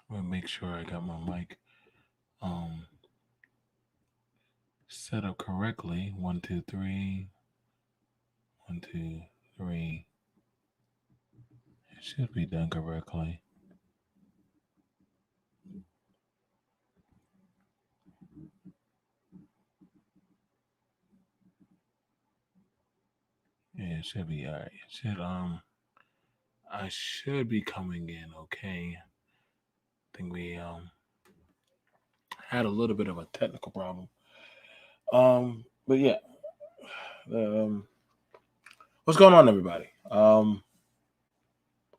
I'm gonna make sure I got my mic um set up correctly. 1, 2, 3. 1, 2, 3. It should be done correctly. Yeah, it should be alright. It should I should be coming in okay. I think we had a little bit of a technical problem. But yeah, um, what's going on, everybody? I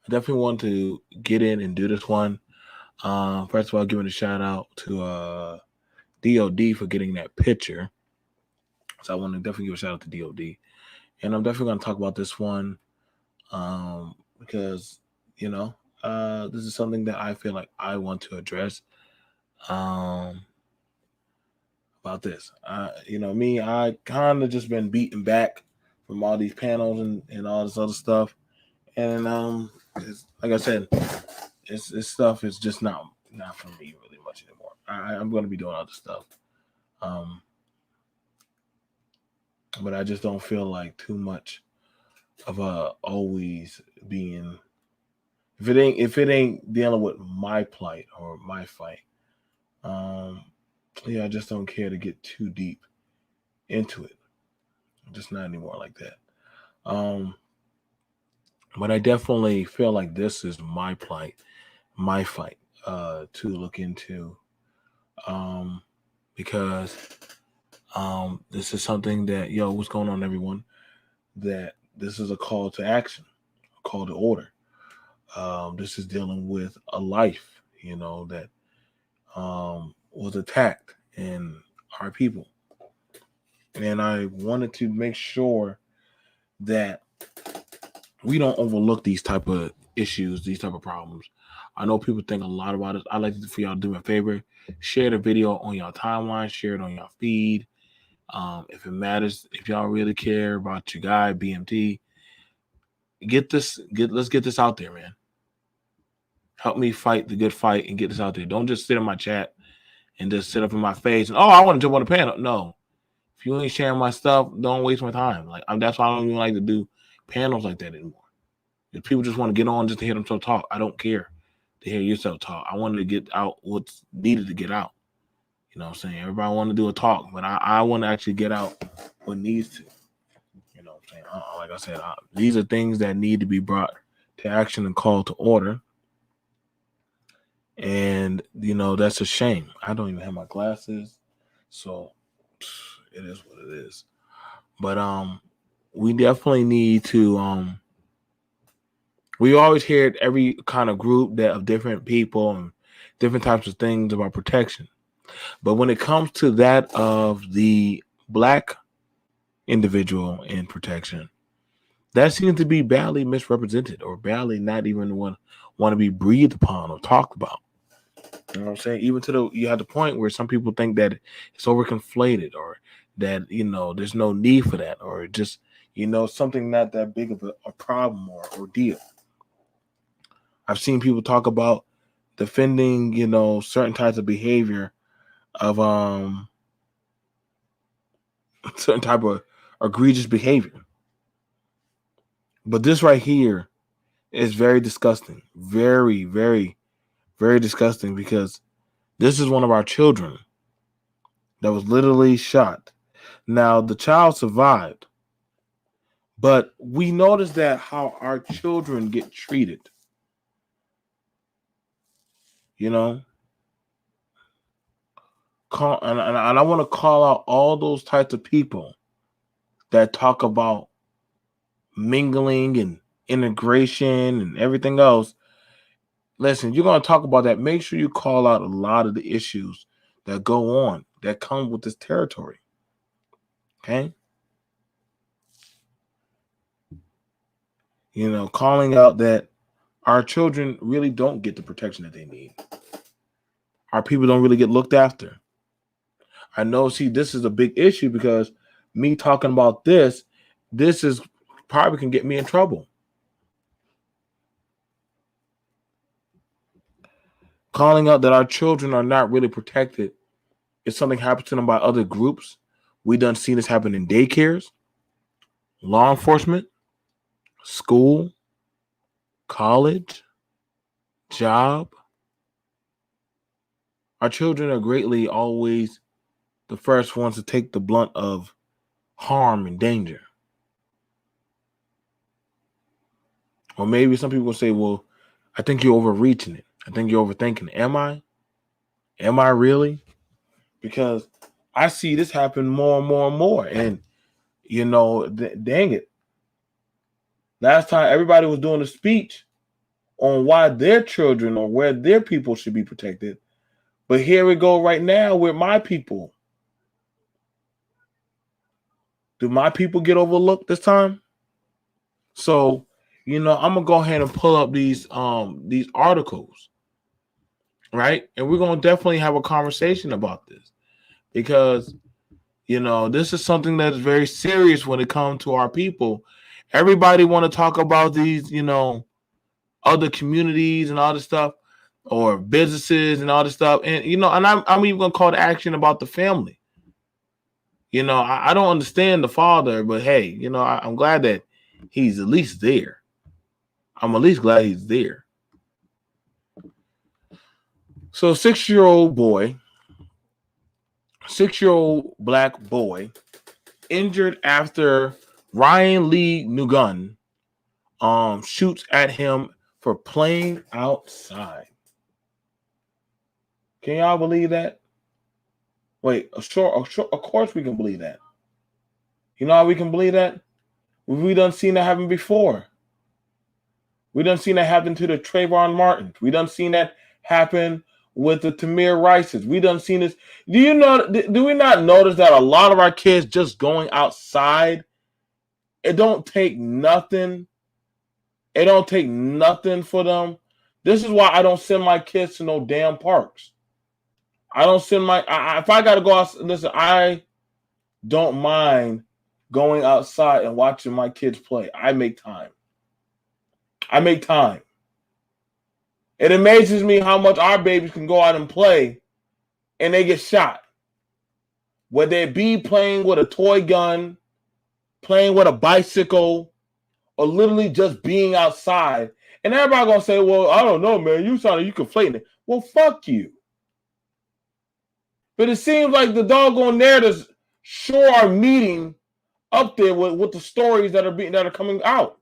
definitely want to get in and do this one. First of all, giving a shout out to DOD for getting that picture. So I want to definitely give a shout out to DOD, and I'm definitely going to talk about this one because you know this is something that I feel like I want to address. Um, about this. Me, I kind of just been beaten back from all these panels and all this other stuff. And like I said, this stuff is just not for me really much anymore. I'm going to be doing other stuff, um, but I just don't feel like too much of always being if it ain't dealing with my plight or my fight. Um, yeah, I just don't care to get too deep into it. Just not anymore like that. Um, but I definitely feel like this is my plight, my fight, to look into, um, because this is something that what's going on, everyone? That this is a call to action, a call to order. This is dealing with a life, that was attacked in our people, and I wanted to make sure that we don't overlook these type of issues, these type of problems. I know people think a lot about it. I'd like for y'all to do me a favor. Share the video on your timeline. Share it on your feed. If it matters, if y'all really care about your guy, BMT, let's get this out there, man. Help me fight the good fight and get this out there. Don't just sit in my chat and just sit up in my face and, I want to jump on the panel. No. If you ain't sharing my stuff, don't waste my time. That's why I don't even like to do panels like that anymore. If people just want to get on just to hear themselves talk, I don't care to hear yourself talk. I wanted to get out what's needed to get out. You know what I'm saying? Everybody want to do a talk, but I want to actually get out what needs to. You know what I'm saying? Like I said, these are things that need to be brought to action and called to order. And, that's a shame. I don't even have my glasses. So it is what it is. But we definitely need to we always hear every kind of group that of different people and different types of things about protection. But when it comes to that of the black individual in protection, that seems to be badly misrepresented or badly not even want to be breathed upon or talked about. You know what I'm saying? Even you have the point where some people think that it's overconflated or that, there's no need for that or just, something not that big of a problem or ordeal. I've seen people talk about defending, certain types of behavior of certain type of egregious behavior. But this right here is very disgusting. Very, very, very disgusting because this is one of our children that was literally shot. Now, the child survived, but we noticed that how our children get treated. You know, and I want to call out all those types of people that talk about mingling and integration and everything else. Listen, you're going to talk about that. Make sure you call out a lot of the issues that go on that come with this territory. Okay? Calling out that our children really don't get the protection that they need. Our people don't really get looked after. I know, see, this is a big issue because me talking about this is probably can get me in trouble. calling out that our children are not really protected if something happens to them by other groups. We done seen this happen in daycares, law enforcement, school, college, job. Our children are greatly always the first ones to take the blunt of harm and danger. Or maybe some people will say, well, I think you're overreaching it. I think you're overthinking it. Am I? Am I really? Because I see this happen more and more and more. And, dang it. Last time everybody was doing a speech on why their children or where their people should be protected. But here we go right now with my people. Do my people get overlooked this time? So, I'm gonna go ahead and pull up these articles, right? And we're gonna definitely have a conversation about this because this is something that's very serious when it comes to our people. Everybody want to talk about these, other communities and all this stuff, or businesses and all this stuff, and and I'm even gonna call to action about the family. I don't understand the father, but hey, I'm glad that he's at least there. I'm at least glad he's there. So 6-year-old black boy injured after Ryan Le Nguyen shoots at him for playing outside. Can y'all believe that? Wait, of course we can believe that. You know how we can believe that? We done seen that happen before. We done seen that happen to the Trayvon Martins. We done seen that happen with the Tamir Rices. We done seen this. Do we not notice that a lot of our kids just going outside? It don't take nothing. It don't take nothing for them. This is why I don't send my kids to no damn parks. I don't send if I got to go out, listen, I don't mind going outside and watching my kids play. I make time. It amazes me how much our babies can go out and play and they get shot. Whether it be playing with a toy gun, playing with a bicycle, or literally just being outside. And everybody gonna say, well, I don't know, man. You conflating it. Well, fuck you. But it seems like the doggone narratives sure are meeting up there with the stories that are coming out.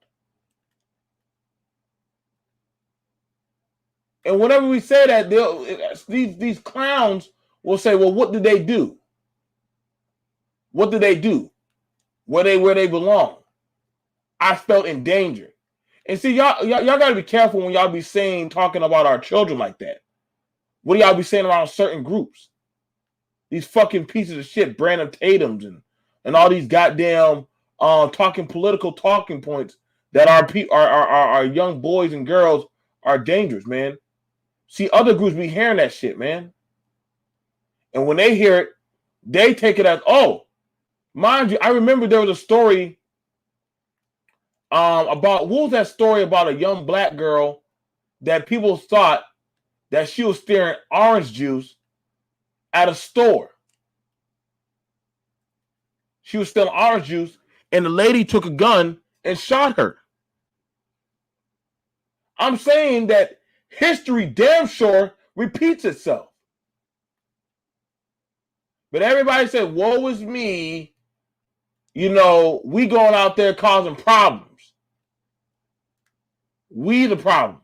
And whenever we say that, these clowns will say, well, what did they do? What did they do? Where they belong? I felt in danger. And see, y'all got to be careful when y'all be talking about our children like that. What do y'all be saying around certain groups? These fucking pieces of shit, Brandon Tatum's and all these goddamn talking political talking points that our young boys and girls are dangerous, man. See, other groups be hearing that shit, man. And when they hear it, they take it as, oh, mind you, I remember there was a story what was that story about a young black girl that people thought that she was stealing orange juice at a store. She was stealing orange juice, and the lady took a gun and shot her. I'm saying that history damn sure repeats itself. But everybody said, woe is me. We going out there causing problems. We the problem.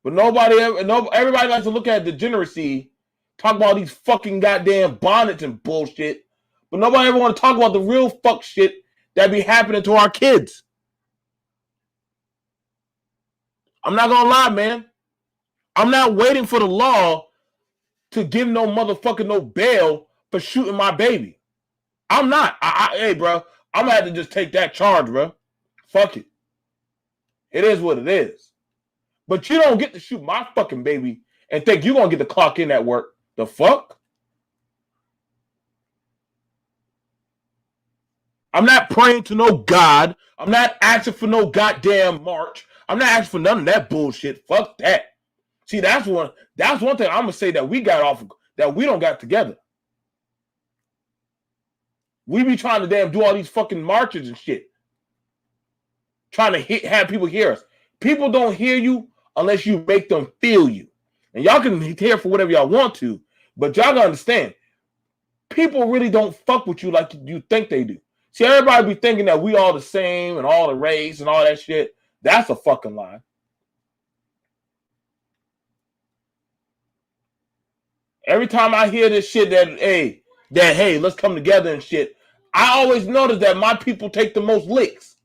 But everybody likes to look at degeneracy, talk about these fucking goddamn bonnets and bullshit. But nobody ever want to talk about the real fuck shit that be happening to our kids. I'm not going to lie, man. I'm not waiting for the law to give no motherfucker no bail for shooting my baby. I'm not. Hey, bro, I'm going to have to just take that charge, bro. Fuck it. It is what it is. But you don't get to shoot my fucking baby and think you're going to get the clock in at work. The fuck? I'm not praying to no God. I'm not asking for no goddamn march. I'm not asking for none of that bullshit. Fuck that. See, that's one thing I'm gonna say that we got off that we don't got together. We be trying to damn do all these fucking marches and shit. Trying to have people hear us. People don't hear you unless you make them feel you. And y'all can hear for whatever y'all want to, but y'all gotta understand, people really don't fuck with you like you think they do. See, everybody be thinking that we all the same and all the race and all that shit. That's a fucking lie. Every time I hear this shit that hey, let's come together and shit, I always notice that my people take the most licks.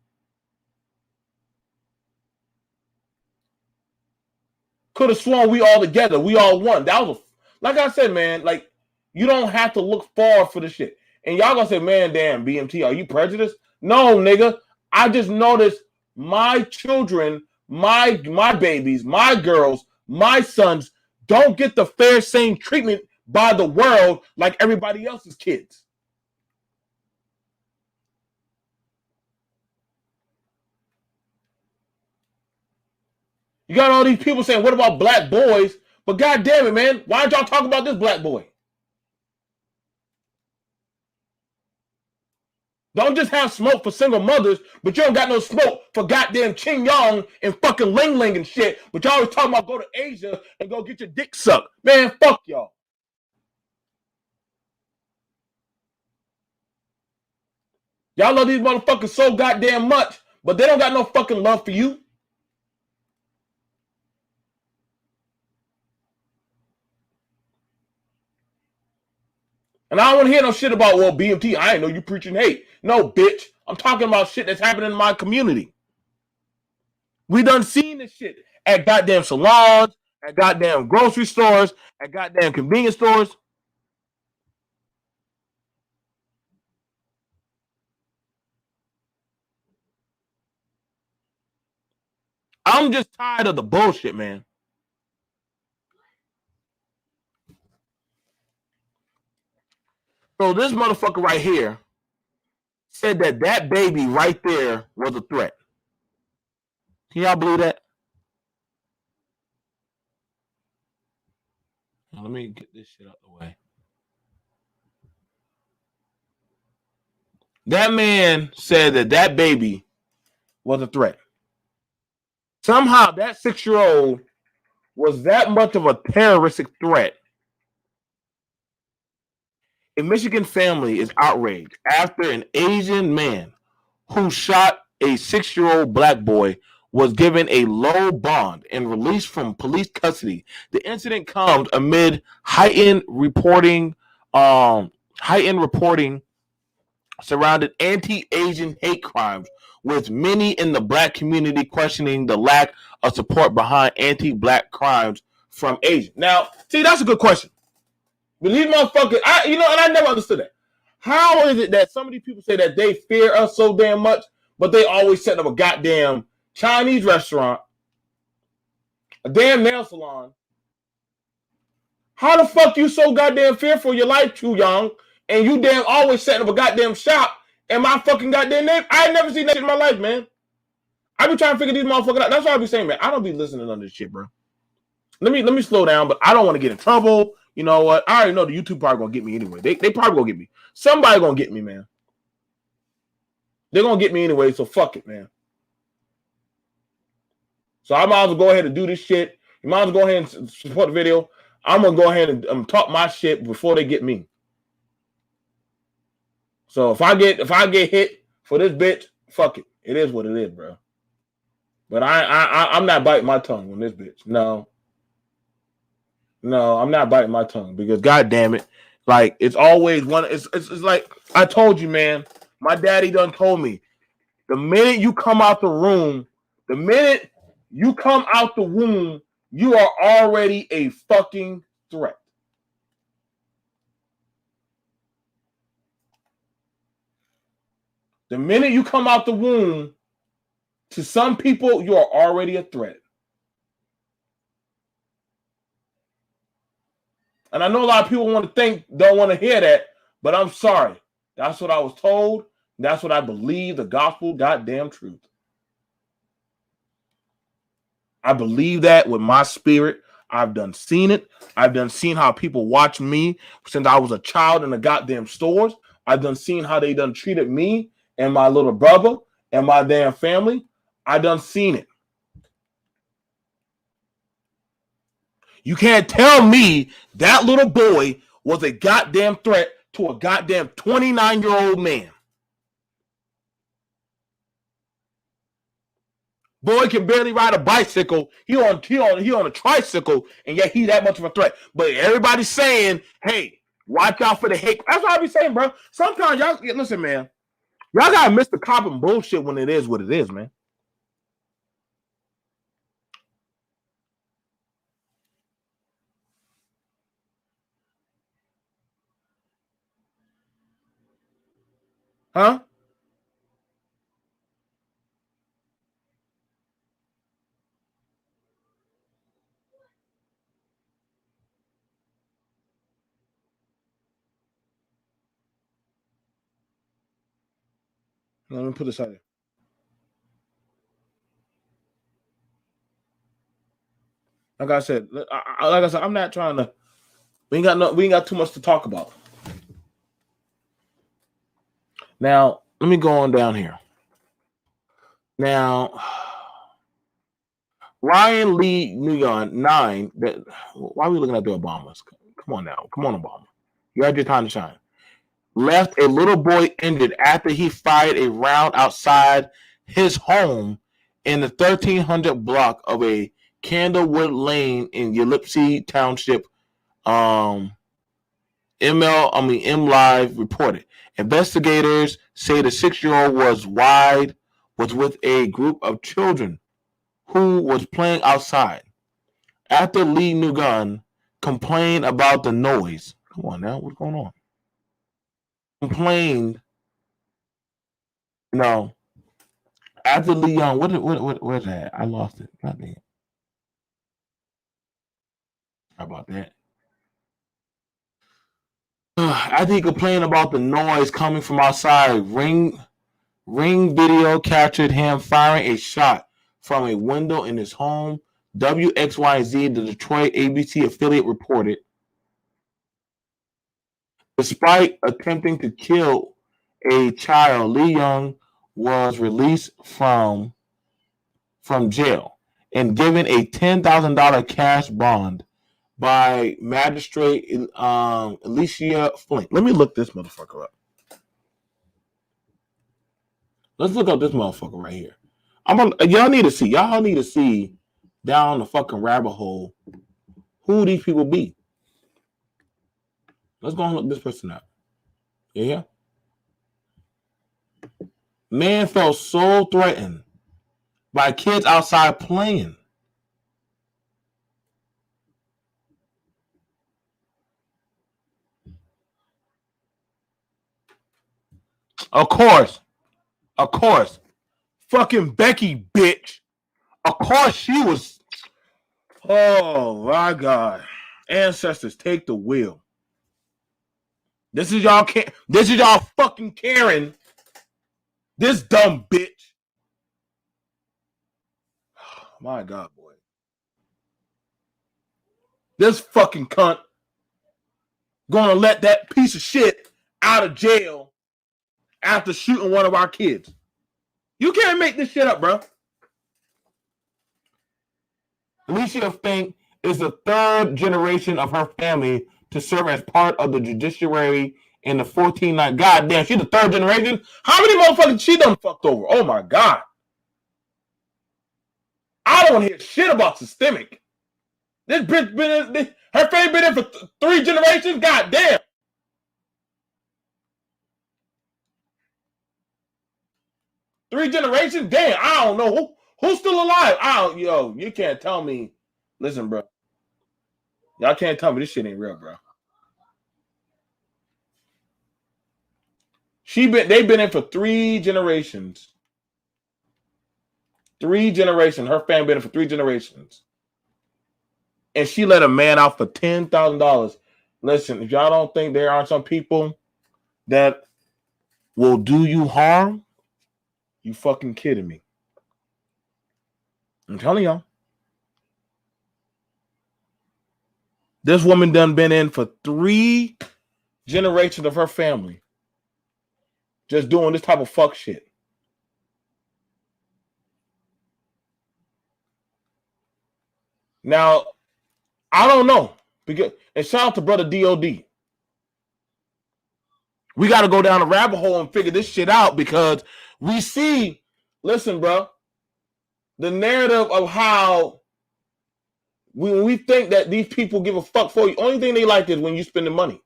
Could have sworn we all together. We all won. That was like I said, man, like you don't have to look far for the shit. And y'all gonna say, man, damn, BMT, are you prejudiced? No, nigga. I just noticed my children, my babies, my girls, my sons don't get the fair same treatment by the world like everybody else's kids. You got all these people saying, what about black boys? But God damn it, man, why don't y'all talk about this black boy? Don't just have smoke for single mothers, but you don't got no smoke for goddamn Ching Yong and fucking Ling Ling and shit. But y'all always talking about go to Asia and go get your dick sucked. Man, fuck y'all. Y'all love these motherfuckers so goddamn much, but they don't got no fucking love for you. And I don't want to hear no shit about, well, BMT, I ain't know you preaching hate. No, bitch. I'm talking about shit that's happening in my community. We done seen this shit at goddamn salons, at goddamn grocery stores, at goddamn convenience stores. I'm just tired of the bullshit, man. So this motherfucker right here said that baby right there was a threat. Can y'all believe that? Now, let me get this shit out the way. That man said that baby was a threat. Somehow that 6-year-old was that much of a terroristic threat. A Michigan family is outraged after an Asian man who shot a 6-year-old black boy was given a low bond and released from police custody. The incident comes amid heightened reporting surrounded anti-Asian hate crimes, with many in the black community questioning the lack of support behind anti-black crimes from Asians. Now, see, that's a good question. But these motherfuckers, and I never understood that. How is it that some of these people say that they fear us so damn much, but they always set up a goddamn Chinese restaurant, a damn nail salon? How the fuck you so goddamn fearful of your life, Chu Young, and you damn always setting up a goddamn shop in my fucking goddamn name? I ain't never seen that shit in my life, man. I be trying to figure these motherfuckers out. That's what I be saying, man. I don't be listening to this shit, bro. Let me slow down, but I don't want to get in trouble. You know what? I already know the YouTube probably gonna get me anyway. They probably gonna get me. Somebody gonna get me, man. They're gonna get me anyway, so fuck it, man. So I might as well go ahead and do this shit. You might as well go ahead and support the video. I'm gonna go ahead and talk my shit before they get me. So if I get hit for this bitch, fuck it. It is what it is, bro. But I'm not biting my tongue on this bitch. No, I'm not biting my tongue because god damn it, like it's always one. It's like I told you, man. My daddy done told me, the minute you come out the room, you are already a fucking threat. The minute you come out the womb, to some people, you are already a threat. And I know a lot of people don't want to hear that, but I'm sorry. That's what I was told. That's what I believe, the gospel goddamn truth. I believe that with my spirit. I've done seen it. I've done seen how people watch me since I was a child in the goddamn stores. I've done seen how they done treated me and my little brother and my damn family. I done seen it. You can't tell me that little boy was a goddamn threat to a goddamn 29-year-old man. Boy can barely ride a bicycle. He on a tricycle, and yet he that much of a threat. But everybody's saying, "Hey, watch out for the hate." That's what I be saying, bro. Sometimes y'all listen, man. Y'all gotta miss the cop and bullshit when it is what it is, man. Huh? Let me put this out here. Like I said, I'm not trying to. We ain't got too much to talk about. Now, let me go on down here. Now, Ryan Le Nguyen, 9. Why are we looking at the Obamas? Come on now. Come on, Obama. You had your time to shine. Left a little boy injured after he fired a round outside his home in the 1300 block of a Candlewood Lane in Yelipsey Township. M Live reported. Investigators say the 6-year-old was with a group of children who was playing outside. After Le Nguyen complained about the noise. Come on now, what's going on? Complained, no. After Le Young, where's that? I lost it. God damn. How about that? After he complained about the noise coming from outside, Ring video captured him firing a shot from a window in his home. WXYZ, the Detroit ABC affiliate, reported. Despite attempting to kill a child, Le Young was released from jail and given a $10,000 cash bond by Magistrate Alicia Flint. Let me look this motherfucker up. Let's look up this motherfucker right here. Y'all need to see down the fucking rabbit hole who these people be. Let's go and look this person up. Yeah. Man felt so threatened by kids outside playing. Of course. Fucking Becky, bitch. Of course she was. Oh my God. Ancestors, take the wheel. This is y'all fucking Karen. This dumb bitch. Oh, my God, boy. This fucking cunt gonna let that piece of shit out of jail after shooting one of our kids. You can't make this shit up, bro. Alicia Fink is the third generation of her family to serve as part of the judiciary in the 14-9. God damn, she's the third generation? How many motherfuckers she done fucked over? Oh my God. I don't want to hear shit about systemic. This bitch her family been in for 3 generations? God damn. Three generations? Damn, I don't know who's still alive. You can't tell me. Listen, bro. Y'all can't tell me this shit ain't real, bro. They've been in for 3 generations. 3 generations. Her family been in for 3 generations. And she let a man out for $10,000. Listen, if y'all don't think there are some people that will do you harm, you fucking kidding me. I'm telling y'all. This woman done been in for 3 generations of her family just doing this type of fuck shit. Now, I don't know. And shout out to brother DOD. We got to go down the rabbit hole and figure this shit out because we see, listen, bro, the narrative of how when we think that these people give a fuck for you, only thing they like is when you spend the money.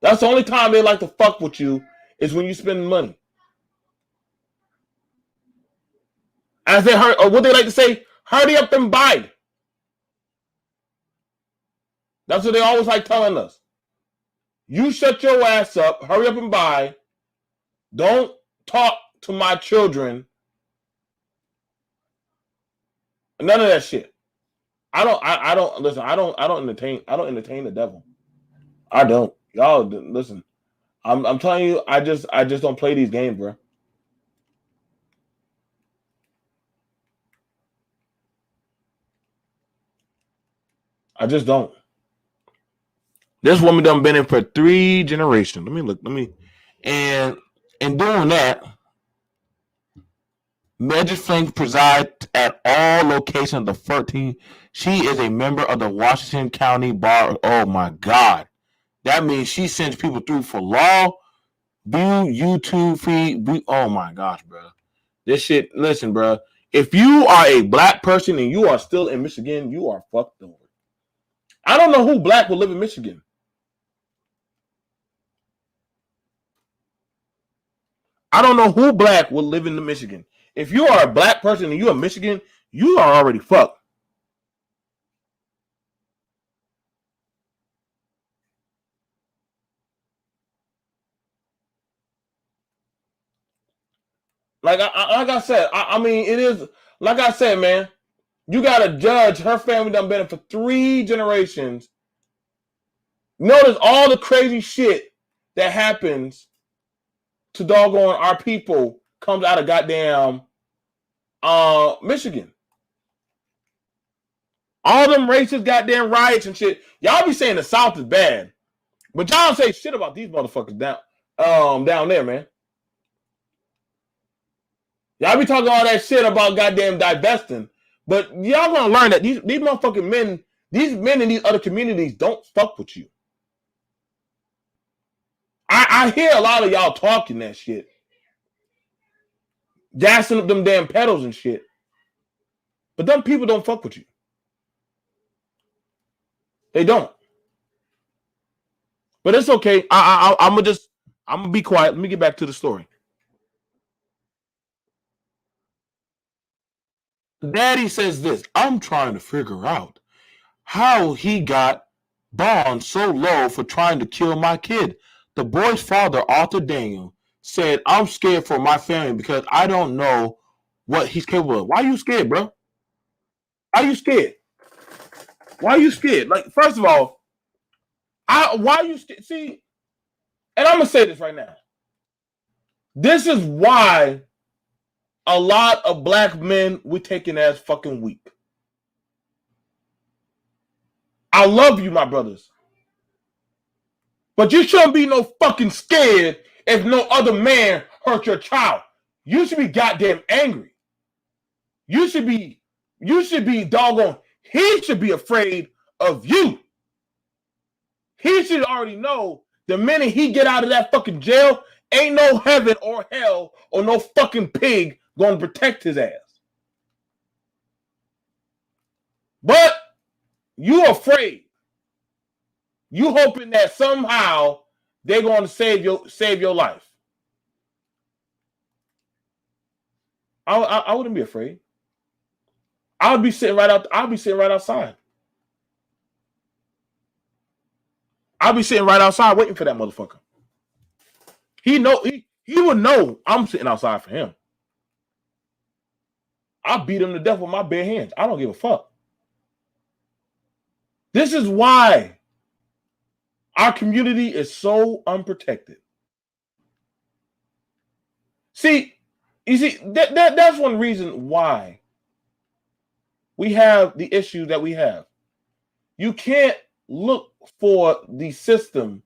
That's the only time they like to fuck with you is when you spend money. As they heard, or what they like to say, hurry up and buy. That's what they always like telling us. You shut your ass up, hurry up and buy. Don't talk to my children. None of that shit. I don't listen. I don't entertain the devil. I don't. Y'all listen. I'm telling you, I just don't play these games, bro. I just don't. This woman done been in for 3 generations. And in doing that, Magic Flink presides at all locations of the 13. She is a member of the Washington County Bar. Oh my God. That means she sends people through for law, view, YouTube feed. Oh my gosh, bro. This shit, listen, bro. If you are a black person and you are still in Michigan, you are fucked over. I don't know who black will live in Michigan. I don't know who black will live in Michigan. If you are a black person and you're in Michigan, you are already fucked. Like I said, I mean, it is like I said, man. You gotta judge. Her family done been in for 3 generations. Notice all the crazy shit that happens to doggone our people comes out of goddamn Michigan. All them racist goddamn riots and shit. Y'all be saying the South is bad, but y'all don't say shit about these motherfuckers down there, man. Y'all be talking all that shit about goddamn divesting, but y'all gonna learn that these motherfucking men, these men in these other communities don't fuck with you. I hear a lot of y'all talking that shit, gassing up them damn pedals and shit, but them people don't fuck with you. They don't. But it's okay. I'm gonna be quiet. Let me get back to the story. Daddy says this. I'm trying to figure out how he got bond so low for trying to kill my kid. The boy's father, Arthur Daniel, said, I'm scared for my family because I don't know what he's capable of. Why are you scared, bro? Why are you scared? Why are you scared? Like, first of all, why are you scared? See, and I'm going to say this right now. This is why a lot of black men we taken as fucking weak. I love you, my brothers. But you shouldn't be no fucking scared if no other man hurt your child. You should be goddamn angry. You should be doggone. He should be afraid of you. He should already know the minute he get out of that fucking jail, ain't no heaven or hell or no fucking pig gonna protect his ass. But you afraid. You hoping that somehow they're going to save your life. I wouldn't be afraid. I'll be sitting right outside. I'll be sitting right outside waiting for that motherfucker. He would know I'm sitting outside for him. I'll beat him to death with my bare hands. I don't give a fuck. This is why our community is so unprotected. See, you see, that's one reason why we have the issues that we have. You can't look for the system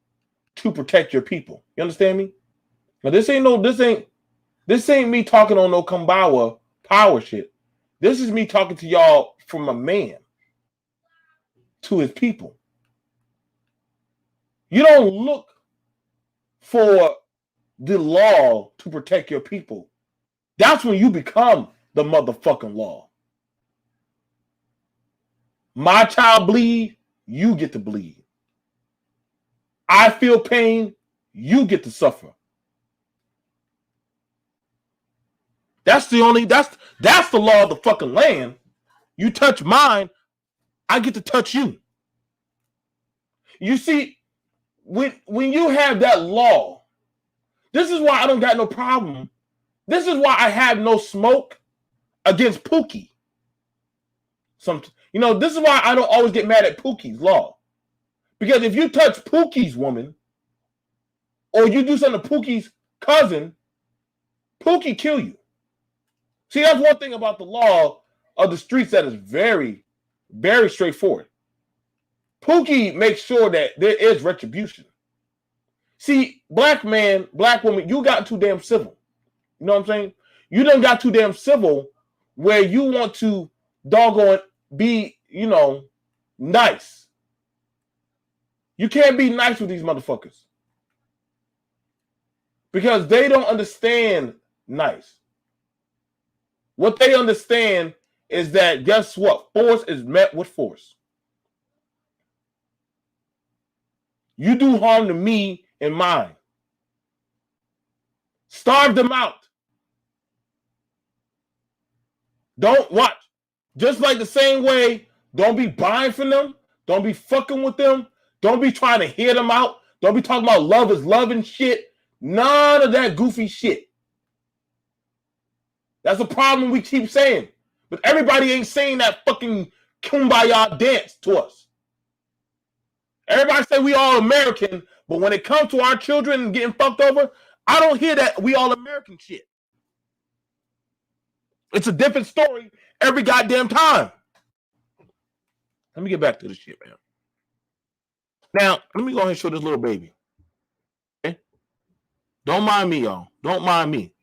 to protect your people. You understand me? Now this ain't me talking on no Kumbawa power shit. This is me talking to y'all from a man to his people. You don't look for the law to protect your people. That's when you become the motherfucking law. My child bleed, you get to bleed. I feel pain, you get to suffer. That's the law of the fucking land. You touch mine, I get to touch you. You see, when you have that law, this is why I don't got no problem. This is why I have no smoke against Pookie. This is why I don't always get mad at Pookie's law. Because if you touch Pookie's woman, or you do something to Pookie's cousin, Pookie kill you. See, that's one thing about the law of the streets that is very, very straightforward. Pookie makes sure that there is retribution. See, black man, black woman, you got too damn civil. You know what I'm saying? You done got too damn civil where you want to doggone be, nice. You can't be nice with these motherfuckers. Because they don't understand nice. What they understand is that, guess what? Force is met with force. You do harm to me and mine. Starve them out. Don't watch. Just like the same way, don't be buying from them. Don't be fucking with them. Don't be trying to hear them out. Don't be talking about love is love and shit. None of that goofy shit. That's a problem we keep saying. But everybody ain't saying that fucking kumbaya dance to us. Everybody say we all American, but when it comes to our children getting fucked over, I don't hear that we all American shit. It's a different story every goddamn time. Let me get back to this shit, man. Now, let me go ahead and show this little baby. Okay? Don't mind me, y'all. Don't mind me.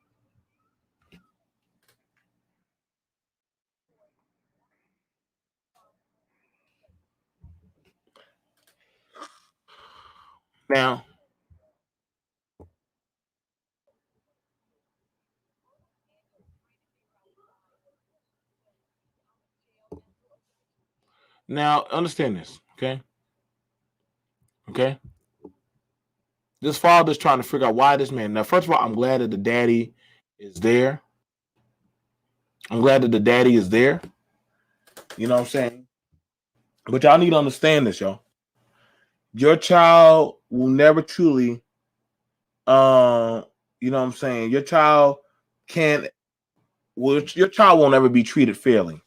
Now understand this, okay? Okay? This father's trying to figure out why this man. Now, first of all, I'm glad that the daddy is there. I'm glad that the daddy is there. You know what I'm saying? But y'all need to understand this, y'all. Your child will never truly, you know what I'm saying? Your child won't ever be treated fairly.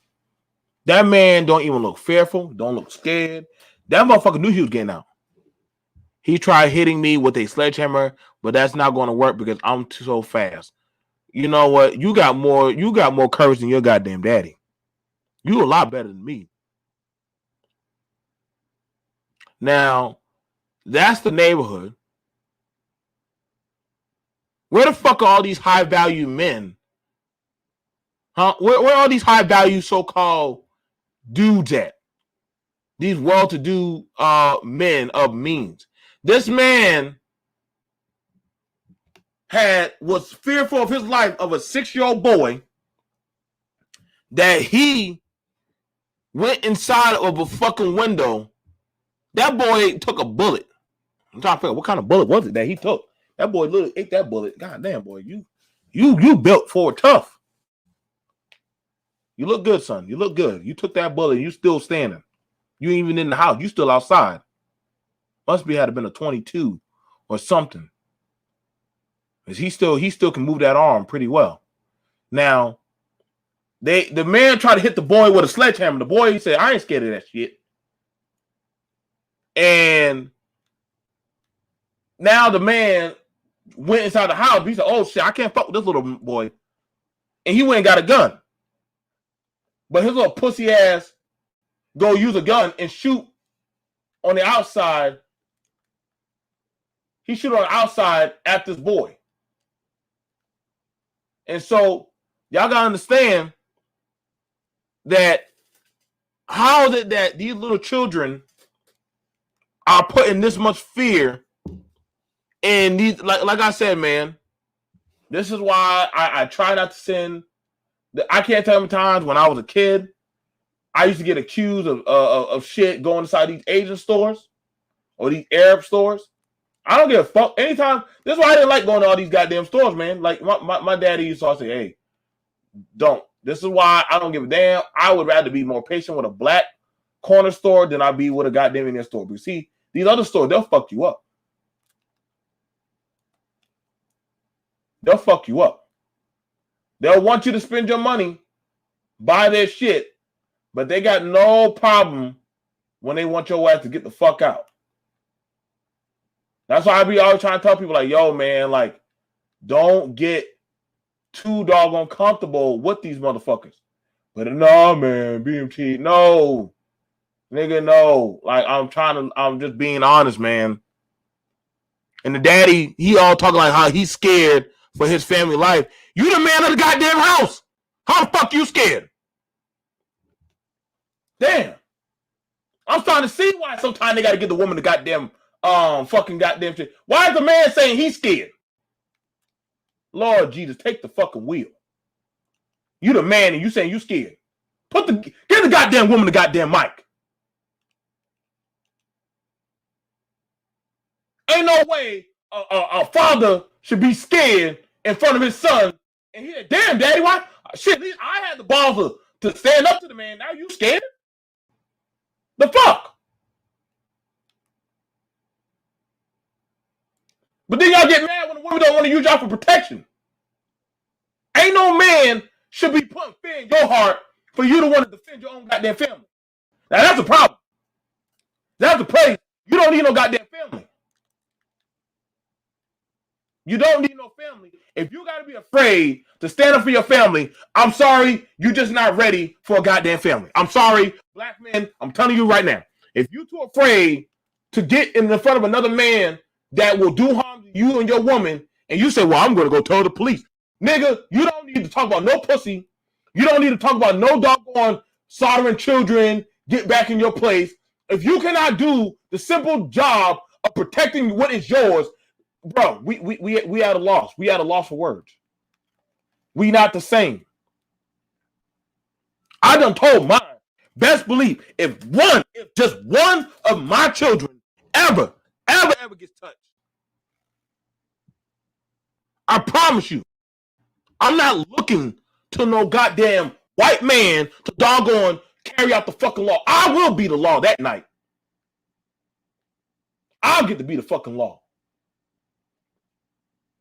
That man don't even look fearful, don't look scared. That motherfucker knew he was getting out. He tried hitting me with a sledgehammer, but that's not going to work because I'm so fast. You know what? You got more courage than your goddamn daddy. You a lot better than me. Now, that's the neighborhood. Where the fuck are all these high value men? Huh? Where are all these high value so-called dudes at? These well-to-do men of means. This man was fearful of his life of a 6-year-old boy that he went inside of a fucking window. That boy took a bullet. I'm trying to figure out what kind of bullet was it that he took. That boy literally ate that bullet. God damn, boy, you built for tough. You look good, son. You look good. You took that bullet. You still standing. You ain't even in the house. You still outside. Must be had been a 22 or something. Because he still can move that arm pretty well. Now, the man tried to hit the boy with a sledgehammer. The boy, he said, I ain't scared of that shit. And now the man went inside the house. He said, oh shit, I can't fuck with this little boy. And he went and got a gun. But his little pussy ass go use a gun and shoot on the outside. He shoot on the outside at this boy. And so y'all gotta understand that how is it that these little children are putting this much fear in these, like I said, man, this is why I try not to send. I can't tell you times when I was a kid, I used to get accused of shit going inside these Asian stores or these Arab stores. I don't give a fuck. Anytime, this is why I didn't like going to all these goddamn stores, man. Like my daddy used to say, hey, don't. This is why I don't give a damn. I would rather be more patient with a black corner store than I be with a goddamn Indian store. But see, these other stores, they'll fuck you up. They'll fuck you up. They'll want you to spend your money, buy their shit, but they got no problem when they want your ass to get the fuck out. That's why I be always trying to tell people, like, yo, man, like, don't get too doggone comfortable with these motherfuckers. But no, man, BMT, no. Nigga, no. Like, I'm just being honest, man. And the daddy, he all talking like how he's scared for his family life. You the man of the goddamn house. How the fuck you scared? Damn. I'm starting to see why sometimes they got to get the woman the goddamn fucking goddamn shit. Why is the man saying he's scared? Lord Jesus, take the fucking wheel. You the man and you saying you scared. Give the goddamn woman the goddamn mic. Ain't no way a father should be scared in front of his son. And he, damn, daddy, why? Shit, I had the balls to stand up to the man. Now you scared? The fuck? But then y'all get mad when the women don't want to use y'all for protection. Ain't no man should be putting fear in your heart for you to want to defend your own goddamn family. Now that's a problem. That's the place. You don't need no goddamn family. You don't need no family. If you got to be afraid to stand up for your family, I'm sorry, you're just not ready for a goddamn family. I'm sorry, black men, I'm telling you right now. If you're too afraid to get in the front of another man that will do harm to you and your woman, and you say, well, I'm going to go tell the police. Nigga, you don't need to talk about no pussy. You don't need to talk about no doggone soldering children. Get back in your place. If you cannot do the simple job of protecting what is yours, bro, we at a loss. We at a loss for words. We not the same. I done told mine. Best believe if just one of my children ever gets touched, I promise you, I'm not looking to no goddamn white man to doggone carry out the fucking law. I will be the law that night. I'll get to be the fucking law.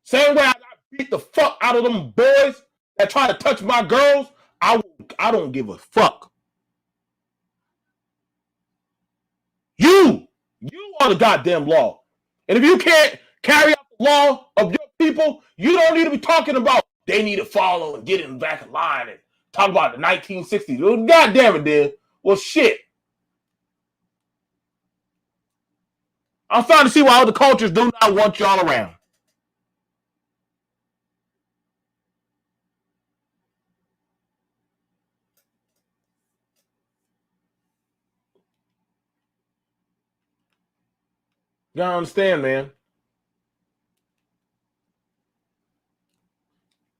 Same way I beat the fuck out of them boys that try to touch my girls, I don't give a fuck. You are the goddamn law. And if you can't carry out the law of your people, you don't need to be talking about they need to follow and get in the back of line and talk about the 1960s. Well, God damn it, dude. Well, shit. I'm starting to see why other cultures do not want y'all around. You gotta understand, man.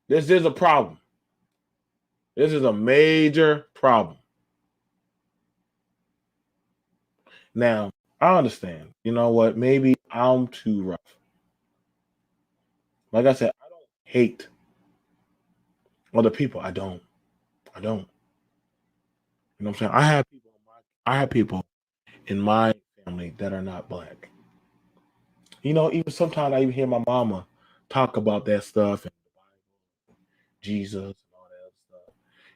This is a problem. This is a major problem. Now, I understand. You know what? Maybe I'm too rough. Like I said, I don't hate other people. I don't. You know what I'm saying? I have people in my family that are not black. You know, even sometimes I even hear my mama talk about that stuff and Jesus and all that stuff.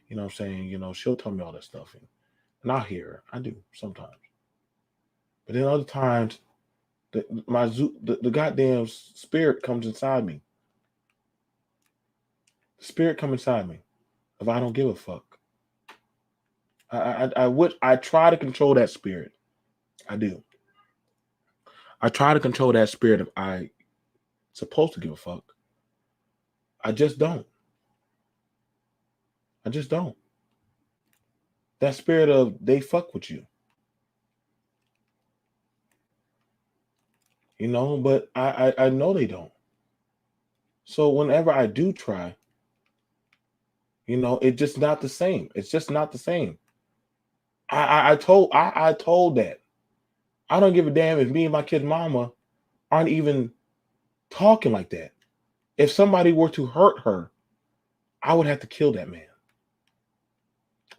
You know what I'm saying? You know, she'll tell me all that stuff. And I'll hear her. I do sometimes. But then other times, the goddamn spirit comes inside me. The spirit comes inside me. If I don't give a fuck. I try to control that spirit. I do. I try to control that spirit of I supposed to give a fuck. I just don't. I just don't. That spirit of they fuck with you. You know, but I know they don't. So whenever I do try, you know, it's just not the same. It's just not the same. I told that. I don't give a damn if me and my kid's mama aren't even talking like that. If somebody were to hurt her, I would have to kill that man.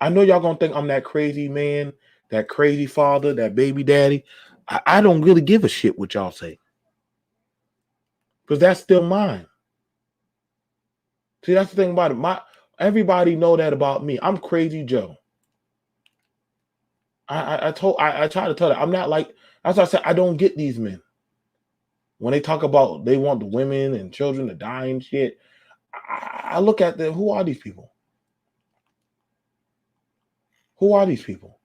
I know y'all gonna think I'm that crazy man, that crazy father, that baby daddy. I don't really give a shit what y'all say. Because that's still mine. See, that's the thing about it. Everybody know that about me. I'm Crazy Joe. I try to tell that. I'm not like, as I said, I don't get these men. When they talk about they want the women and children to die and shit, I look at them, who are these people? Who are these people?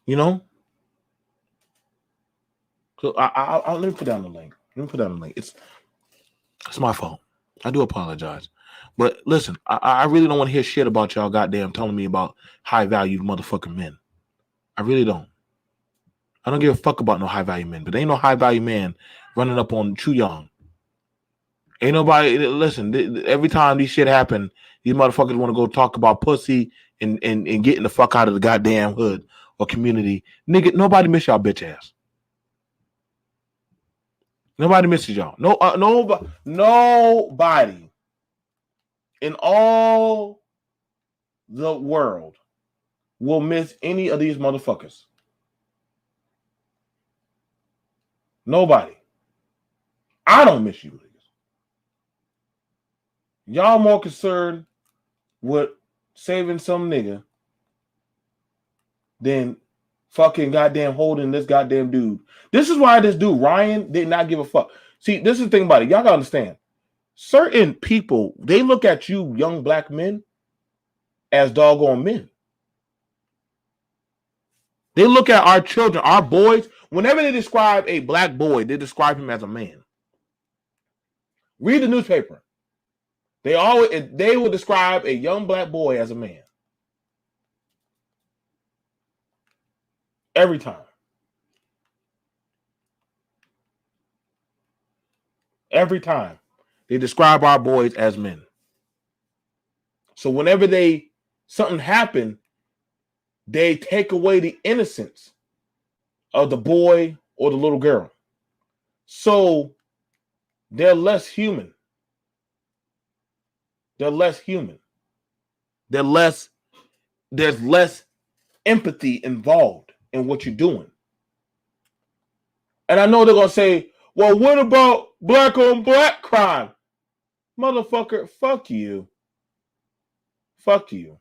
You know? So I'll let me put down the link. It's my fault. I do apologize. But listen, I really don't want to hear shit about y'all goddamn telling me about high value motherfucking men. I really don't. I don't give a fuck about no high value men, but ain't no high value man running up on Chu Young. Ain't nobody, listen, every time these shit happen, these motherfuckers want to go talk about pussy and getting the fuck out of the goddamn hood or community. Nigga, nobody miss y'all bitch ass. Nobody misses y'all. Nobody in all the world will miss any of these motherfuckers. Nobody. I don't miss you niggas. Y'all more concerned with saving some nigga than fucking goddamn holding this goddamn dude. This is why this dude, Ryan, did not give a fuck. See, this is the thing about it. Y'all gotta understand. Certain people, they look at you, young black men, as doggone men. They look at our children, our boys. Whenever they describe a black boy, they describe him as a man. Read the newspaper. They will describe a young black boy as a man. Every time. Every time. They describe our boys as men. So whenever something happen, they take away the innocence of the boy or the little girl. So they're less human. There's less empathy involved in what you're doing. And I know they're going to say, well, what about black on black crime? Motherfucker, fuck you. Fuck you.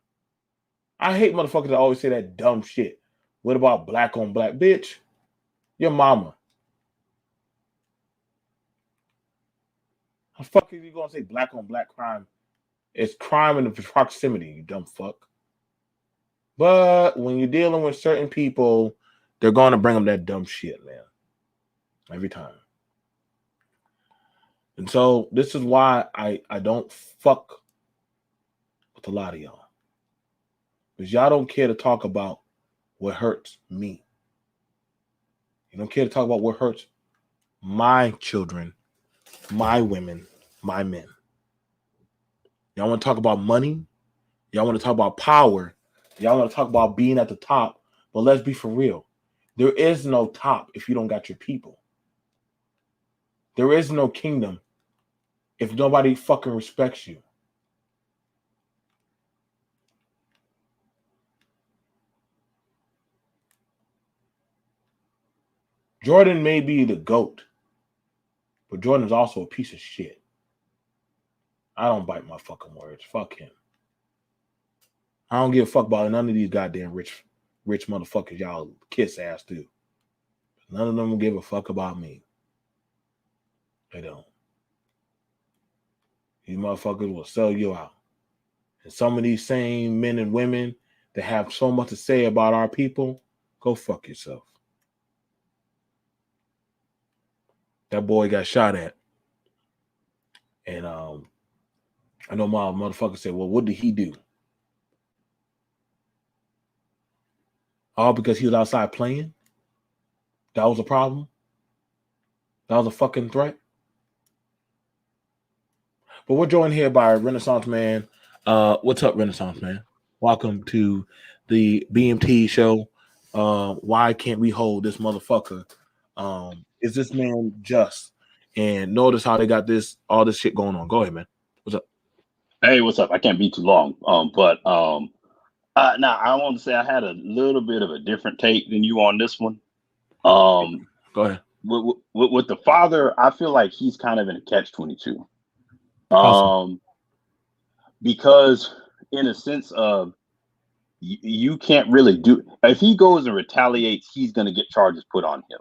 I hate motherfuckers that always say that dumb shit. What about black on black? Bitch, your mama. How the fuck are you going to say black on black crime? It's crime in the proximity, you dumb fuck. But when you're dealing with certain people, they're going to bring them that dumb shit, man. Every time. And so this is why I don't fuck with a lot of y'all. Because y'all don't care to talk about what hurts me. You don't care to talk about what hurts my children, my women, my men. Y'all want to talk about money? Y'all want to talk about power? Y'all want to talk about being at the top? But let's be for real. There is no top if you don't got your people. There is no kingdom if nobody fucking respects you. Jordan may be the GOAT, but Jordan's also a piece of shit. I don't bite my fucking words. Fuck him. I don't give a fuck about none of these goddamn rich motherfuckers y'all kiss ass do. None of them will give a fuck about me. They don't. These motherfuckers will sell you out. And some of these same men and women that have so much to say about our people, go fuck yourself. That boy got shot at, and I know my motherfucker said, "Well, what did he do?" All because he was outside playing. That was a problem. That was a fucking threat. But we're joined here by Renaissance Man. What's up, Renaissance Man? Welcome to the BMT show. Why can't we hold this motherfucker? Is this man just? And notice how they got all this shit going on. Go ahead, man. What's up? Hey, what's up? I can't be too long. Now I want to say I had a little bit of a different take than you on this one. Um, Go ahead. with the father, I feel like he's kind of in a catch-22. How so? Um, because in a sense of you can't really do if he goes and retaliates, he's going to get charges put on him.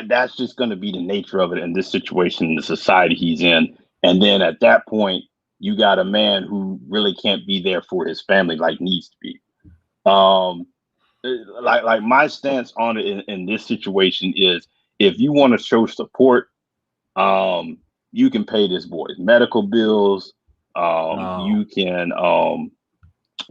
That's just going to be the nature of it in this situation, the society he's in. And then at that point, you got a man who really can't be there for his family like needs to be. Um, like my stance on it in this situation is if you want to show support, you can pay this boy's medical bills. No.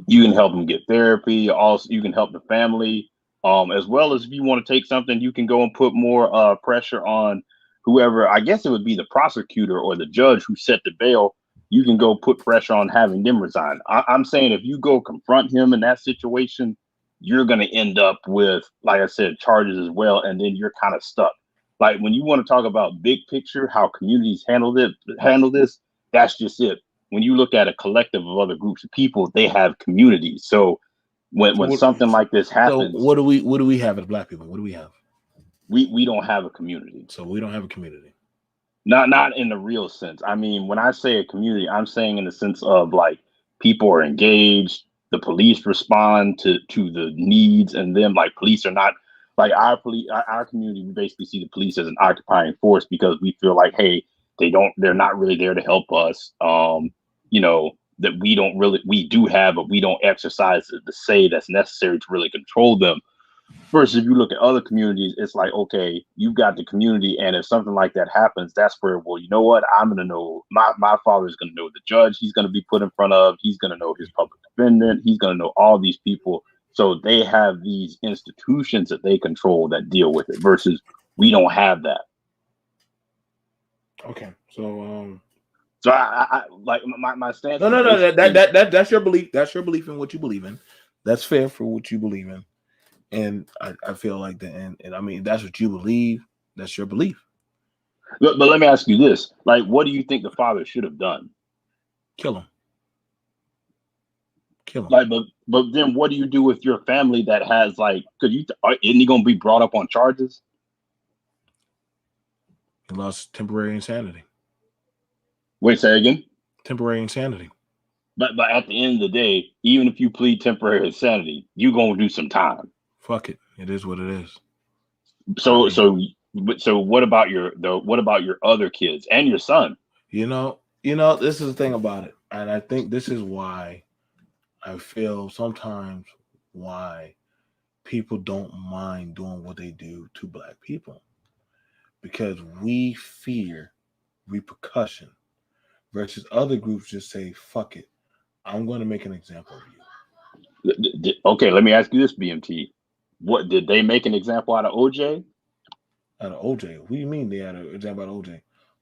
You can help them get therapy. Also, you can help the family. As well as if you want to take something, you can go and put more pressure on whoever. I guess it would be the prosecutor or the judge who set the bail. You can go put pressure on having them resign. I'm saying if you go confront him in that situation, you're going to end up with, like I said, charges as well, and then you're kind of stuck. Like when you want to talk about big picture, how communities handle this, that's just it. When you look at a collective of other groups of people, they have communities. So So when what? something like this So happens, what do we have as black people? What do we have? we don't have a community. So we don't have a community. Not in the real sense. I mean, when I say a community, I'm saying in the sense of like people are engaged, the police respond to the needs, and them like police are not like our community. We basically see the police as an occupying force because we feel like, hey, they're not really there to help us. You know that we do have, but we don't exercise the say that's necessary to really control them. Versus if you look at other communities, it's like, okay, you've got the community, and if something like that happens, that's where, well, you know what? I'm gonna know my father is gonna know the judge he's gonna be put in front of, he's gonna know his public defendant, he's gonna know all these people. So they have these institutions that they control that deal with it, versus we don't have that. Okay. So So I like my stance no, is no, no. That, basically that that that's your belief. That's your belief in what you believe in. That's fair for what you believe in, and I feel like that. And I mean, that's what you believe. That's your belief. but let me ask you this. Like, what do you think the father should have done? Kill him. Kill him. Like, but then what do you do with your family that has like? Because isn't he gonna be brought up on charges? He lost temporary insanity. Wait, say again. Temporary insanity. But at the end of the day, even if you plead temporary insanity, you gonna do some time. Fuck it. It is what it is. I So mean, so what about your other kids and your son? this is the thing about it, and I think this is why I feel sometimes why people don't mind doing what they do to black people because we fear repercussion versus other groups just say fuck it, I'm going to make an example of you. Okay, let me ask you this, BMT. What did they make an example out of OJ? Out of OJ, what do you mean they had an example out of OJ?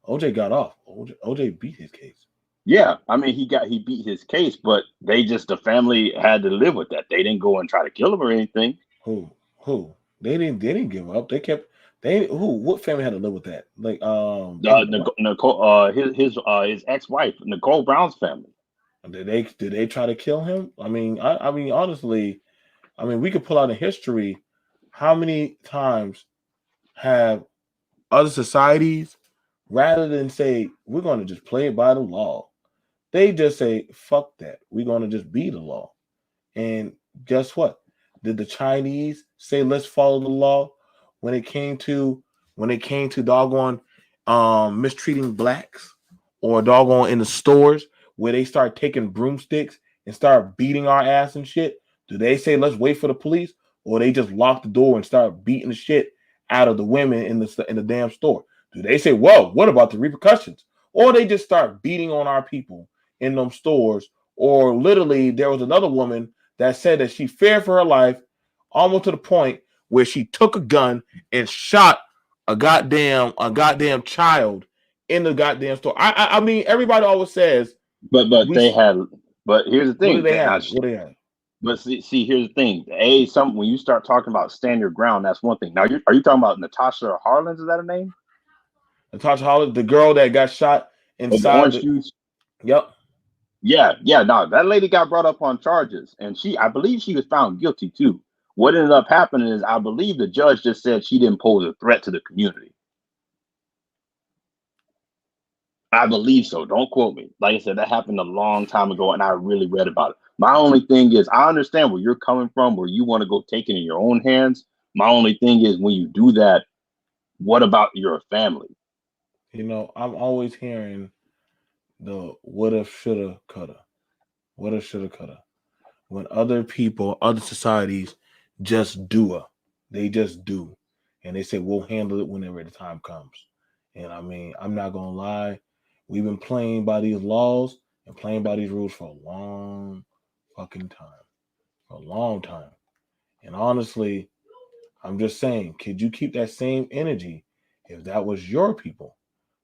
OJ got off. OJ beat his case. Yeah, I mean he beat his case, but the family had to live with that. They didn't go and try to kill him or anything. Who they didn't give up. They kept they who what family had to live with that? Like anybody. Nicole, his ex wife, Nicole Brown's family. Did they try to kill him? I mean honestly, I mean we could pull out in history how many times have other societies rather than say we're going to just play it by the law, they just say fuck that, we're going to just be the law. And guess what? Did the Chinese say let's follow the law when it came to doggone mistreating blacks or doggone in the stores where they start taking broomsticks and start beating our ass and shit? Do they say let's wait for the police or they just lock the door and start beating the shit out of the women in the damn store? Do they say, "Whoa, what about the repercussions?" Or they just start beating on our people in them stores? Or literally, there was another woman that said that she feared for her life, almost to the point where she took a gun and shot a goddamn child in the goddamn store. I mean, everybody always says But we. they had. But here's the What do thing. they have? What do they have? But see, here's the thing. Some when you start talking about stand your ground, that's one thing. Now, are you talking about Natasha Harlins? Is that her name? Natasha Holland, the girl that got shot Or the inside orange the. juice? Yep. Yeah. No, that lady got brought up on charges, and I believe she was found guilty too. What ended up happening is, I believe the judge just said she didn't pose a threat to the community. I believe so. Don't quote me. Like I said, that happened a long time ago, and I really read about it. My only thing is, I understand where you're coming from, where you want to go take it in your own hands. My only thing is, when you do that, what about your family? I'm always hearing the what if, shoulda, coulda. What if, shoulda, coulda. When other people, other societies just do they just do. And they say, we'll handle it whenever the time comes. And I mean, I'm not going to lie. We've been playing by these laws and playing by these rules for a long fucking time. For a long time. And honestly, I'm just saying, could you keep that same energy if that was your people?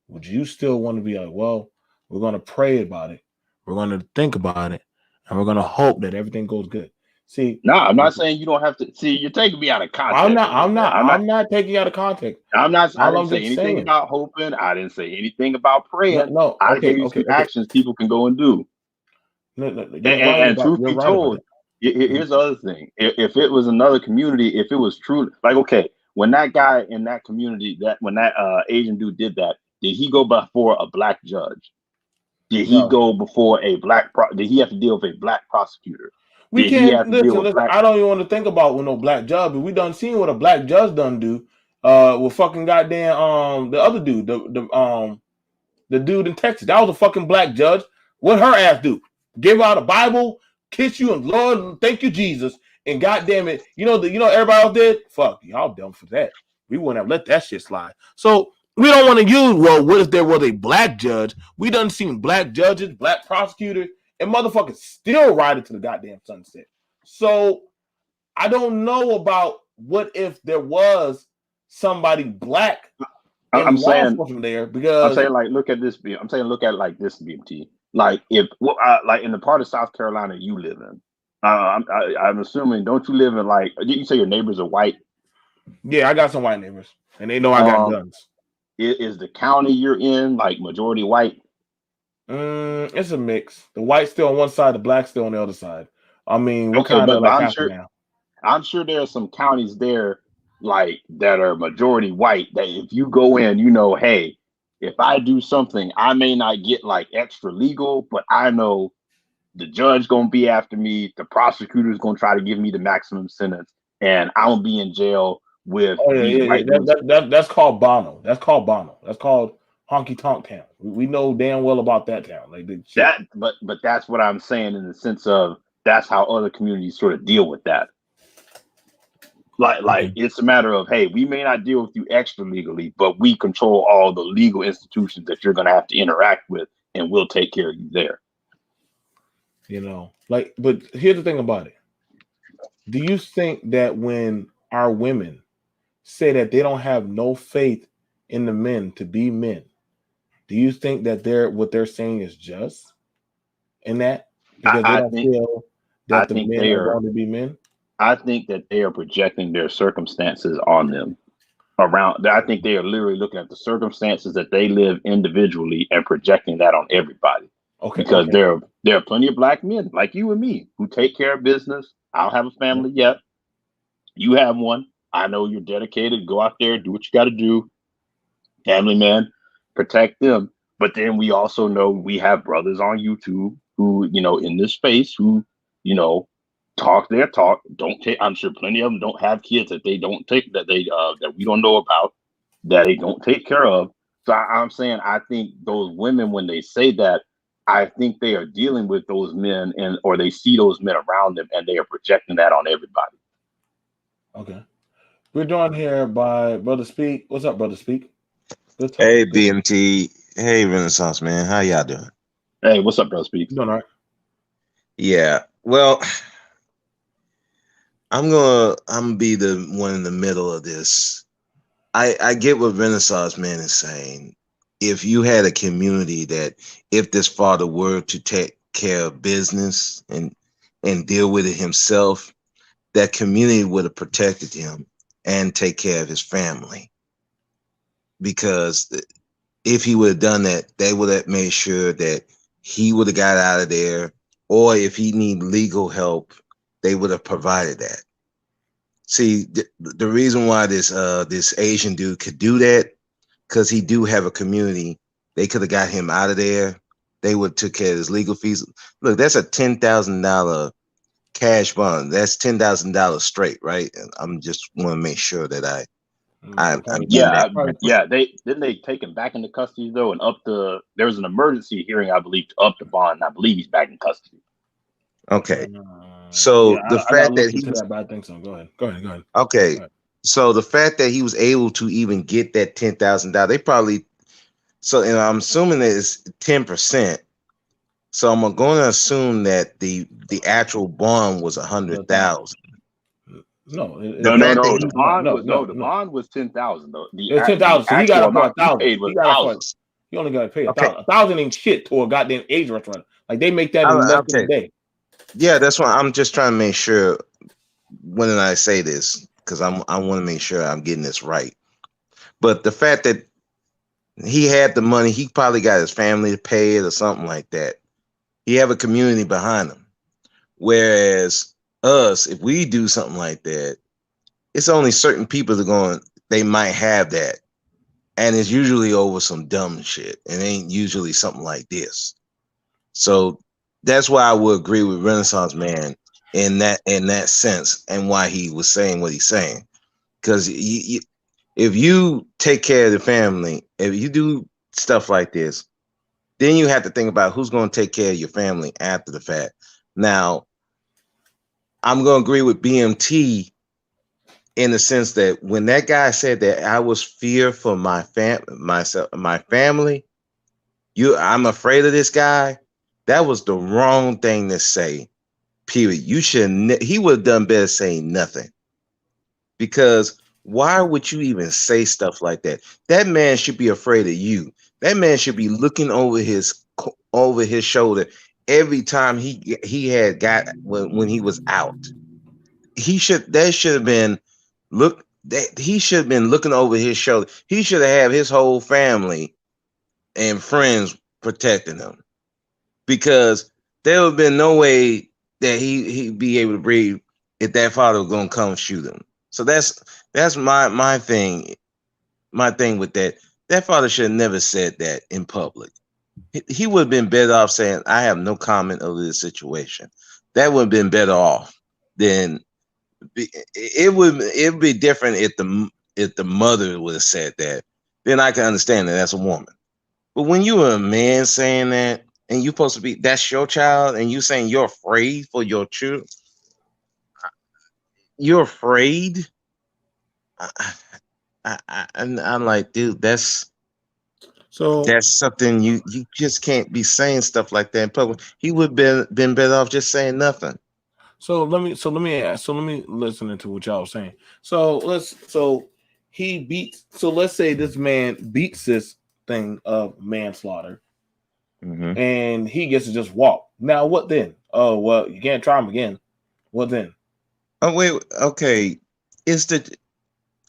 Would you still want to be like, well, we're going to pray about it, we're going to think about it, and we're going to hope that everything goes good? See, No, I'm not saying you don't have to. See, you're taking me out of I'm context not, a little I'm bit. not, I'm not taking you out of context. I'm not. I All didn't I'm say just anything saying, about hoping. I didn't say anything about no, praying. no, I okay, gave you okay, some okay. actions people can go and do. No, no, And truth you're be right about told, that. Mhm. here's the other thing. If it was another community, if it was true, like, okay, when that guy in that community, when that Asian dude did that, did he go before a black judge? Did he No, go before did he have to deal with a black prosecutor? we Did he can't have to deal listen. with Listen, black? I don't even want to think about with no black judge, but we done seen what a black judge done do. With fucking goddamn the other dude, the dude in Texas. That was a fucking black judge. What her ass do? Give out a Bible, kiss you, and Lord, thank you, Jesus. And goddamn it, everybody else did. Fuck y'all dumb for that. We wouldn't have let that shit slide. So we don't want to use. Well, what if there was a black judge? We done seen black judges, black prosecutors, and motherfuckers still ride it to the goddamn sunset. So I don't know about what if there was somebody black I'm in law saying enforcement there, I'm because saying like look at this. I'm saying look at it like this, BMT. Like if like in the part of South Carolina you live in, I'm assuming don't you live in like did you say your neighbors are white? yeah, I got some white neighbors, and they know I got Um, guns. is the county you're in like majority white? It's a mix. The white still on one side, the black still on the other side. I mean, we're Okay, kind of but like I'm half and sure half. there are some counties there like that are majority white that if you go in, you know, hey, if I do something, I may not get like extra legal, but I know the judge gonna be after me, the prosecutor's gonna try to give me the maximum sentence, and I'm gonna be in jail with Oh yeah, these yeah, yeah. white dudes. That's called Bono. That's called Bono. That's called Honky Tonk Town. We know damn well about that town. Like the shit. But that's what I'm saying in the sense of that's how other communities sort of deal with that. Like Okay. it's a matter of hey, we may not deal with you extra legally, but we control all the legal institutions that you're gonna have to interact with, and we'll take care of you there. But here's the thing about it. Do you think that when our women say that they don't have no faith in the men to be men, do you think that what they're saying is just in that, I, because they I don't think feel I that the think men they are are going to be men? I think that they are projecting their circumstances on them around. I think they are literally looking at the circumstances that they live individually and projecting that on everybody. Okay, Because okay. there are plenty of black men like you and me who take care of business. I don't have a Yep. family yet. You have one. I know you're dedicated. Go out there, do what you got to do. Family man, protect them. But then we also know we have brothers on YouTube who, in this space who, you know, talk their talk. Don't take. I'm sure plenty of them don't have kids that they don't take that we don't know about that they don't take care of. So I'm saying I think those women when they say that, I think they are dealing with those men and or they see those men around them and they are projecting that on everybody. Okay. We're joined here by Brother Speak. What's up, Brother Speak? Good talk. Hey Good. BMT, hey Renaissance man, how y'all doing? Hey, what's up, bro? Speaks. You doing all right? Yeah, well, I'm gonna be the one in the middle of this. I get what Renaissance man is saying. If you had a community that if this father were to take care of business and deal with it himself, that community would have protected him and take care of his family. Because if he would have done that, they would have made sure that he would have got out of there, or if he need legal help, they would have provided that. See, the reason why this Asian dude could do that, because he do have a community. They could have got him out of there. They would took care of his legal fees. Look, that's a $10,000 cash bond. That's $10,000 straight, right? And I'm just want to make sure that I'm Probably getting five. that Yeah, Probably. right. they take him back into custody though, and there was an emergency hearing, I believe, to up the bond. And I believe he's back in custody. Okay, Yeah, so the I gotta fact look that he into was that, but I think so. Go ahead. Go ahead. Go ahead. okay, Go ahead. so the fact that he was able to even get that $10,000, they probably so, and I'm assuming that it's 10%. So I'm going to assume that the actual bond was a The hundred thousand. thousand. No, The No, no, fact that no. The he bond no, was no. no, The no. bond was 10,000 though. It's ten The thousand. So he got actual up for amount a he thousand. paid was He got up for. thousands. He only got to pay a okay, thousand. A thousand ain't shit to a goddamn Asian restaurant. Like they make that in less than a okay, day. yeah, that's why I'm just trying to make sure when I say this because I want to make sure I'm getting this right. But the fact that he had the money, he probably got his family to pay it or something like that. He have a community behind him. Whereas us, if we do something like that, it's only certain people that are going. They might have that, and it's usually over some dumb shit. It ain't usually something like this. So that's why I would agree with Renaissance Man in that sense, and why he was saying what he's saying. Because if you take care of the family, if you do stuff like this, then you have to think about who's going to take care of your family after the fact. Now, I'm going to agree with BMT in the sense that when that guy said that I was fear for my family, I'm afraid of this guy. That was the wrong thing to say. Period. You should. He would have done better saying nothing. Because why would you even say stuff like that? That man should be afraid of you. That man should be looking over his shoulder every time he had got when he was out. That should have been he should have been looking over his shoulder. He should have had his whole family and friends protecting him, because there would have been no way that he'd be able to breathe if that father was gonna come shoot him. So that's my thing. My thing with that, that father should have never said that in public. He would have been better off saying, "I have no comment over this situation." That would have been better off than it would be different if the mother would have said that. Then I can understand that that's a woman. But when you are a man saying that, and you supposed to be that's your child, and you saying you're afraid for your children, you're afraid. I'm like, dude, So that's something you just can't be saying stuff like that in public. He would have been better off just saying nothing. let me listen into what y'all saying. So he beats. So let's say this man beats this thing of manslaughter, Hmm. and he gets to just walk. Now what then? Oh well, you can't try him again. What then? Oh wait, okay. Is the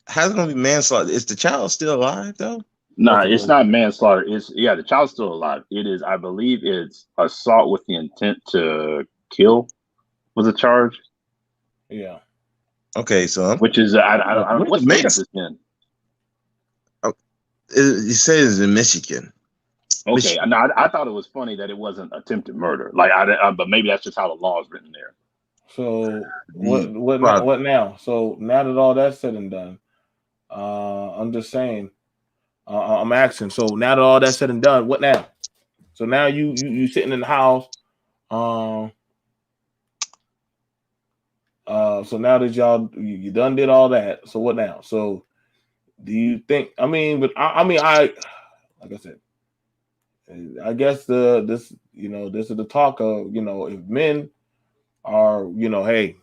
how's it gonna be manslaughter? Is the child still alive though? Nah, That's a it's good. not manslaughter. It's the child's still alive. It is, I believe, it's assault with the intent to kill was a charge, Yeah. Okay, so which is I don't, where's what the state is mans? this in? Oh, it says in Michigan. Okay, Michigan. no, I thought it was funny that it wasn't attempted murder. But maybe that's just how the law is written there. So The what now? probably What now? So now that all that's said and done, I'm just saying. I'm asking. So now that all that's said and done, what now? So now you sitting in the house. Um, So now that you done did all that, so what now? So do you think? I mean, but I like I said, I guess this is the talk of if men are hey,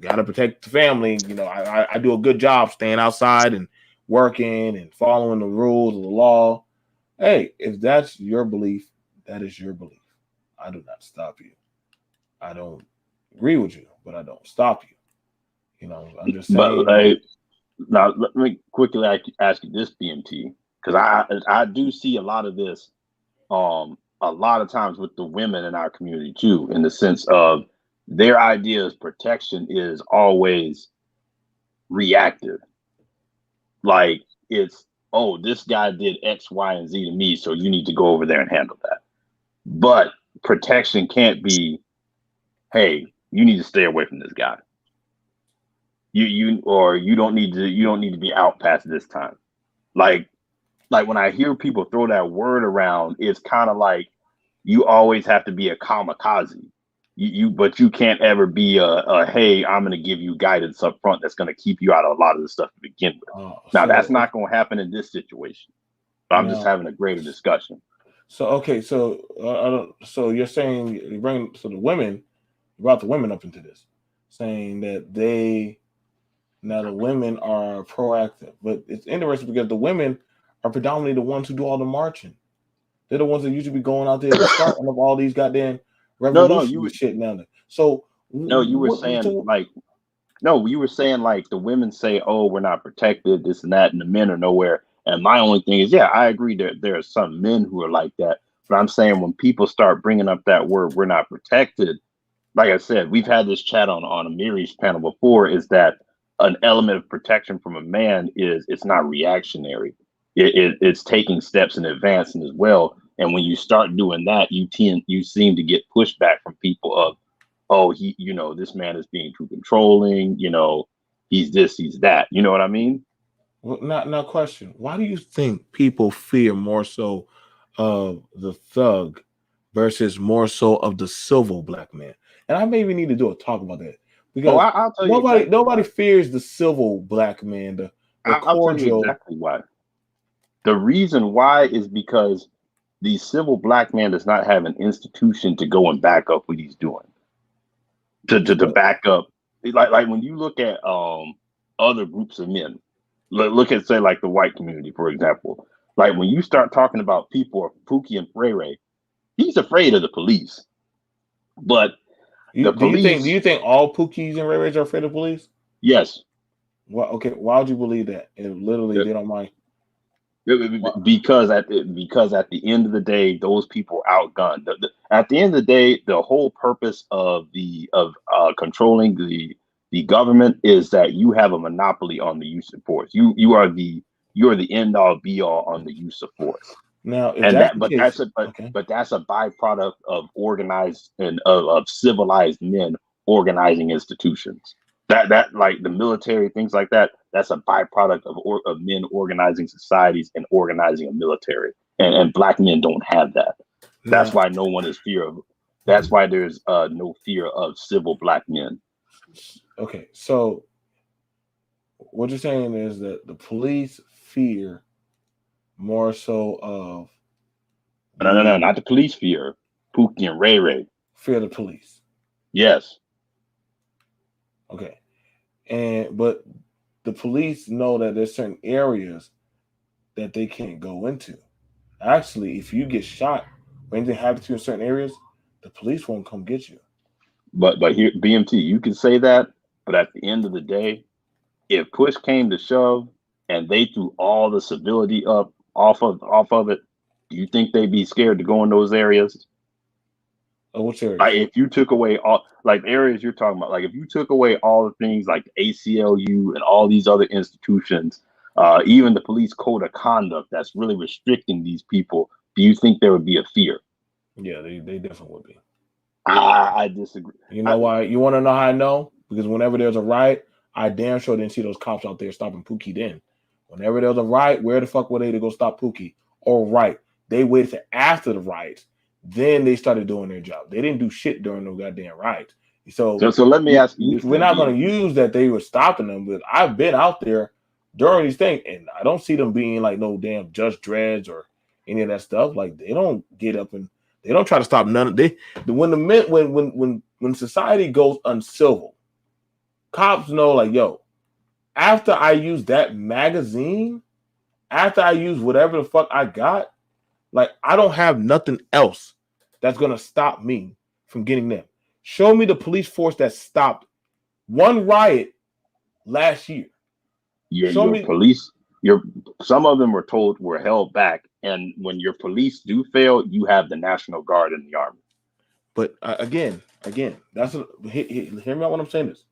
got to protect the family. I do a good job staying outside and working and following the rules of the law. Hey, if that's your belief, that is your belief. I do not stop you. I don't agree with you, but I don't stop you. I'm just But saying. like, now let me quickly ask you this, BMT, because I do see a lot of this a lot of times with the women in our community too, in the sense of their idea of protection is always reactive. Like it's, oh, this guy did X, Y, and Z to me, so you need to go over there and handle that. But protection can't be, hey, you need to stay away from this guy. You don't need to be out past this time. Like when I hear people throw that word around, it's kind of like you always have to be a kamikaze. But you can't ever be a hey, I'm going to give you guidance up front that's going to keep you out of a lot of the stuff to begin with. Now that's So not going to happen in this situation. But I'm just now, having a greater discussion. so okay, so you're saying you bring so the women you brought the women up into this, saying that the women are proactive, but it's interesting because the women are predominantly the ones who do all the marching. They're the ones that usually be going out there starting up all these goddamn No, revolutions and shit now. So no, you were what? saying So like no, you were saying like the women say, "Oh, we're not protected, this and that," and the men are nowhere. And my only thing is, yeah, I agree that there are some men who are like that. But I'm saying when people start bringing up that word, "we're not protected," like I said, we've had this chat on Amiri's panel before. Is that an element of protection from a man? Is it's not reactionary. It's taking steps in advancing as well. And when you start doing that, you seem to get pushback from people of, oh, this man is being too controlling, he's this, he's that. You know what I mean? now question: why do you think people fear more so of the thug versus more so of the civil black man? And I maybe need to do a talk about that Oh, because I'll tell you nobody exactly nobody why. fears the civil black man, the I'll tell you cordial. exactly why. The reason why is because the civil black man does not have an institution to go and back up what he's doing. To back up, like when you look at other groups of men, look at say like the white community, for example. Like when you start talking about people of Pookie and Frere, he's afraid of the police. But the Do police, you think all Pookies and Ray Rays are afraid of police? yes, Well, okay, why would you believe that? If literally they don't mind. Why? because at the end of the day, those people are outgunned. At the end of the day, the whole purpose of controlling the government is that you have a monopoly on the use of force. You are the end all be all on the use of force. Now, if And that's that the case, okay. but that's a byproduct of organized and of civilized men organizing institutions. That like the military, things like that, that's a byproduct of men organizing societies and organizing a military. And black men don't have that. That's Now, why no one is fear of. That's why there's no fear of civil black men. okay, so what you're saying is that the police fear more so of No, the not the police fear. Pookie and Ray Ray. fear of the police. Yes, Okay. But the police know that there's certain areas that they can't go into. Actually, if you get shot or anything happens to you in certain areas, the police won't come get you. but here BMT, you can say that, but at the end of the day, if push came to shove and they threw all the civility up off of it, do you think they'd be scared to go in those areas? Oh, which Like areas? if you took away all like areas you're talking about, like if you took away all the things like the ACLU and all these other institutions, even the police code of conduct that's really restricting these people, do you think there would be a fear? Yeah, they definitely would be. I disagree. You know why? You want to know how I know? Because whenever there's a riot, I damn sure didn't see those cops out there stopping Pookie then. Whenever there was a riot, where the fuck were they to go stop Pookie? Or right, they waited for after the riots. Then they started doing their job. They didn't do shit during no goddamn riots. So let me ask you this we're then, not going D. to use that they were stopping them, but I've been out there during these things, and I don't see them being like no damn Judge Dredd or any of that stuff. Like they don't get up and they don't try to stop none of they. When the men when society goes uncivil, cops know like yo. After I use that magazine, after I use whatever the fuck I got, like I don't have nothing else that's gonna stop me from getting them. Show me the police force that stopped one riot last year. Show Your me, police, some of them were held back, and when your police do fail, you have the National Guard and the Army. but again, that's hear me out when I'm saying this.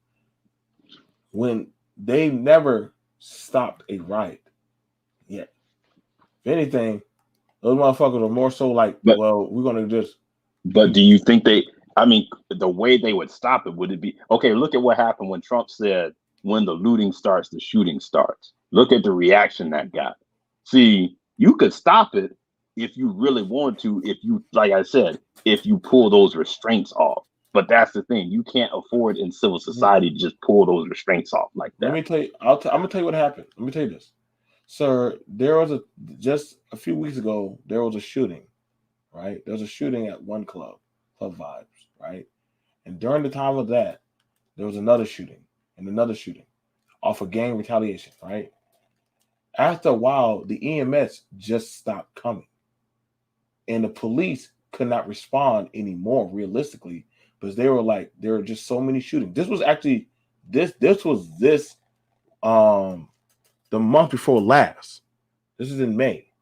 When they never stopped a riot yet. If anything, those motherfuckers are more so like, But well, we're gonna just but do you think they? I mean, the way they would stop it, would it be okay? Look at what happened when Trump said, "When the looting starts, the shooting starts." Look at the reaction that got. See, you could stop it if you really want to. If you, like I said, if you pull those restraints off. But that's the thing. You can't afford in civil society to just pull those restraints off like let that. me tell you, I'm gonna tell you what happened. Let me tell you this. Sir, there was just a few weeks ago, there was a shooting, right? There was a shooting at one club, Club Vibes, right? And during the time of that, there was another shooting and another shooting off of gang retaliation, right? After a while, the EMS just stopped coming. And the police could not respond anymore, realistically, because they were like, there were just so many shootings. This was actually this was this the month before last. This is in May.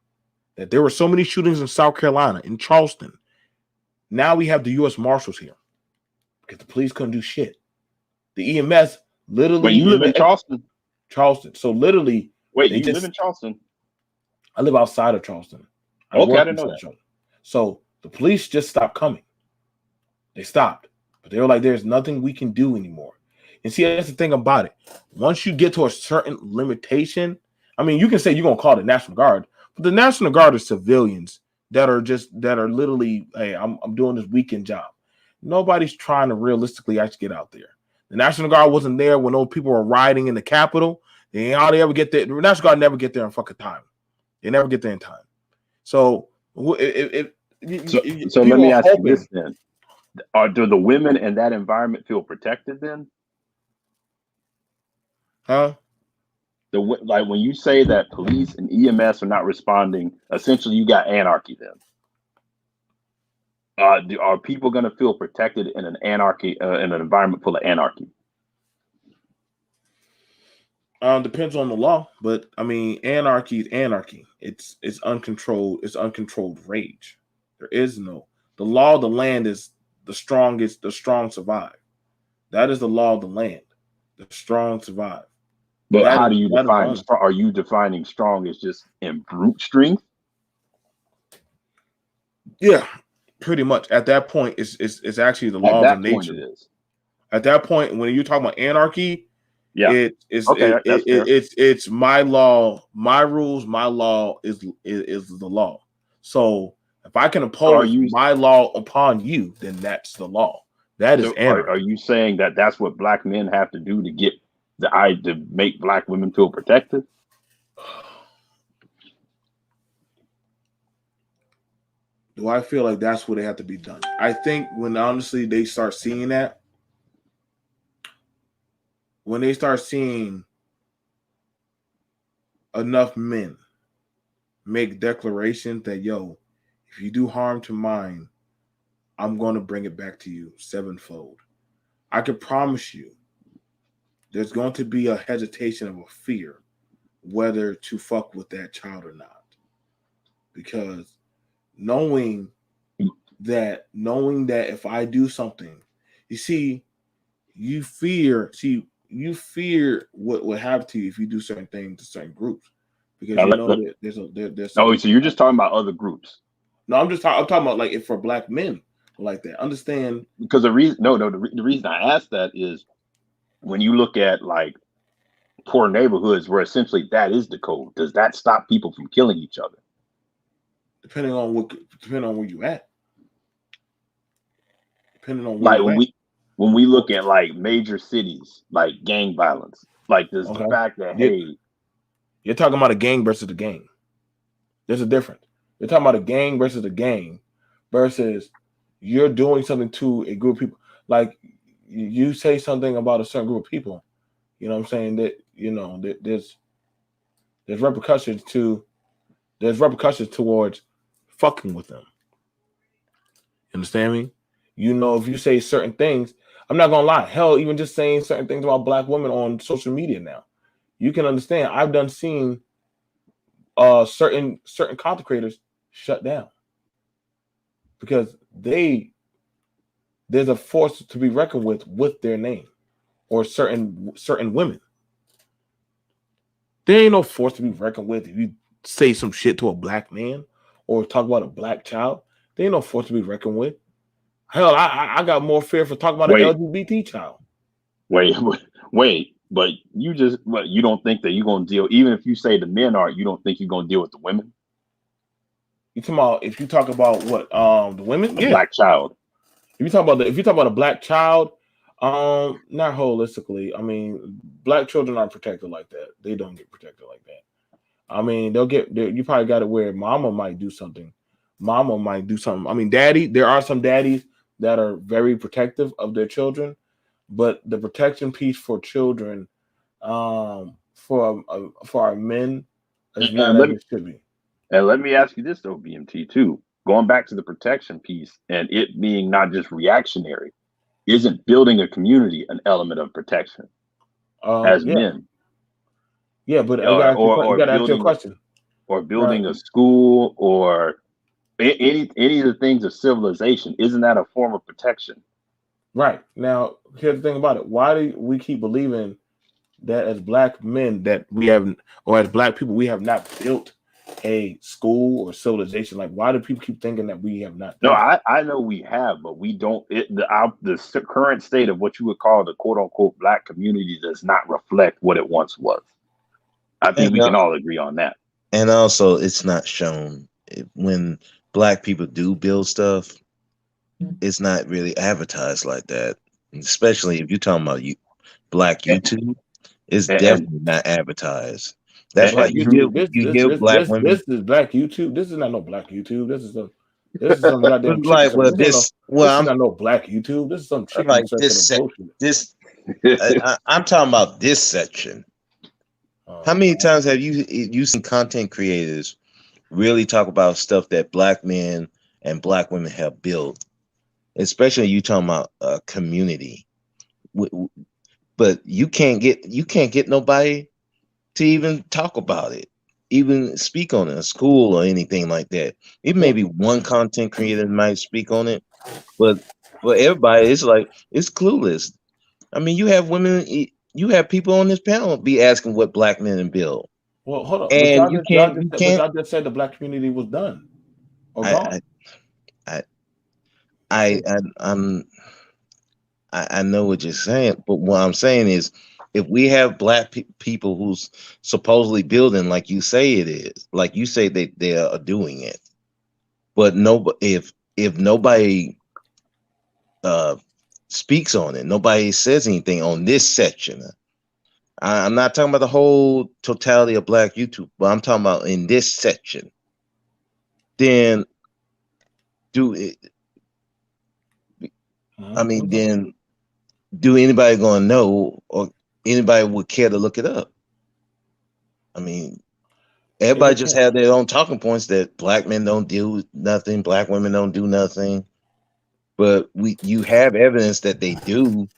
That there were so many shootings in South Carolina, in Charleston. Now we have the U.S. Marshals here because the police couldn't do shit. The EMS Wait, you literally live in Charleston? Charleston. So literally, Wait, they you live just. in Charleston? I live outside of Charleston. I Okay, I work didn't know inside that. Charleston. So the police just stopped coming. They stopped, but they were like, "There's nothing we can do anymore." And see, that's the thing about it. Once you get to a certain limitation, I mean, you can say you're gonna call the National Guard, but the National Guard are civilians that are literally, hey, I'm doing this weekend job. Nobody's trying to realistically actually get out there. The National Guard wasn't there when those people were rioting in the Capitol. They ain't how they ever get there. The National Guard never get there in fucking time. They never get there in time. So if So let people me are ask you hoping, this then: do the women in that environment feel protected then? huh? Like when you say that police and EMS are not responding, essentially you got anarchy then. Are people going to feel protected in an in an environment full of anarchy? Depends on the law, but I mean, anarchy is anarchy. It's uncontrolled. It's uncontrolled rage. There is no the law of the land is the strongest. The strong survive. That is the law of the land. The strong survive. But how do you That is the define only. strong? Are you defining strong as just in brute strength? Yeah, pretty much. At that point, it's actually the At laws of that point, it nature. is. At that point, when you're talking about anarchy, Yeah. Okay, that's fair. it's my law, my rules, my law is the law. So if I can So are impose you my law upon you, then that's the law. That is so are anarchy. you saying that that's what black men have to do to get to make black women feel protected? Do I feel like that's what they have to be done? I think when honestly they start seeing that, when they start seeing enough men make declarations that yo, if you do harm to mine, I'm going to bring it back to you sevenfold. I can promise you there's going to be a hesitation of a fear whether to fuck with that child or not. Because knowing knowing that if I do something, you see, you fear what would happen to you if you do certain things to certain groups. Because Now, you know that there's oh, certain so you're just talking about other groups. no, I'm talking about like if for black men like that. Understand Because the reason, the reason I asked that is when you look at like poor neighborhoods where essentially that is the code. Does that stop people from killing each other? depending on where you at. Depending on where Like you when at. when we look at like major cities, like gang violence, like there's the Okay. fact that You- hey, You're talking about a gang versus a gang. There's a difference. You're talking about a gang versus a gang versus you're doing something to a group of people. Like you say something about a certain group of people. You know what I'm saying? That there's repercussions towards fucking with them. You understand me? You know, if you say certain things, I'm not gonna lie. Hell, even just saying certain things about black women on social media now, you can understand. I've done seen certain content creators shut down because there's a force to be reckoned with their name or certain women. There ain't no force to be reckoned with if you say some shit to a black man or talk about a black child. There ain't no force to be reckoned with. Hell, I got more fear for talking about an wait, LGBT child. wait, wait, but you don't think that you're gonna deal, even if you say the men are, you don't think you're gonna deal with the women, You talking about if you talk about what the women? a Yeah. black child. If you talk about a black child, not holistically. I mean, black children aren't protected like that. They don't get protected like that. I mean, you probably got it where mama might do something. Mama might do something. I mean, there are some daddies that are very protective of their children, but the protection piece for children, for our men, is not And as let me it should be. and let me ask you this though, BMT too. Going back to the protection piece and it being not just reactionary, isn't building a community an element of protection as Yeah, men, yeah, but or you or got to ask your building question, right? a school or any of the things of civilization? Isn't that a form of protection? Right. Now, here's the thing about it. Why do we keep believing that as black men that we have, or as black people, we have not built a school or civilization? Like, why do people keep thinking that we have not No, done it? I know we have, but we don't. The current state of what you would call the quote unquote black community does not reflect what it once was. I think And we can all agree on that. and also it's not shown when black people do build stuff. It's not really advertised like that, especially if you're talking about black YouTube. It's And definitely not advertised. That's why Black and YouTube. you hear black women This is black YouTube. This is not no black YouTube. This is some goddamn chicken like, well, circle. this, This is well, not no black YouTube. This is some I'm chicken like circle of bullshit. this. I'm talking about this section. How Oh many God. times have you seen content creators really talk about stuff that black men and black women have built, especially you talking about a community? But you can't get nobody to even talk about it, even speak on it, a school or anything like that. It may Well, be one content creator might speak on it, but for everybody, it's like it's clueless. I mean, you have you have people on this panel be asking what black men build, hold on. But and you can't. y'all just said the black community was done or I gone. I I, So I I'm I know what you're saying, but what I'm saying is, if we have black people who's supposedly building, like you say it is, like you say they are doing it, but no, if nobody uh speaks on it, nobody says anything on this section. I'm not talking about the whole totality of black YouTube, but I'm talking about in this section. Then do it. I mean, okay. then do anybody gonna know, or anybody would care to look it up? I mean, It everybody just depends. have their own talking points that black men don't do nothing, black women don't do nothing. But you have evidence that they do,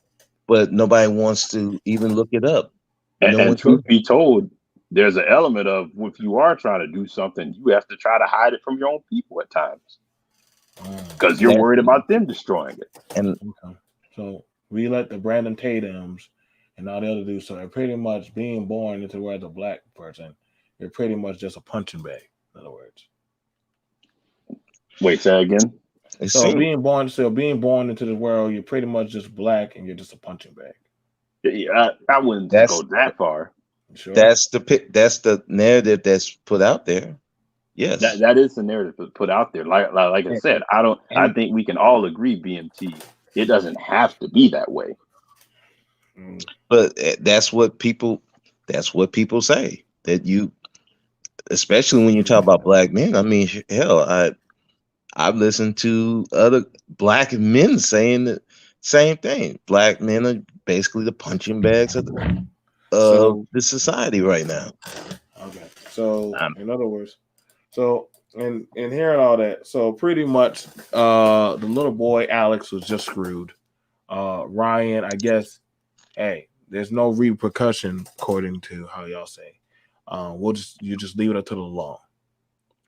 but nobody wants to even look it up. No and one truth cares. be told, there's an element of if you are trying to do something, you have to try to hide it from your own people at times because you're That worried about them destroying it. and Okay. So we let the Brandon Tatums and all the other dudes. So they're pretty much being born into the world as a black person. You're pretty much just a punching bag. In other words. Wait, say again. it So seems being born into the world, you're pretty much just black and you're just a punching bag. Yeah, I wouldn't go that's that far. You sure? that's the narrative that's put out there. Yes, That is the narrative put out there. Like I and said, I don't. I and think we can all agree, BMT. It doesn't have to be that way. But that's what people say that you, especially when you talk about black men. I mean, hell, I've listened to other black men saying the same thing. Black men are basically the punching bags of So the society right now. okay. So Um, in other words, so and hearing all that, so pretty much the little boy Alex was just screwed. Ryan, I guess, hey, there's no repercussion according to how y'all say. You just leave it up to the law.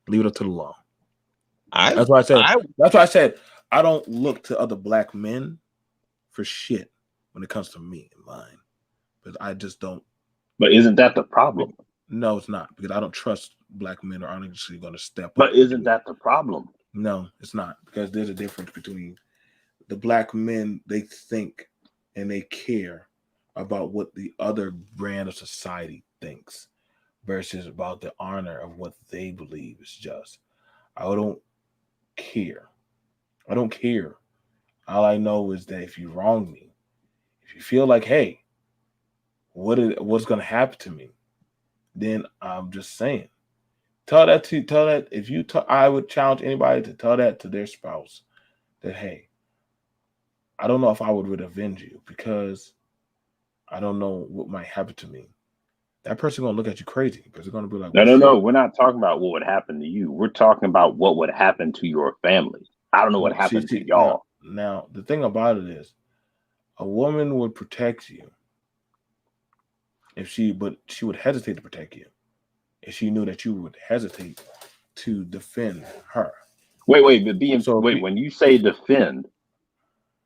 Leave it up to the law. I That's why I said. I That's why I said I don't look to other black men for shit when it comes to me and mine, because I just don't. But isn't that the problem? No, it's not, because I don't trust black men are honestly going to step But up and isn't do it. that the problem? No, it's not, because there's a difference between the black men. They think and they care about what the other brand of society thinks versus about the honor of what they believe is just. I don't care. I don't care. All I know is that if you wrong me, if you feel like, hey, what's gonna happen to me, then I'm just saying. Tell that if you I would challenge anybody to tell that to their spouse that, hey, I don't know if I would avenge you because I don't know what might happen to me. That person gonna look at you crazy because they're gonna be like, No, well, no, shit. no. We're not talking about what would happen to you. We're talking about what would happen to your family. I don't know what No, happened to now y'all. now the thing about it is, a woman would protect you if but she would hesitate to protect you if she knew that you would hesitate to defend her. Wait, but So wait, when you say defend,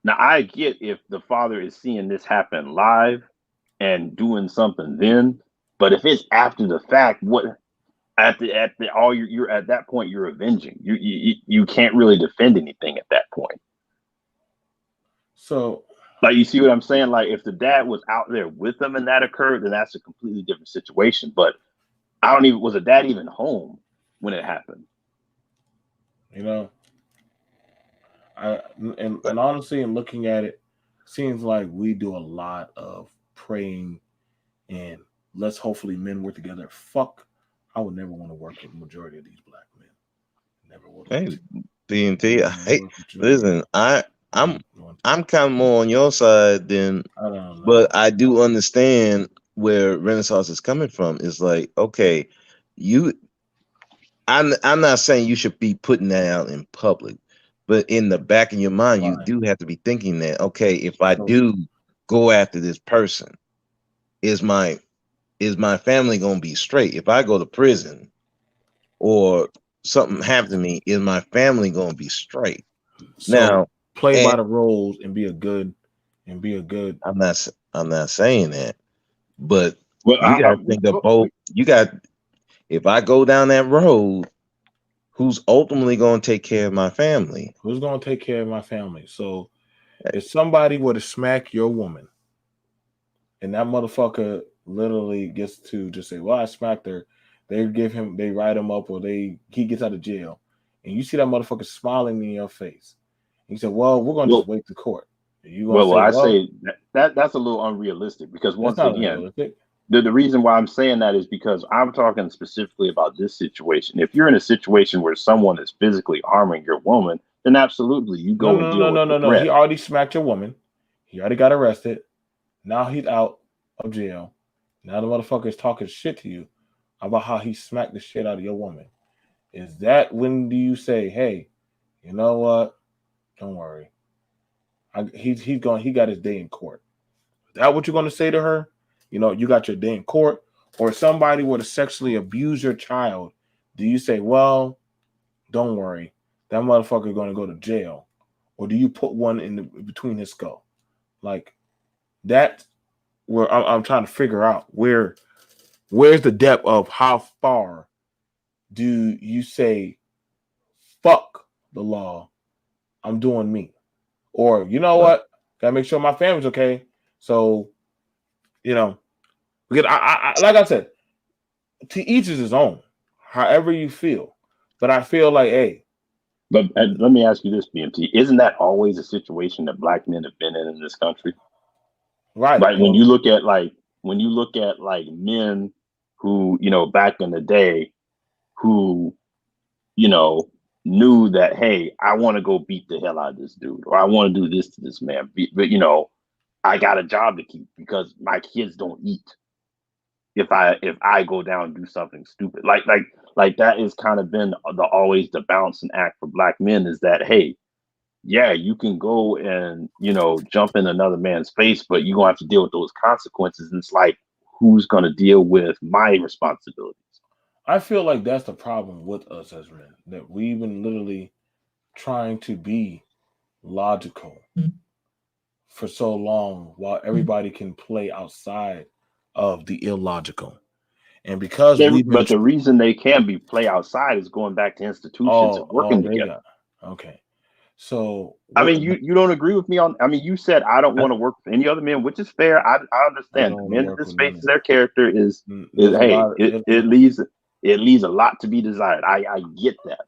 now I get if the father is seeing this happen live and doing something then, but if it's after the fact, what at the all you're at that point you're avenging. You can't really defend anything at that point. so Like you see what I'm saying? Like if the dad was out there with them and that occurred, then that's a completely different situation. But I don't even was the dad even home when it happened? you know, I and honestly, in looking at it, seems like we do a lot of praying and let's hopefully men work together. Fuck, I would never want to work with the majority of these black men. Never would want hey, to. TNT. Never want to work with you. Listen, I'm Want to. I'm kind of more on your side than, I don't know. but I do understand where Renaissance is coming from. It's like, okay, you I'm not saying you should be putting that out in public, but in the back of your mind, you Fine. do have to be thinking that, okay, if I So do go after this person, is my family gonna be straight? If I go to prison or something happened to me, is my family gonna be straight? so Now, play by and the rules and be a good and be a good. I'm not saying that, but Well, you got to think of both. You got if I go down that road, who's ultimately going to take care of my family? Who's gonna take care of my family? So if somebody were to smack your woman and that motherfucker literally gets to just say, "Well, I smacked her," they write him up, or he gets out of jail, and you see that motherfucker smiling in your face. He said, "Well, we're gonna just well, wait to court." And you gonna well, say, I "Well, say that's a little unrealistic because that's once not again, unrealistic." the reason why I'm saying that is because I'm talking specifically about this situation. If you're in a situation where someone is physically harming your woman, then absolutely you No, go and no, deal no, with no, the no, no. He threat. already smacked your woman. He already got arrested. Now he's out of jail. Now the motherfucker is talking shit to you about how he smacked the shit out of your woman. Is that when do you say, "Hey, you know what? Don't worry. He's going. He got his day in court." Is that what you're going to say to her? You know, you got your day in court, or if somebody were to sexually abuse your child, do you say, "Well, don't worry, that motherfucker going to go to jail," or do you put one between his skull? Like that, where I'm trying to figure out where's the depth of how far do you say fuck the law? I'm doing me, or you know Well, what? Gotta make sure my family's okay. So you know, because like I said, to each is his own. However you feel, but I feel like, hey, But let me ask you this, BMT: isn't that always a situation that black men have been in this country? Right. Like when you look at men who, back in the day, who, you know, knew that, hey, I want to go beat the hell out of this dude, or I want to do this to this man, but I got a job to keep because my kids don't eat if I go down and do something stupid. Like that has kind of been always the balancing act for black men, is that, hey, yeah, you can go and jump in another man's face, but you're gonna have to deal with those consequences. And it's like, who's gonna deal with my responsibilities? I feel like that's the problem with us as men, that we've been literally trying to be logical for so long while everybody can play outside of the illogical. And because we've been But the reason they can be play outside is going back to institutions and oh, working they together. got okay. So I what mean, you don't agree with me on. I mean, you said I don't want to work with any other men, which is fair. I I understand. don't The want to men in work this with none space, of their them. character is There's a hey, lot. it leaves a lot to be desired. I get that,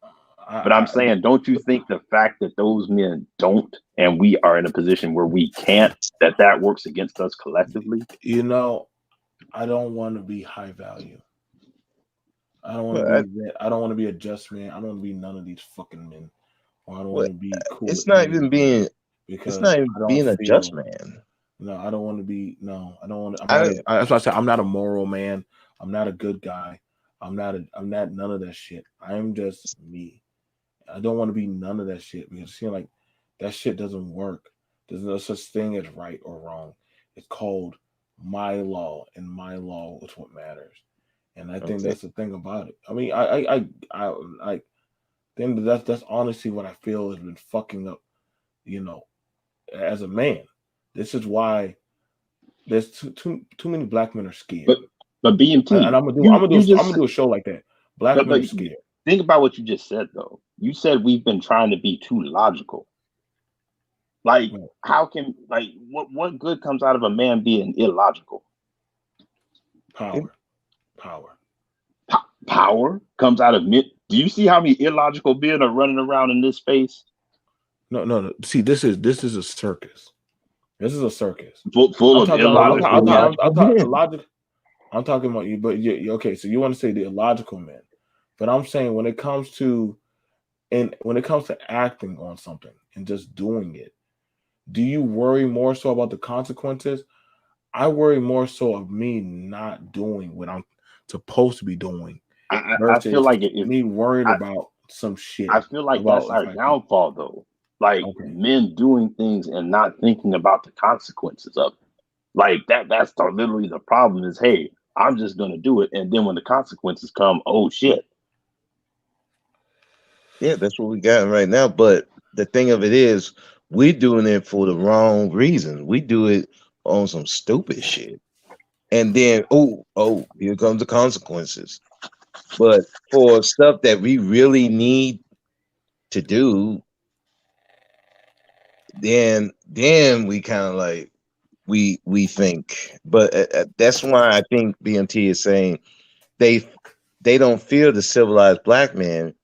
but I'm I saying, don't you think the fact that those men don't, and we are in a position where we can't, that works against us collectively? you know I don't want to be high value. I don't want to Well, be that. I don't want to be a just man. I don't want to be none of these fucking men. Or I don't want well, to be cool it's with not any of even these men being. It's because not even I don't being a just feel. man. No, I don't want to be. No, I don't want to. I'm not. I That's why I said I'm not a moral man. I'm not a good guy. I'm not none of that shit. I am just me. I don't want to be none of that shit because it seems like that shit doesn't work. There's no such thing as right or wrong. It's called my law, and my law is what matters. And I think okay. that's the thing about it. I mean, I think that's honestly what I feel has been fucking up. You know, as a man, this is why there's too many black men are scared. But but And BMT, I'm gonna do a show like that. Black men but are scared. think about what you just said though. You said we've been trying to be too logical. Like, Right. how can, like, what good comes out of a man being illogical? It, Power, power. Power comes out of men. Do you see how many illogical men are running around in this space? No, no, no. See, this is a circus. This is a circus. Full I'm of talking about. illogical men. illogical I'm talking men. logic. I'm talking about you, but okay. So you want to say the illogical men, but I'm saying when it comes to acting on something and just doing it, do you worry more so about the consequences? I worry more so of me not doing what I'm supposed to be doing I feel versus like if me worried I, about some shit I feel like about that's if our I can. downfall though. Like, Okay. men doing things and not thinking about the consequences of it. Like that's literally the problem is, hey, I'm just gonna do it. And then when the consequences come, oh shit. Yeah, that's what we got right now. But the thing of it is, we're doing it for the wrong reasons. We do it on some stupid shit, and then here comes the consequences. But for stuff that we really need to do, then we kind of like we think. But that's why I think BMT is saying they they don't fear the civilized black man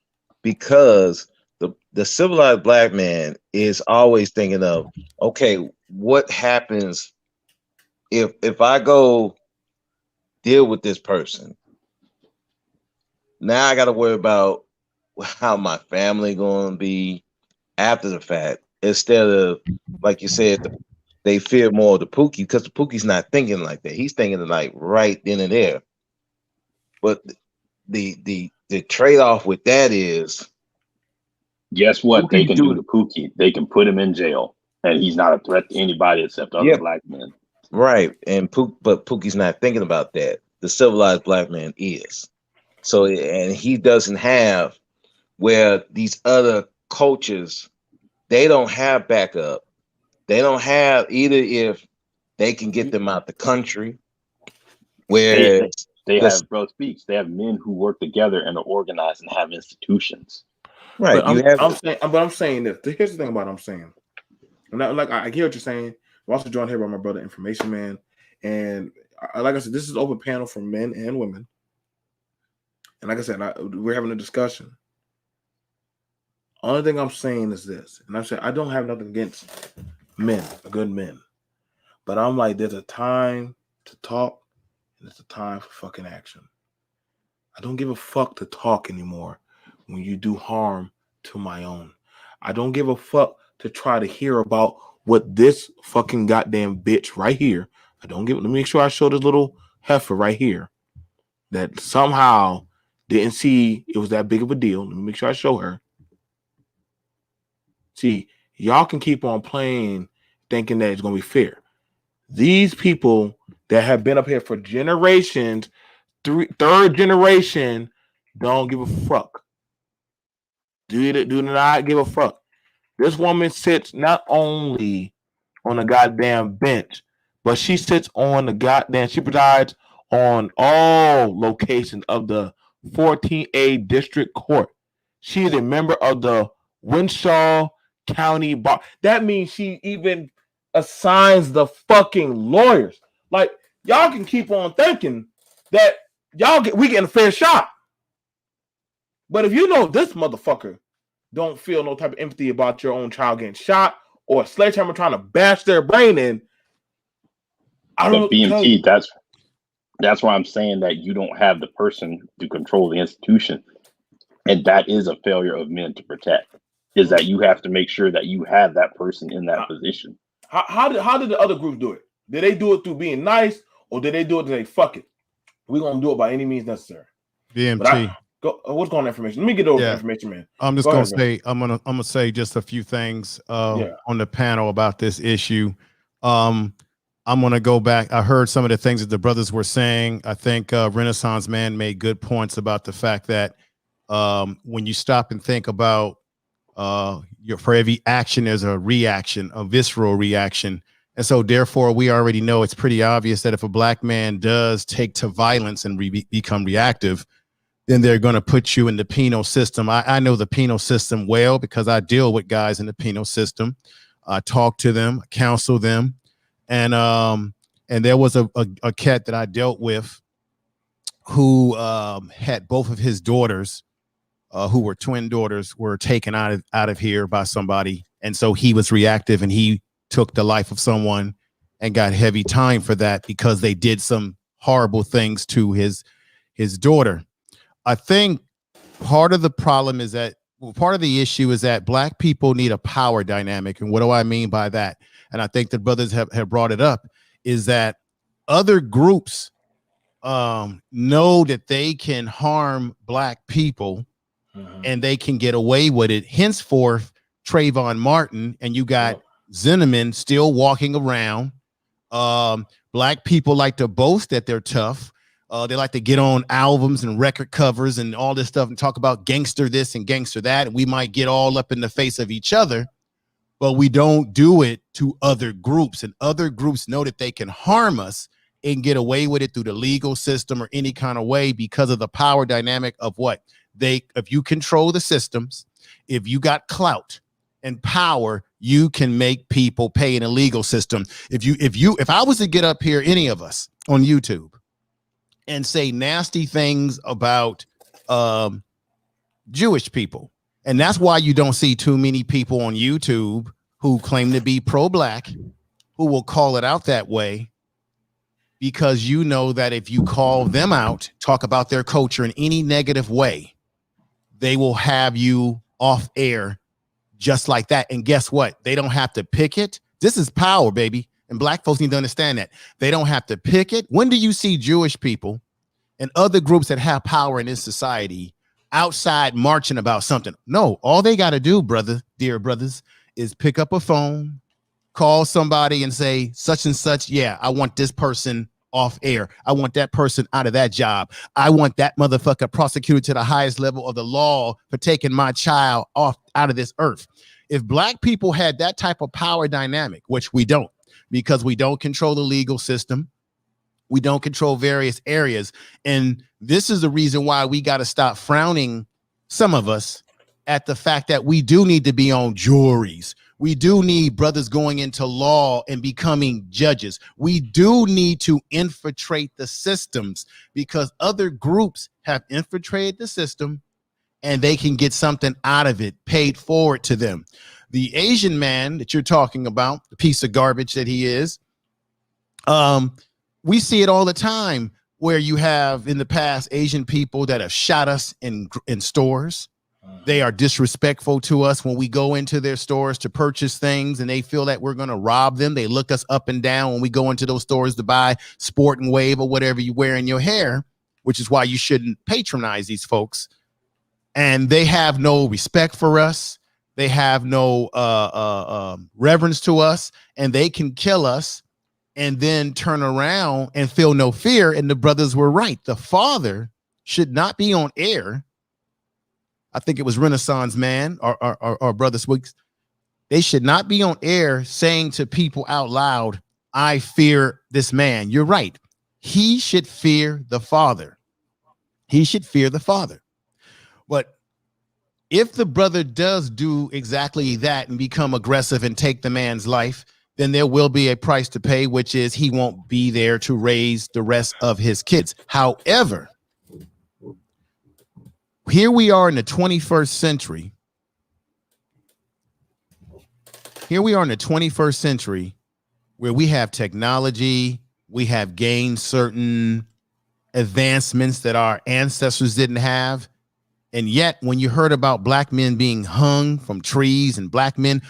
because the civilized black man is always thinking of, okay, what happens if I go deal with this person? Now I got to worry about how my family going to be after the fact, instead of, like you said, they fear more the Pookie because the Pookie's not thinking like that. He's thinking like right then and there. But the trade off with that is Guess what? They Pookie's can do doing to Pookie. They can put him in jail, and he's not a threat to anybody except other yeah, black men. right. But Pookie's not thinking about that. The civilized black man is. So and he doesn't have where these other cultures, they don't have backup. They don't have either if they can get them out the country. They Whereas they, they this have, bro, speaks. They have men who work together and are organized and have institutions. right, But you have I'm saying this. Here's the thing about what I'm saying. And like I hear what you're saying. I'm also joined here by my brother, Information Man, and like I said, this is open panel for men and women. And like I said, we're having a discussion. Only thing I'm saying is this, and I'm saying I don't have nothing against men, good men, but I'm like, there's a time to talk, and there's a time for fucking action. I don't give a fuck to talk anymore when you do harm to my own. I don't give a fuck to try to hear about what this fucking goddamn bitch right here. Let me make sure I show this little heifer right here that somehow didn't see it was that big of a deal. Let me make sure I show her. See, y'all can keep on playing thinking that it's going to be fair. These people that have been up here for generations, third generation, don't give a fuck. Do not give a fuck. This woman sits not only on a goddamn bench, but she sits on the goddamn, she presides on all locations of the 14A District Court. She is a member of the Winshaw County Bar. That means she even assigns the fucking lawyers. Like, y'all can keep on thinking that we getting a fair shot. But if you know this motherfucker don't feel no type of empathy about your own child getting shot or a sledgehammer trying to bash their brain in, I don't know. BMT, that's why I'm saying that you don't have the person to control the institution. And that is a failure of men to protect, is that you have to make sure that you have that person in that position. How did the other groups do it? Did they do it through being nice, or did they do it to say, fuck it, we're going to do it by any means necessary? BMT. What's going on information? Let me get those information, man. I'm just gonna say I'm gonna say just a few things on the panel about this issue. I'm gonna go back. I heard some of the things that the brothers were saying. I think Renaissance Man made good points about the fact that when you stop and think about for every action there's a reaction, a visceral reaction. And so therefore we already know it's pretty obvious that if a black man does take to violence and become reactive, then they're going to put you in the penal system. I know the penal system well because I deal with guys in the penal system. I talk to them, counsel them. And there was a cat that I dealt with who had both of his daughters, who were twin daughters, were taken out of here by somebody. And so he was reactive and he took the life of someone and got heavy time for that because they did some horrible things to his daughter. I think part of the problem is that part of the issue is that black people need a power dynamic. And what do I mean by that? And I think the brothers have brought it up, is that other groups know that they can harm black people and they can get away with it. Henceforth, Trayvon Martin, and you got Zinneman still walking around. Black people like to boast that they're tough. They like to get on albums and record covers and all this stuff and talk about gangster this and gangster that. And we might get all up in the face of each other, but we don't do it to other groups. And other groups know that they can harm us and get away with it through the legal system or any kind of way because of the power dynamic of what if you control the systems, if you got clout and power, you can make people pay in a legal system. If I was to get up here, any of us on YouTube, and say nasty things about Jewish people. And that's why you don't see too many people on YouTube who claim to be pro-black, who will call it out that way, because you know that if you call them out, talk about their culture in any negative way, they will have you off air just like that. And guess what? They don't have to pick it. This is power, baby. And black folks need to understand that. They don't have to pick it. When do you see Jewish people and other groups that have power in this society outside marching about something? No, all they got to do, dear brothers, is pick up a phone, call somebody and say such and such. Yeah, I want this person off air. I want that person out of that job. I want that motherfucker prosecuted to the highest level of the law for taking my child out of this earth. If black people had that type of power dynamic, which we don't, because we don't control the legal system. We don't control various areas. And this is the reason why we got to stop frowning, some of us, at the fact that we do need to be on juries. We do need brothers going into law and becoming judges. We do need to infiltrate the systems because other groups have infiltrated the system and they can get something out of it paid forward to them. The Asian man that you're talking about, the piece of garbage that he is, we see it all the time where you have in the past Asian people that have shot us in stores. They are disrespectful to us when we go into their stores to purchase things, and they feel that we're going to rob them. They look us up and down when we go into those stores to buy Sport and Wave or whatever you wear in your hair, which is why you shouldn't patronize these folks. And they have no respect for us. They have no reverence to us, and they can kill us and then turn around and feel no fear. And the brothers were right. The father should not be on air. I think it was Renaissance Man or Brother Swigs. They should not be on air saying to people out loud, I fear this man. You're right. He should fear the father. He should fear the father. But if the brother does do exactly that and become aggressive and take the man's life, then there will be a price to pay, which is he won't be there to raise the rest of his kids. However, here we are in the 21st century. Here we are in the 21st century where we have technology, we have gained certain advancements that our ancestors didn't have. And yet, when you heard about black men being hung from trees and black men,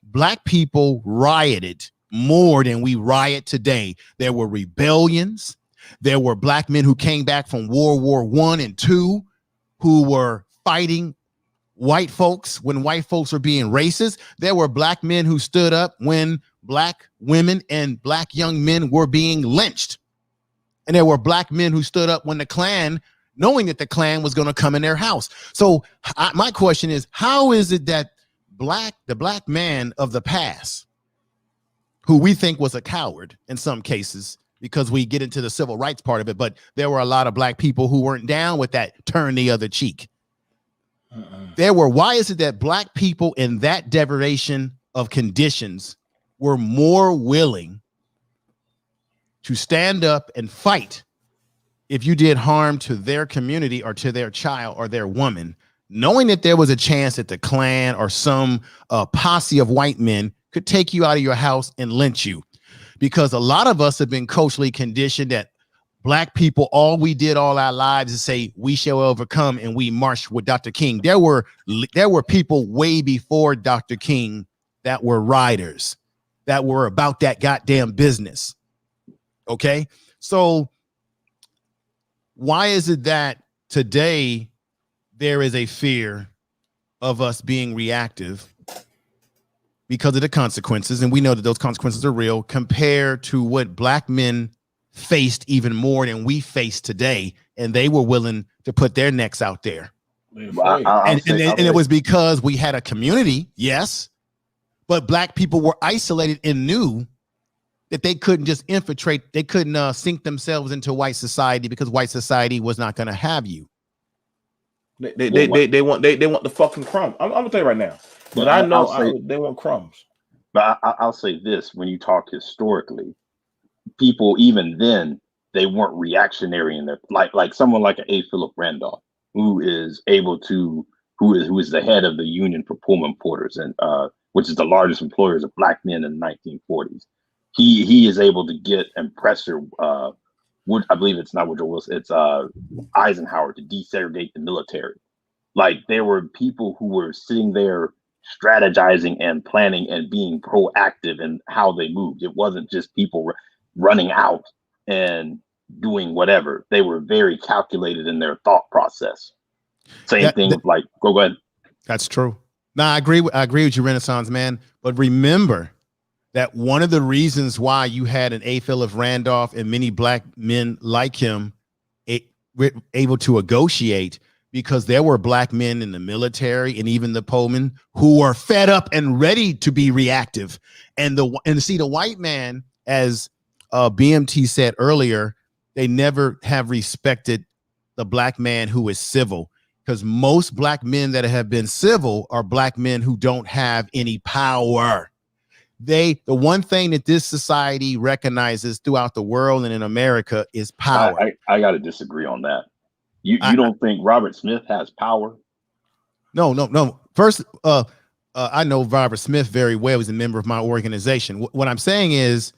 black people rioted more than we riot today. There were rebellions. There were black men who came back from World War I and II who were fighting white folks when white folks were being racist. There were black men who stood up when black women and black young men were being lynched. And there were black men who stood up when the Klan, knowing that the Klan was going to come in their house. So my question is, how is it that the black man of the past, who we think was a coward in some cases, because we get into the civil rights part of it, but there were a lot of black people who weren't down with that turn the other cheek. Why is it that black people in that degradation of conditions were more willing to stand up and fight if you did harm to their community or to their child or their woman, knowing that there was a chance that the Klan or some posse of white men could take you out of your house and lynch you? Because a lot of us have been culturally conditioned that black people, all we did all our lives is say, we shall overcome, and we marched with Dr. King. There were people way before Dr. King that were riders, that were about that goddamn business. Okay? So why is it that today there is a fear of us being reactive because of the consequences? And we know that those consequences are real compared to what black men faced even more than we face today. And they were willing to put their necks out there. And it was because we had a community, yes, but black people were isolated and knew that they couldn't just infiltrate. They couldn't sink themselves into white society because white society was not going to have you. They want the fucking crumb. I'm gonna tell you right now, but I know they want crumbs. But I'll say this: when you talk historically, people even then they weren't reactionary in their like someone like A. Philip Randolph, who is who is the head of the Union for Pullman Porters, and which is the largest employers of black men in the 1940s. He is able to get and pressure I believe it's not Woodrow Wilson, it's Eisenhower to desegregate the military. Like there were people who were sitting there strategizing and planning and being proactive in how they moved. It wasn't just people running out and doing whatever. They were very calculated in their thought process. Go ahead. That's true. No, I agree with you, Renaissance Man. But remember that one of the reasons why you had an A. Philip Randolph and many black men like him able to negotiate, because there were black men in the military and even the Pullman who were fed up and ready to be reactive. And see, the white man, as BMT said earlier, they never have respected the black man who is civil, because most black men that have been civil are black men who don't have any power. The one thing that this society recognizes throughout the world and in America is power. I got to disagree on that. You don't think Robert Smith has power? No. First, I know Robert Smith very well. He's a member of my organization. What I'm saying is,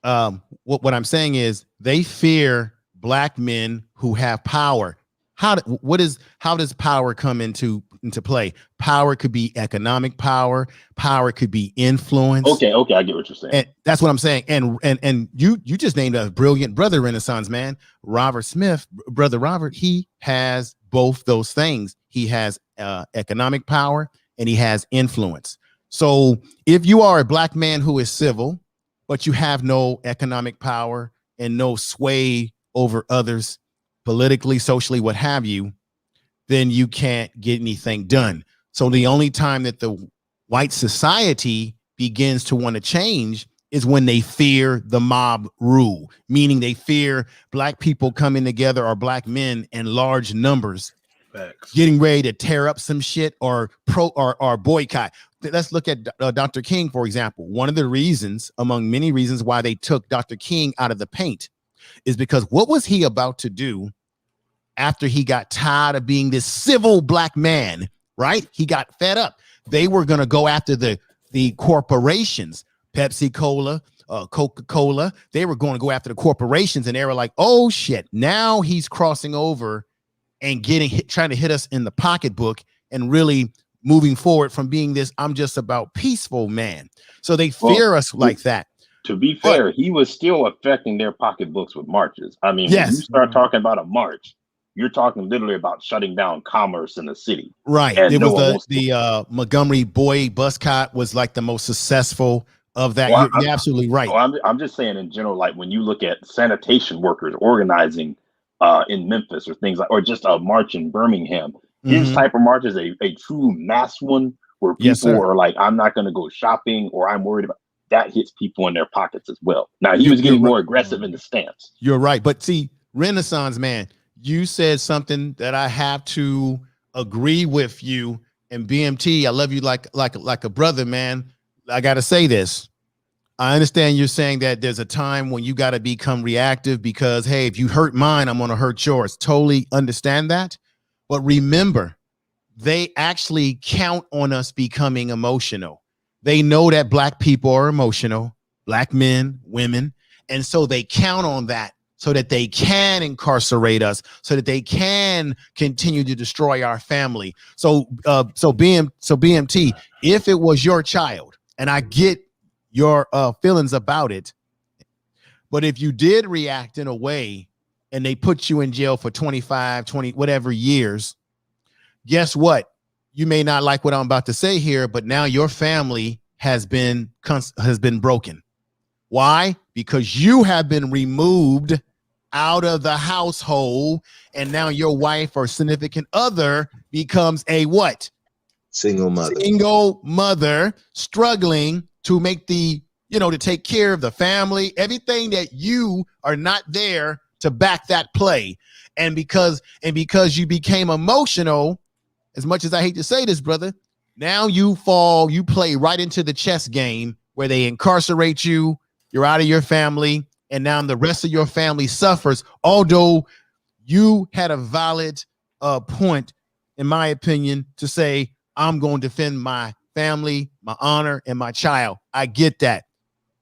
what I'm saying is, they fear black men who have power. How does power come into play? Power could be economic power. Power could be influence. Okay, I get what you're saying. And that's what I'm saying. And you just named a brilliant brother Renaissance man, Robert Smith, brother Robert. He has both those things. He has economic power and he has influence. So if you are a black man who is civil, but you have no economic power and no sway over others, politically, socially, what have you, then you can't get anything done. So the only time that the white society begins to want to change is when they fear the mob rule, meaning they fear black people coming together or black men in large numbers. Facts. Getting ready to tear up some shit or boycott. Let's look at Dr. King, for example. One of the reasons, among many reasons, why they took Dr. King out of the paint is because what was he about to do after he got tired of being this civil black man, right? He got fed up. They were going to go after the corporations, Pepsi Cola, Coca-Cola. They were going to go after the corporations, and they were like, oh shit, now he's crossing over and trying to hit us in the pocketbook and really moving forward from being this I'm just about peaceful man. So they fear us like that. To be fair, he was still affecting their pocketbooks with marches. I mean, when you start talking about a march, you're talking literally about shutting down commerce in the city. Right. And it was the Montgomery Boy Buscott was like the most successful of that. Well, you're absolutely right. I'm just saying in general, like when you look at sanitation workers organizing in Memphis or things like, or just a march in Birmingham, his type of march is a true mass one where people are like, I'm not going to go shopping or I'm worried about that hits people in their pockets as well. Now he was getting more aggressive in the stance. You're right. But see, Renaissance man, you said something that I have to agree with you. And BMT, I love you like a brother, man. I got to say this. I understand you're saying that there's a time when you got to become reactive because, hey, if you hurt mine, I'm going to hurt yours. Totally understand that. But remember, they actually count on us becoming emotional. They know that black people are emotional, black men, women. And so they count on that so that they can incarcerate us, so that they can continue to destroy our family. So BMT, if it was your child, and I get your feelings about it, but if you did react in a way and they put you in jail for 25, 20, whatever years, guess what? You may not like what I'm about to say here, but now your family has been broken. Why? Because you have been removed out of the household, and now your wife or significant other becomes a what? Single mother. Single mother struggling to make to take care of the family, everything that you are not there to back that play. And because you became emotional, as much as I hate to say this, brother, now you play right into the chess game where they incarcerate you, you're out of your family, and now the rest of your family suffers, although you had a valid point, in my opinion, to say, I'm going to defend my family, my honor, and my child. I get that.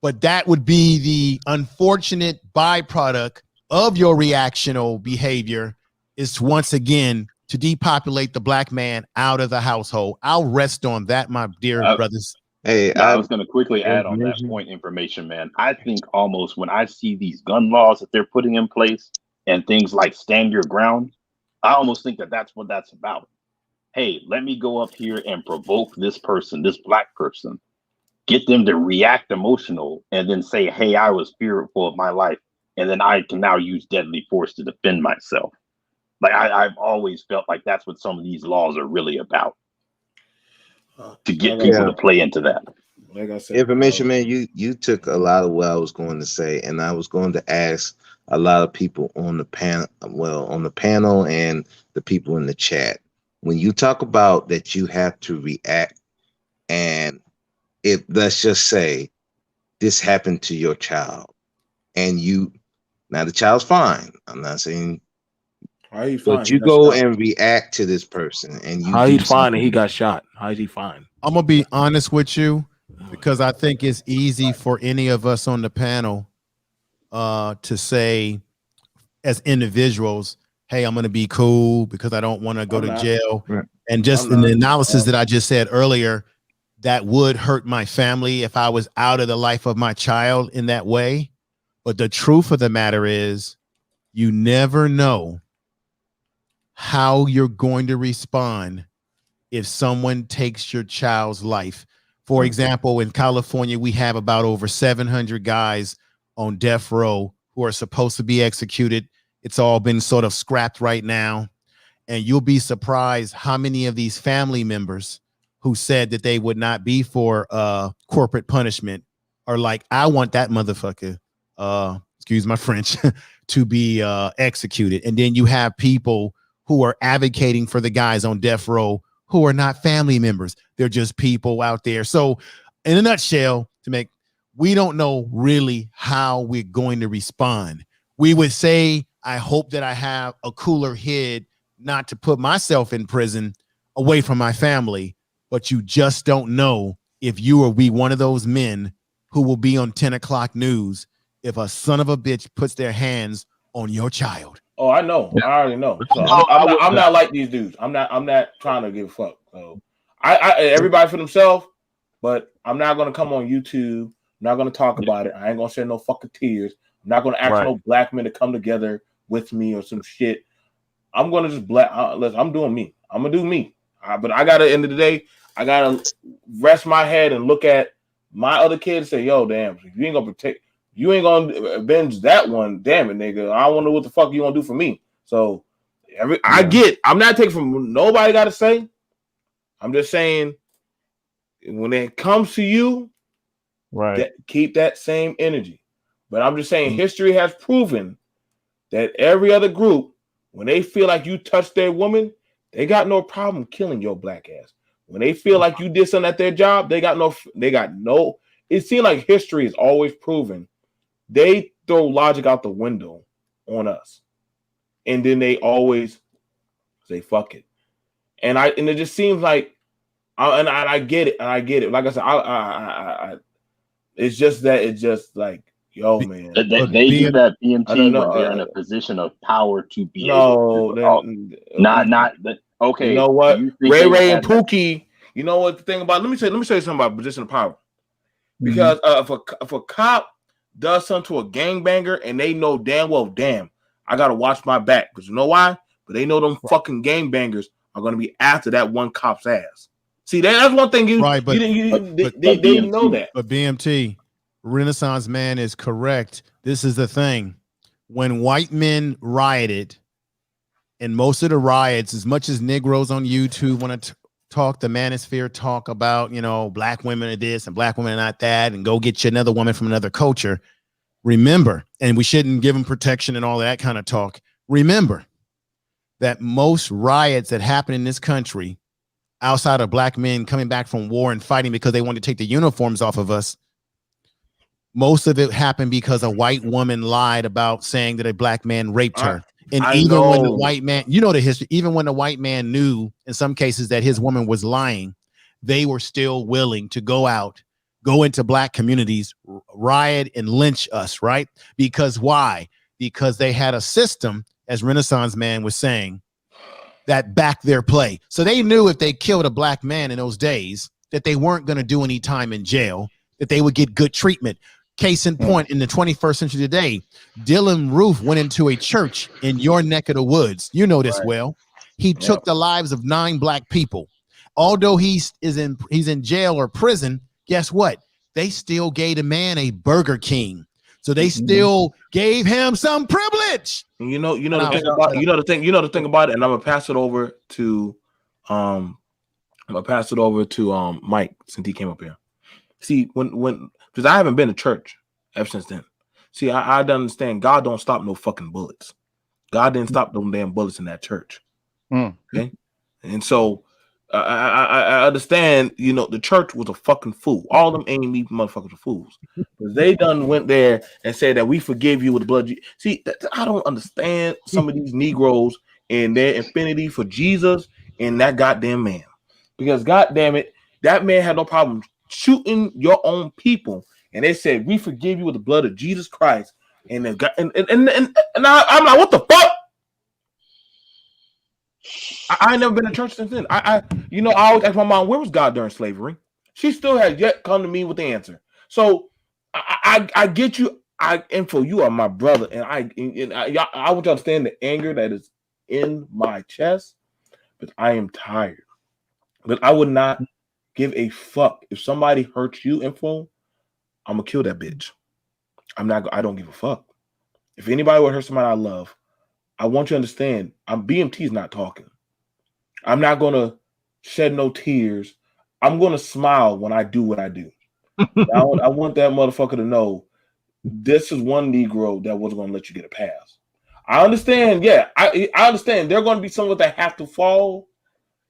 But that would be the unfortunate byproduct of your reactional behavior, is once again to depopulate the black man out of the household. I'll rest on that, my dear brothers. Hey, I was going to quickly add on that point information, man. I think almost when I see these gun laws that they're putting in place and things like stand your ground, I almost think that that's what that's about. Hey, let me go up here and provoke this person, this black person, get them to react emotional and then say, hey, I was fearful of my life. And then I can now use deadly force to defend myself. Like I've always felt like that's what some of these laws are really about. To get people to play into that. Like I said, information, man, you took a lot of what I was going to say, and I was going to ask a lot of people on the panel and the people in the chat. When you talk about that you have to react, and if let's just say this happened to your child, and now the child's fine. I'm not saying How he fine? But He you got go shot. and react to this person, and you How do he's fine and he something. got shot? How is he fine? I'm gonna be honest with you because I think it's easy for any of us on the panel to say as individuals, hey, I'm gonna be cool because I don't want to go I'm to not. jail. Right. And just I'm in the not. analysis that I just said earlier, that would hurt my family if I was out of the life of my child in that way. But the truth of the matter is, you never know how you're going to respond if someone takes your child's life. For example, in California, we have about over 700 guys on death row who are supposed to be executed. It's all been sort of scrapped right now. And you'll be surprised how many of these family members who said that they would not be for corporate punishment are like, I want that motherfucker, excuse my French, to be executed. And then you have people who are advocating for the guys on death row who are not family members. They're just people out there. So in a nutshell, we don't know really how we're going to respond. We would say, I hope that I have a cooler head not to put myself in prison away from my family, but you just don't know if you will be one of those men who will be on 10 o'clock news if a son of a bitch puts their hands on your child. Oh, I know. Yeah. I already know. So No, I would. I'm not like these dudes. I'm not trying to give a fuck. So I everybody for themselves, but I'm not gonna come on YouTube. I'm not gonna talk about it. I ain't gonna shed no fucking tears. I'm not gonna ask no black men to come together with me or some shit. I'm gonna just listen, I'm doing me. I'm gonna do me. But I gotta end of the day, I gotta rest my head and look at my other kids and say, yo, damn, if you ain't gonna protect, you ain't gonna avenge that one. Damn it, nigga. I don't know what the fuck you gonna do for me. So I'm not taking from nobody gotta say. I'm just saying when it comes to you, keep that same energy. But I'm just saying history has proven that every other group, when they feel like you touched their woman, they got no problem killing your black ass. When they feel like you did something at their job, they got no. It seems like history is always proven they throw logic out the window on us, and then they always say fuck it. And it just seems like, I get it, and I get it. Like I said, it's just like, yo, man. They do that BMT when they're in a position of power to be able to. Okay. You know what? Ray and Pookie. You know what the thing about? Let me say something about position of power. Because if a cop does something to a gangbanger and they know damn well, I gotta watch my back, because you know why? But they know them fucking gangbangers are gonna be after that one cop's ass. See, that's one thing they know that. But BMT, Renaissance Man is correct. This is the thing. When white men rioted, and most of the riots, as much as Negroes on YouTube want to talk the manosphere, talk about, black women are this and black women are not that, and go get you another woman from another culture. Remember, and we shouldn't give them protection and all that kind of talk. Remember that most riots that happen in this country, outside of black men coming back from war and fighting because they wanted to take the uniforms off of us, most of it happened because a white woman lied about saying that a black man raped her. And when the white man, the history, even when the white man knew in some cases that his woman was lying, they were still willing to go into black communities, riot and lynch us, right? Because why? Because they had a system, as Renaissance Man was saying, that backed their play. So they knew if they killed a black man in those days that they weren't going to do any time in jail, that they would get good treatment. Case in point, in the 21st century today, Dylan Roof went into a church in your neck of the woods. You know this well. He took the lives of 9 black people. Although he's in jail or prison, guess what? They still gave the man a Burger King. So they still gave him some privilege. You know the thing about it, and I'm gonna pass it over to Mike, since he came up here. See, when because I haven't been to church ever since then. See, I don't understand. God don't stop no fucking bullets. God didn't stop them damn bullets in that church. Okay, and so I understand. The church was a fucking fool. All them A&E motherfuckers are fools, because they done went there and said that we forgive you with the blood. See, I don't understand some of these Negroes and their affinity for Jesus and that goddamn man. Because goddamn it, that man had no problem shooting your own people, and they said, "We forgive you with the blood of Jesus Christ." And then I'm like, what the fuck? I ain't never been to church since then. I always ask my mom, where was God during slavery? She still has yet come to me with the answer. So I get you. Info, you are my brother, and I want you to understand the anger that is in my chest, but I am tired. But I would not give a fuck if somebody hurts you, info. I'm gonna kill that bitch. I don't give a fuck. If anybody would hurt somebody I love, I want you to understand. BMT is not talking. I'm not gonna shed no tears. I'm gonna smile when I do what I do. I want that motherfucker to know this is one Negro that wasn't gonna let you get a pass. I understand. Yeah, I understand. There are going to be some that have to fall,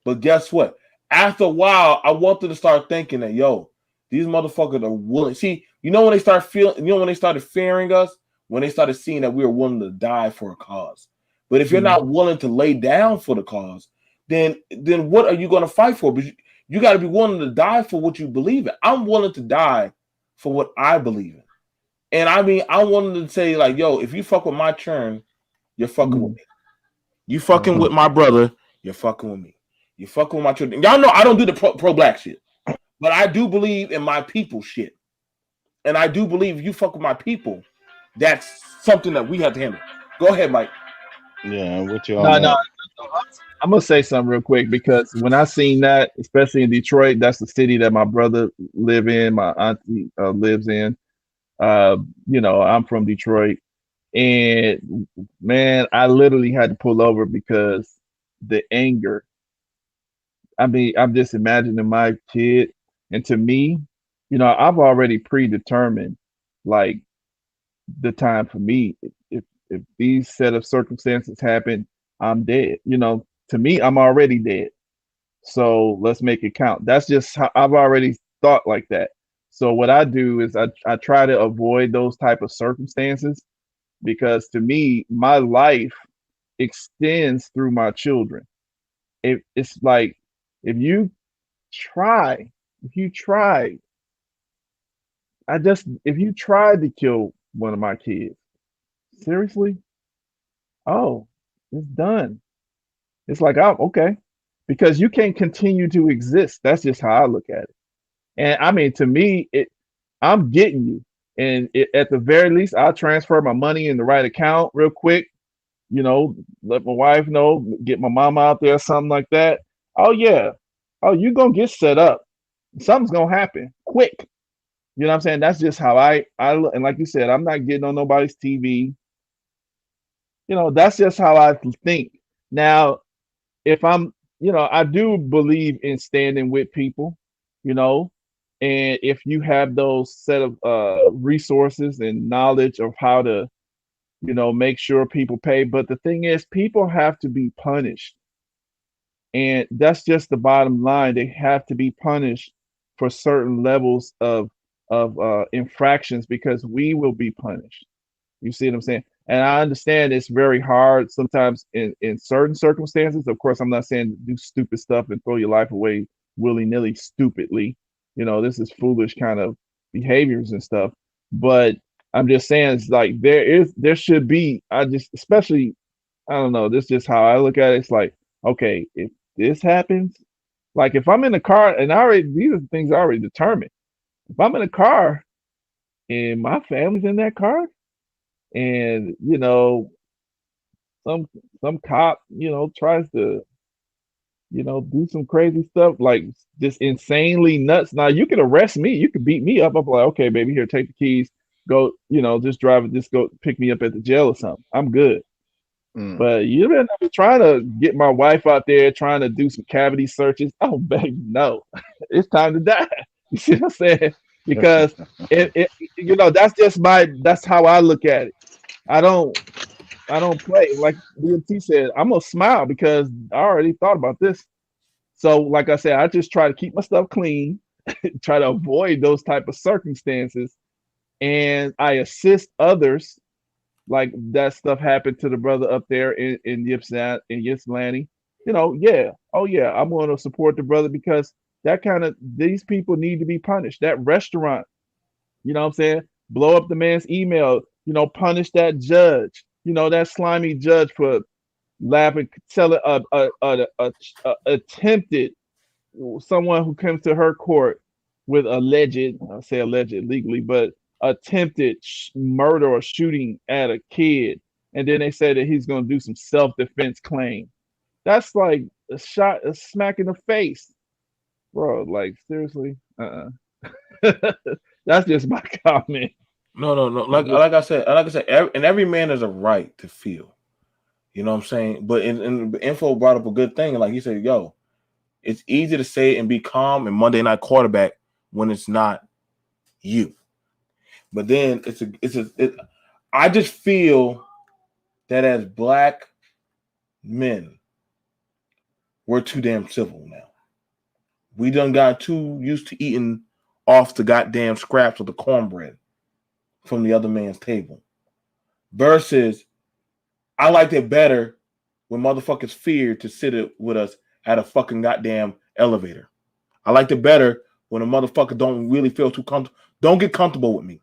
but guess what? After a while, I want them to start thinking that these motherfuckers are willing. See, when they start feeling, when they started fearing us, when they started seeing that we were willing to die for a cause. But if you're not willing to lay down for the cause, then what are you going to fight for? Because you got to be willing to die for what you believe in. I'm willing to die for what I believe in. And I mean, I wanted to say, like, if you fuck with my churn, you're fucking with me. You fucking with my brother, you're fucking with me. You fucking with my children. Y'all know I don't do the pro-black shit. But I do believe in my people shit. And I do believe if you fuck with my people, that's something that we have to handle. Go ahead, Mike. Yeah, with you on that. I'm gonna say something real quick because when I seen that, especially in Detroit, that's the city that my brother live in, my auntie lives in. I'm from Detroit, and man, I literally had to pull over because the anger. I mean, I'm just imagining my kid, and to me, I've already predetermined like the time for me. If these set of circumstances happen, I'm dead. To me, I'm already dead. So let's make it count. That's just how I've already thought like that. So what I do is I try to avoid those type of circumstances because to me, my life extends through my children. It's like if you try, if you try, if you tried to kill one of my kids, seriously, oh, it's done. It's like, oh, okay, because you can't continue to exist. That's just how I look at it. And I mean, to me, I'm getting you, and at the very least, I'll transfer my money in the right account real quick. Let my wife know, get my mama out there, something like that. Oh yeah, oh you gonna get set up. Something's gonna happen quick. You know what I'm saying? That's just how I look. And like you said, I'm not getting on nobody's TV. That's just how I think. Now, if I do believe in standing with people, you know, and if you have those set of resources and knowledge of how to, make sure people pay. But the thing is, people have to be punished. And that's just the bottom line. They have to be punished for certain levels of infractions because we will be punished. You see what I'm saying? And I understand it's very hard sometimes in certain circumstances. Of course, I'm not saying do stupid stuff and throw your life away willy-nilly stupidly. This is foolish kind of behaviors and stuff. But I'm just saying it's like there should be, especially, I don't know, this is just how I look at it. It's like, okay, if this happens, like if I'm in a car and these are things I already determined. If I'm in a car and my family's in that car, and some cop tries to do some crazy stuff like just insanely nuts. Now you can arrest me, you can beat me up. I'm like, okay, baby, here, take the keys, go, just drive it, just go pick me up at the jail or something. I'm good. But you better not be trying to get my wife out there trying to do some cavity searches. Oh, baby, no, it's time to die. You see what I'm saying? Because that's how I look at it. I don't play. Like BMT said, I'm gonna smile because I already thought about this. So, like I said, I just try to keep my stuff clean, try to avoid those type of circumstances, and I assist others like that stuff happened to the brother up there in Ypsilanti. Yeah, oh yeah, I'm going to support the brother because these people need to be punished. That restaurant, what I'm saying, blow up the man's email, punish that judge, that slimy judge for laughing, telling attempted someone who comes to her court with I say alleged legally, but attempted murder or shooting at a kid, and then they say that he's going to do some self-defense claim. That's like a smack in the face, bro. Like seriously, That's just my comment. No. Like I said, and every man has a right to feel. You know what I'm saying? But in info brought up a good thing. Like he said, yo, it's easy to say and be calm and Monday night quarterback when it's not you. But then I just feel that as black men, we're too damn civil now. We done got too used to eating off the goddamn scraps of the cornbread from the other man's table. Versus, I liked it better when motherfuckers feared to sit with us at a fucking goddamn elevator. I liked it better when a motherfucker don't really feel too comfortable. Don't get comfortable with me.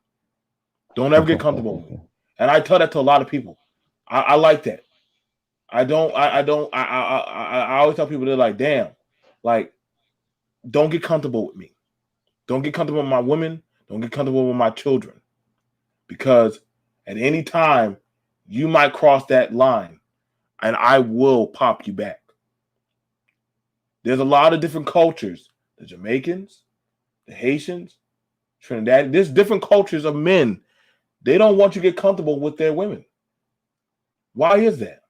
Don't ever get comfortable with me. And I tell that to a lot of people. I like that. I always tell people, they're like, damn, like, don't get comfortable with me. Don't get comfortable with my women. Don't get comfortable with my children. Because at any time, you might cross that line and I will pop you back. There's a lot of different cultures. The Jamaicans, the Haitians, Trinidad. There's different cultures of men. They don't want you to get comfortable with their women. Why is that?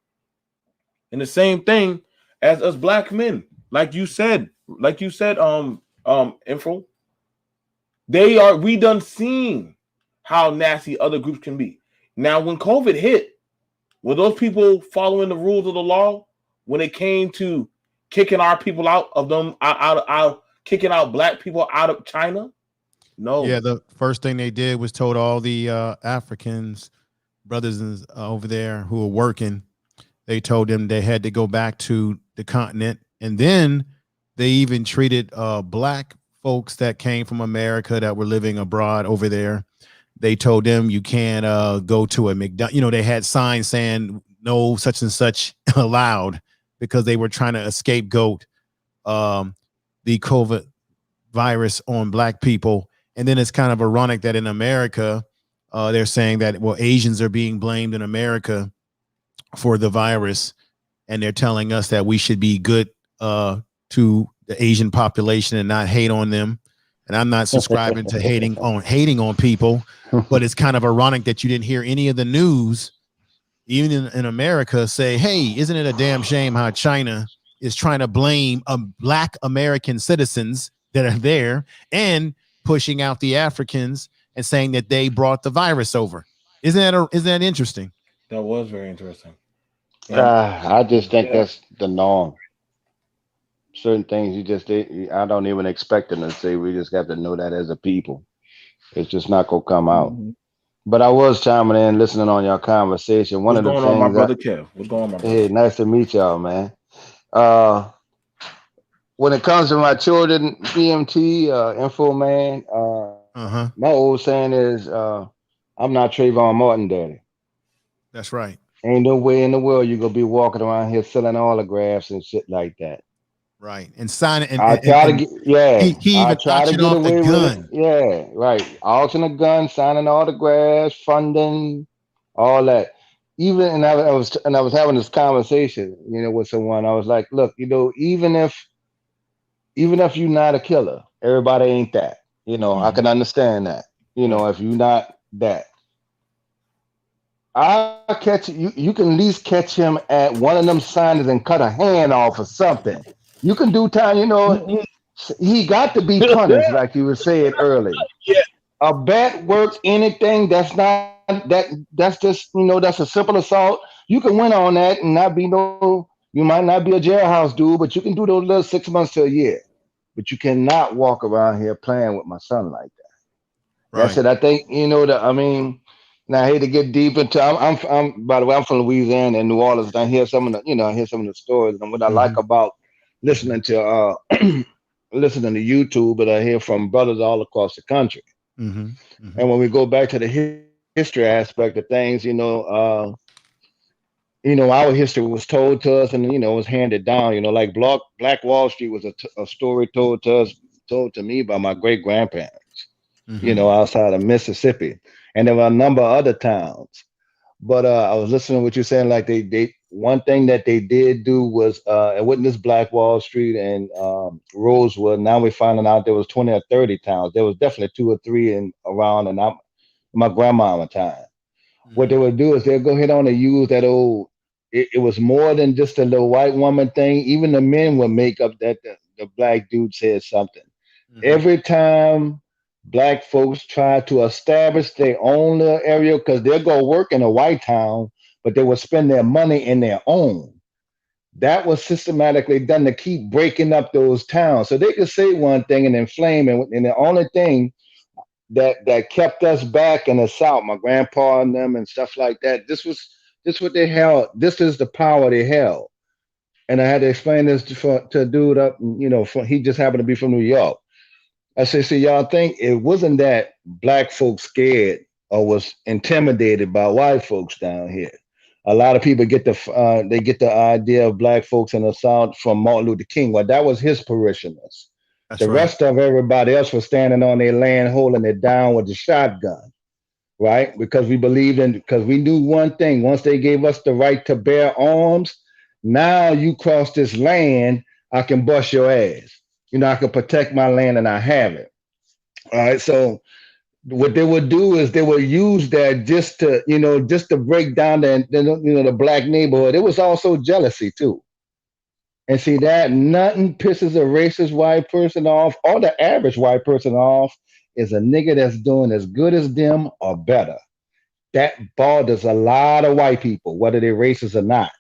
And the same thing as us black men. Like you said, Info. We done seen how nasty other groups can be. Now, when COVID hit, were those people following the rules of the law when it came to kicking our people out of them, kicking out black people out of China? No. Yeah, the first thing they did was told all the Africans, brothers over there who were working, they told them they had to go back to the continent. And then they even treated black folks that came from America that were living abroad over there. They told them you can't go to a McDonald's. They had signs saying no such and such allowed because they were trying to scapegoat the COVID virus on black people. And then it's kind of ironic that in America, they're saying that, well, Asians are being blamed in America for the virus. And they're telling us that we should be good to the Asian population and not hate on them. And I'm not subscribing to hating on people, but it's kind of ironic that you didn't hear any of the news, even in America, say, hey, isn't it a damn shame how China is trying to blame black American citizens that are there and pushing out the Africans and saying that they brought the virus over. Isn't that interesting? That was very interesting. I just think that's the norm. Certain things I don't even expect them to say. We just got to know that as a people. It's just not gonna come out. Mhm. But I was chiming in, listening on your conversation. One What's of the going on, my things brother Kev? What's going on, my brother? hey, nice to meet y'all, man. Uh when it comes to my children, BMT, info man, my old saying is I'm not Trayvon Martin daddy. That's right. Ain't no way in the world you're gonna be walking around here selling autographs and shit like that. Right. And signing I try to get he I even try to auctioned get off the away with it. gun. Yeah, right. Auction a gun, signing autographs, funding, all that. Even and I was having this conversation, with someone. I was like, look, even if you're not a killer, everybody ain't that. I can understand that. If you're not that. I catch you. You can at least catch him at one of them signings and cut a hand off or something. You can do time. He got to be punished, like you were saying earlier. Yeah. A bat works anything. That's just that's a simple assault. You can win on that and not be no. You might not be a jailhouse dude, but you can do those little 6 months to a year. But you cannot walk around here playing with my son like that. That's Right. it. I think that. I mean, Now I hate to get deep into. I'm by the way, I'm from Louisiana and New Orleans. And I hear some of the, I hear some of the stories. And what I like Mm-hmm. about listening to, listening to YouTube, but I hear from brothers all across the country. Mm-hmm. Mm-hmm. And when we go back to the history aspect of things, our history was told to us, and it was handed down. Like Black Wall Street was a story told to me by my great grandparents. Mm-hmm. Outside of Mississippi, and there were a number of other towns. But I was listening to what you're saying. Like they one thing that they did do was and witness Black Wall Street and Rosewood. Now we're finding out there was 20 or 30 towns. There was definitely two or three in around, and my grandmama time. What they Mm-hmm. would do is they'll go ahead on and use that old. It was more than just a little white woman thing. Even the men would make up that the black dude said something. Mm-hmm. Every time black folks try to establish their own little area, because they'll go work in a white town, but they will spend their money in their own. That was systematically done to keep breaking up those towns. So they could say one thing and inflame, and the only thing that kept us back in the South, my grandpa and them and stuff like that. This what they held. This is the power they held. And I had to explain this to a dude up, he just happened to be from New York. I say, see, y'all think it wasn't that black folks scared or was intimidated by white folks down here. A lot of people get the idea of black folks in the South from Martin Luther King. Well, that was his parishioners. That's The right. rest of everybody else was standing on their land, holding it down with the shotgun, right? Because we knew one thing: once they gave us the right to bear arms, now you cross this land, I can bust your ass. I can protect my land, and I have it. All right, so what they would do is they would use that just to break down the black neighborhood. It was also jealousy too. And see that nothing pisses a racist white person off or the average white person off is a nigga that's doing as good as them or better. That bothers a lot of white people, whether they're racist or not.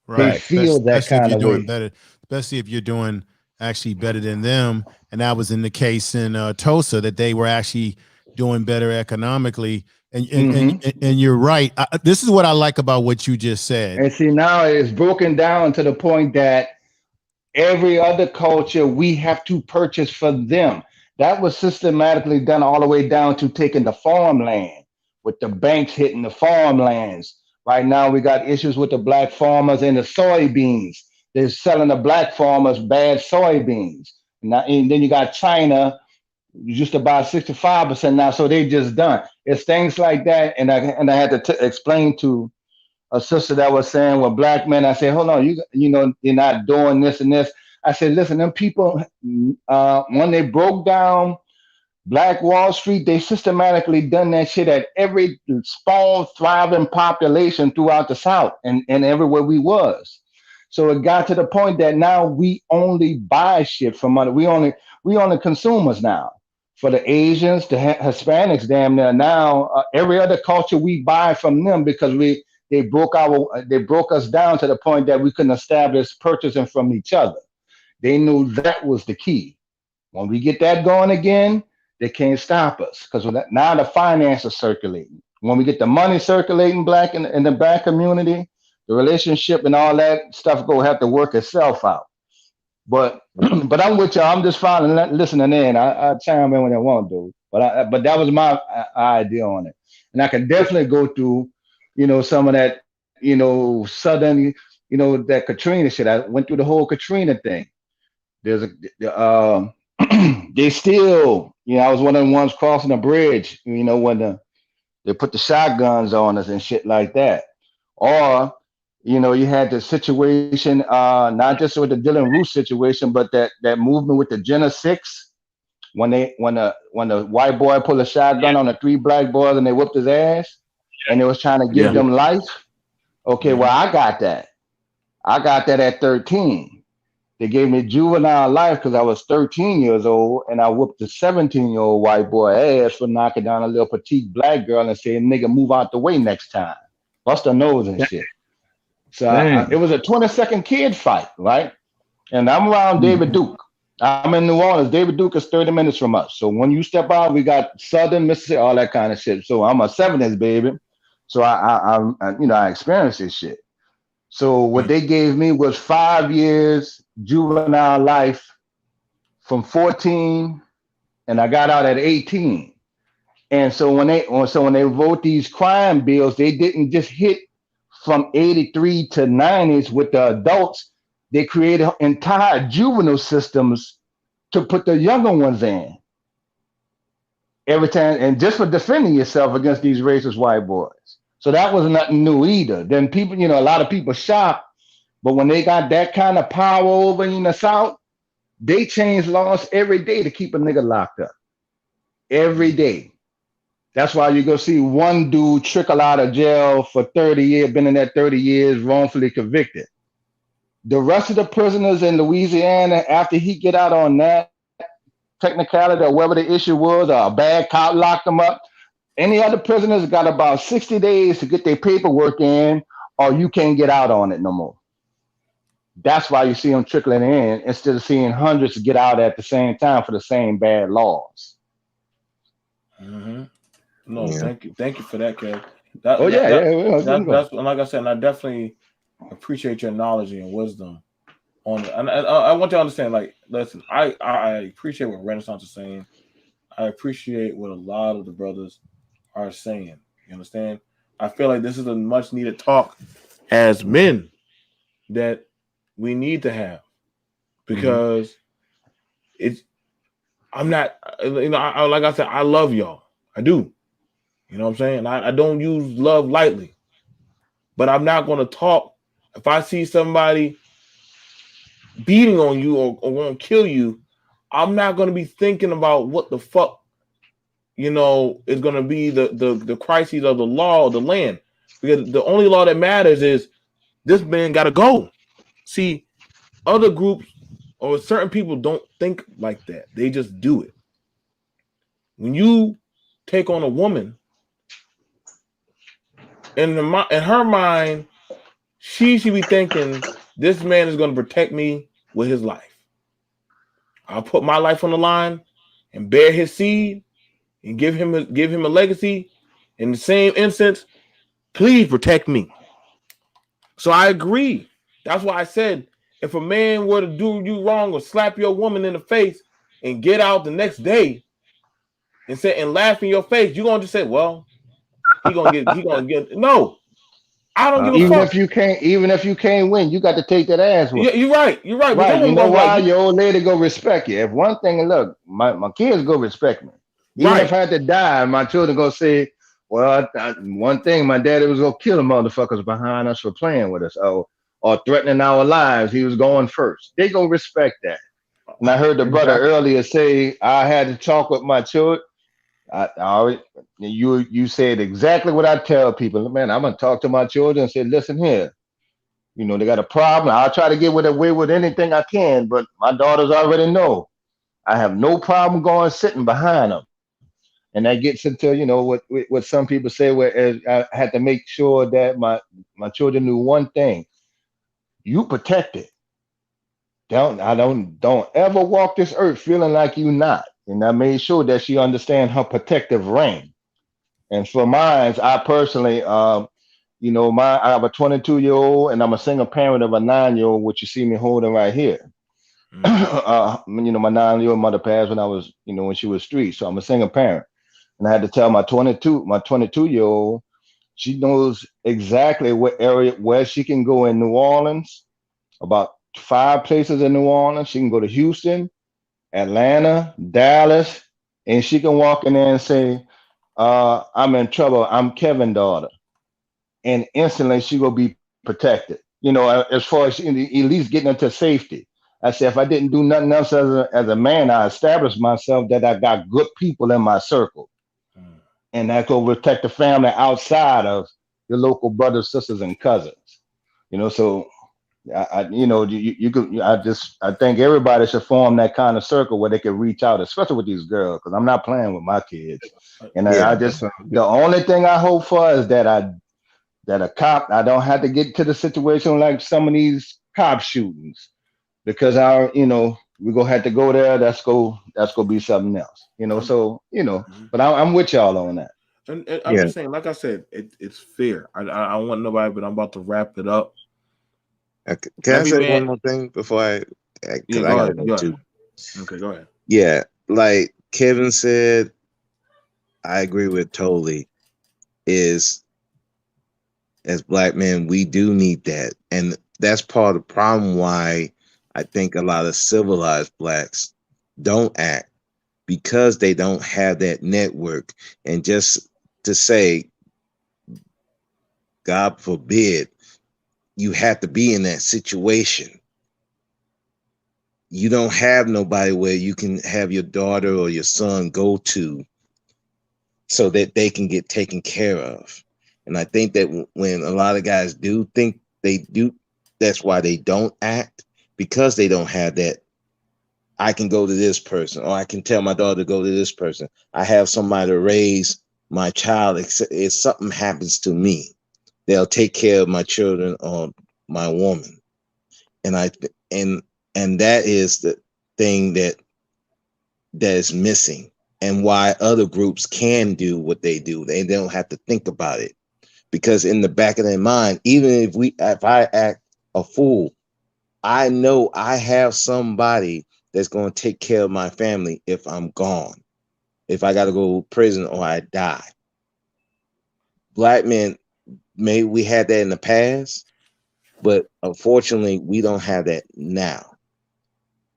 They Right. Right. feel that Especially if kind you're of doing way. better, especially if you're doing actually better than them. And that was in the case in Tulsa that they were actually doing better economically. Hmm. And you're right. This is what I like about what you just said. And see, now it's broken down to the point that every other culture we have to purchase for them. That was systematically done all the way down to taking the farmland, with the banks hitting the farmlands. Right now, we got issues with the black farmers and the soybeans. They're selling the black farmers bad soybeans. Now, and then you got China just about 65% now, so they just done. It's things like that, and I had to explain to a sister that was saying, well, black men. I said, hold on, you're not doing this and this. I said, listen, them people, when they broke down Black Wall Street, they systematically done that shit at every small thriving population throughout the South and everywhere we was. So it got to the point that now we only buy shit from other. We only consumers now. For the Asians, the Hispanics, damn near now, every other culture we buy from them because they broke us down to the point that we couldn't establish purchasing from each other. They knew that was the key. When we get that going again, they can't stop us because now the finance is circulating. When we get the money circulating black in the black community, the relationship and all that stuff go have to work itself out. But but I'm with y'all. I'm just following, listening in. I chime in when I want to, but that was my idea on it. And I can definitely go through, some of that, southern, that Katrina shit. I went through the whole Katrina thing. There's they still, I was one of the ones crossing the bridge, when they put the shotguns on us and shit like that. Or, you had the situation, not just with the Dylan Roof situation, but that movement with the Jenna Six, when the white boy pulled a Yeah, shotgun on the three black boys and they whooped his ass and they was trying to give yeah. them life. Okay, well, Mhm. I got that. I got that at 13. They gave me juvenile life because I was 13 years old and I whooped a 17-year-old white boy ass for knocking down a little petite black girl and saying, nigga, move out the way next time. Bust her nose and shit. So it Damn. was a 20-second kid fight, right? And I'm around David Mhm. Duke. I'm in New Orleans. David Duke is 30 minutes from us. So when you step out, we got Southern Mississippi, all that kind of shit. So I'm a 70s baby. So I experienced this shit. So what Mm. they gave me was 5 years juvenile life from 14, and I got out at 18. And so when they wrote these crime bills, they didn't just hit from 83 to 90s with the adults. They created entire juvenile systems to put the younger ones in every time, and just for defending yourself against these racist white boys. So that was nothing new either. Then people, a lot of people shocked, but when they got that kind of power over in the South, they change laws every day to keep a nigga locked up. Every day. That's why you go see one dude trickle out of jail for 30 years, been in there 30 years, wrongfully convicted. The rest of the prisoners in Louisiana, after he get out on that technicality or whatever the issue was, or a bad cop locked them up, any other prisoners got about 60 days to get their paperwork in, or you can't get out on it no more. That's why you see them trickling in instead of seeing hundreds get out at the same time for the same bad laws. Mm-hmm. No, Yeah. thank you for that, Kev. Oh That, yeah, that, yeah. that, Yeah. that's like I said, and I definitely appreciate your knowledge and your wisdom on it. And I want you to understand, like, listen, I appreciate what Renaissance is saying. I appreciate what a lot of the brothers are saying. You understand? I feel like this is a much needed talk as men that we need to have because it's. I'm not, like I said, I love y'all. I do. You know what I'm saying? I don't use love lightly, but I'm not going to talk. If I see somebody beating on you or want to kill you, I'm not going to be thinking about what the fuck, is going to be the crises of the law of the land. Because the only law that matters is this man got to go. See, other groups or certain people don't think like that. They just do it. When you take on a woman, in her mind, she should be thinking this man is going to protect me with his life. I'll put my life on the line and bear his seed and give him a legacy. In the same instance, please protect me. So I agree. That's why I said if a man were to do you wrong or slap your woman in the face and get out the next day and laugh in your face, you're gonna just say, well, he gonna get no. I don't give a Even fuck. if you can't, even if you can't win, you got to take that ass Yeah, whooping. you're right. You're right. But Right. some You women know gonna be like, why? Your old lady go respect you. If one thing, and look, my kids go respect me. Even if right. I had to die, my children go say, well, one thing, my daddy was gonna kill the motherfuckers behind us for playing with us, or threatening our lives. He was going first. They go respect that. And I heard the brother Exactly. earlier say I had to talk with my children. I always, you said exactly what I tell people. Man, I'm gonna talk to my children and say, listen here. They got a problem. I'll try to get away with anything I can, but my daughters already know I have no problem going sitting behind them. And that gets into, what some people say, where I had to make sure that my children knew one thing: you protect it. Don't ever walk this earth feeling like you not. And I made sure that she understand her protective ring. And for mine, I personally, I have a 22-year-old, and I'm a single parent of a 9-year-old, which you see me holding right here. Mm-hmm. My 9-year-old mother passed when I was, when she was 3. So I'm a single parent. And I had to tell my 22-year-old, she knows exactly what area where she can go in New Orleans, about 5 places in New Orleans. She can go to Houston, Atlanta, Dallas, and she can walk in there and say, I'm in trouble. I'm Kevin's daughter. And instantly she will be protected. As far as at least getting into safety. I said, if I didn't do nothing else as a man, I established myself that I got good people in my circle. And that will protect the family outside of your local brothers, sisters, and cousins. So you could. I think everybody should form that kind of circle where they can reach out, especially with these girls, because I'm not playing with my kids. And Yeah. I That just sounds the good. only thing I hope for is that a cop, I don't have to get to the situation like some of these cop shootings because our we gonna have to go there. That's gonna be something else. I'm, So mhm. but I'm with y'all on that. And I'm Yeah. just saying, like I said, it's fair. I don't want nobody, but I'm about to wrap it up. Can I Every say man, one more thing before yeah, because I go gotta ahead, go go ahead. too. Okay, go ahead. Yeah, like Kevin said, I agree with totally. Is as black men, we do need that, and that's part of the problem. Why I think a lot of civilized blacks don't act because they don't have that network, and just to say, God forbid, you have to be in that situation. You don't have nobody where you can have your daughter or your son go to so that they can get taken care of. And I think that when a lot of guys do think they do, that's why they don't act because they don't have that. I can go to this person, or I can tell my daughter to go to this person. I have somebody to raise my child. If something happens to me, they'll take care of my children or my woman. And and that is the thing that is missing, and why other groups can do what they do. They don't have to think about it because in the back of their mind, even if I act a fool, I know I have somebody that's going to take care of my family if I'm gone, if I got to go to prison or I die. Black men, maybe we had that in the past, but unfortunately, we don't have that now.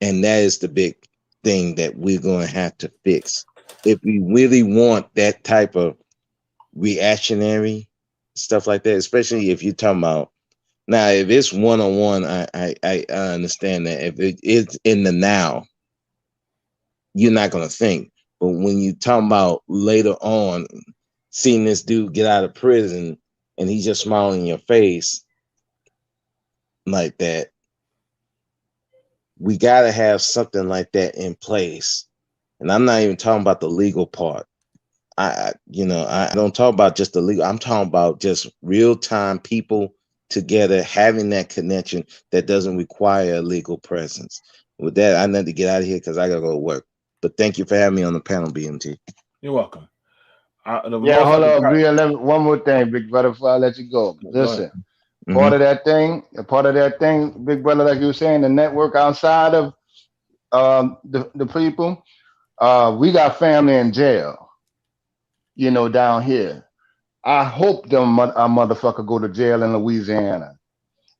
And that is the big thing that we're going to have to fix. If we really want that type of reactionary stuff like that, especially if you're talking about now, if it's one on one, I understand that. If it's in the now, you're not going to think. But when you talking about later on, seeing this dude get out of prison and he's just smiling in your face like that, we got to have something like that in place. And I'm not even talking about the legal part. I don't talk about just the legal. I'm talking about just real time people together having that connection that doesn't require a legal presence. With that, I need to get out of here because I gotta go to work. But thank you for having me on the panel, BMT. You're welcome. The Yeah, most I hold could on, Bree. One more thing, big brother, before I let you go. go ahead. Listen, Hmm. part of that thing, big brother, like you were saying, the network outside of the people. We got family in jail, down here. I hope our motherfucker go to jail in Louisiana.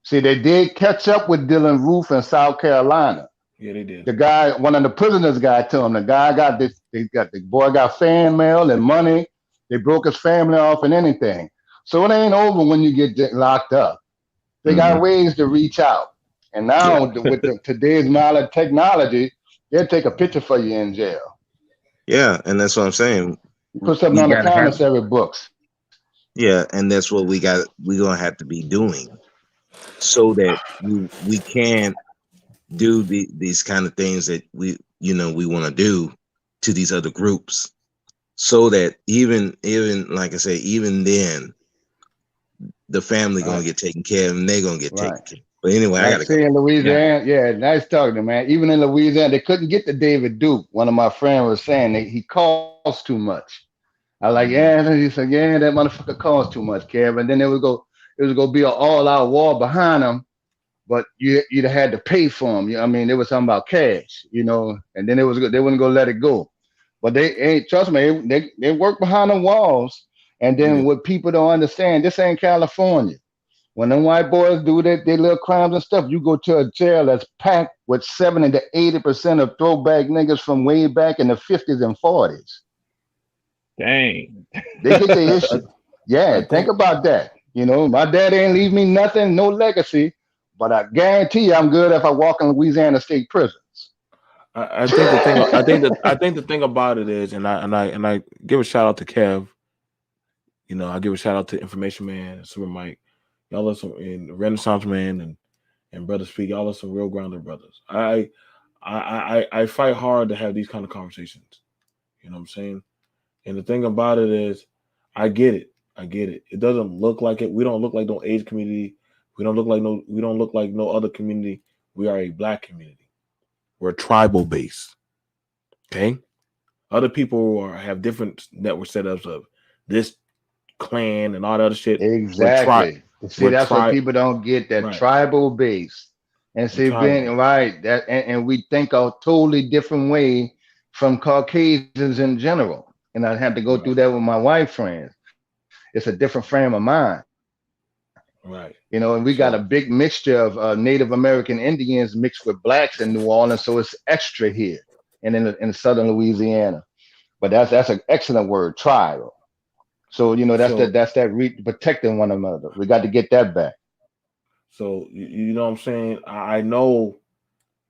See, they did catch up with Dylan Roof in South Carolina. Yeah, they did. The guy, one of the prisoners got to him. The guy got this. The boy got fan mail and money. They broke his family off and anything. So it ain't over when you get locked up. They Hmm. got ways to reach out. And Yeah, now with today's modern technology, they'll take a picture for you in jail. yeah, and that's what I'm saying. You put something We on the gotta have, commissary books. yeah, and that's what we got. We're gonna have to be doing so that we can do these kind of things that we want to do to these other groups so that even like I say, even then the family gonna Right, get taken care of and they're gonna get right. taken care of. But anyway, I Like gotta go. say in Yeah. Louisiana, yeah, nice talking to you, man. Even in Louisiana, they couldn't get to David Duke. One of my friends was saying that he costs too much. I like, Hmm. yeah. And he said, yeah, that motherfucker costs too much, Kev. And then it was gonna be an all-out war behind him, but you'd have had to pay for him. I mean, there was something about cash, and then they wouldn't go let it go. But they ain't trust me. They work behind the walls, and Yeah. then what people don't understand, this ain't California. When them white boys do their little crimes and stuff, you go to a jail that's packed with 70 to 80% of throwback niggas from way back in the 50s and 40s. Dang. They get the I, issue. I Yeah, think think about that. My dad ain't leave me nothing, no legacy, but I guarantee you I'm good if I walk in Louisiana state prisons. I think the thing I think the thing about it is, and I give a shout out to Kev. I give a shout out to Information Man, Super Mike. Y'all are some and Renaissance Man and Brother Speak. Y'all are some real grounded brothers. I fight hard to have these kind of conversations. You know what I'm saying? And the thing about it is, I get it. I get it. It doesn't look like it. We don't look like no age community. We don't look like no other community. We are a black community. We're tribal based. Okay. Other people have different network setups of this clan and all the other shit. We're tribe. Exactly. See, We're that's what tribe. people don't get, that Right. tribal base. And We're see, being tribal. right, that and we think a totally different way from Caucasians in general. And I had to go through Right. that with my white friends. It's a different frame of mind. Right. And we got a big So mixture of Native American Indians mixed with blacks in New Orleans, so it's extra here and in southern Louisiana. But that's an excellent word, tribal. So so that's that protecting one another. We got to get that back. you know what I'm saying? I know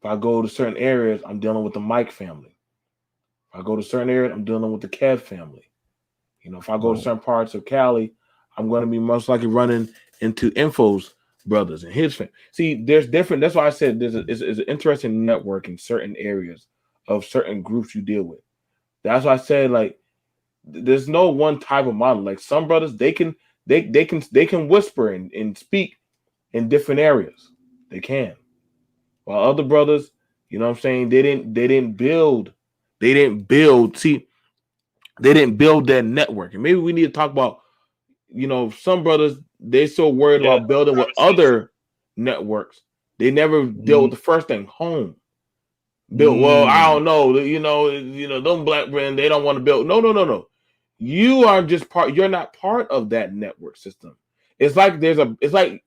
if I go to certain areas, I'm dealing with the Mike family. If I go to certain areas, I'm dealing with the Kev family. You know, if I go to Right. certain parts of Cali, I'm going to be most likely running into Info's brothers and his family. See, there's different. That's why I said is an interesting network in certain areas of certain groups you deal with. That's why I said like there's no one type of model. Like some brothers, they can whisper and speak in different areas. They can. While other brothers, you know what I'm saying, they didn't build. See, they didn't build that network. And maybe we need to talk about, some brothers, they so worried Yeah, about building with other networks. They never dealt with Mm, the first thing, home. Built, well, I mm, don't know. Them black men, they don't want to build. No, no, no, no. You are just part, you're not part of that network system. It's like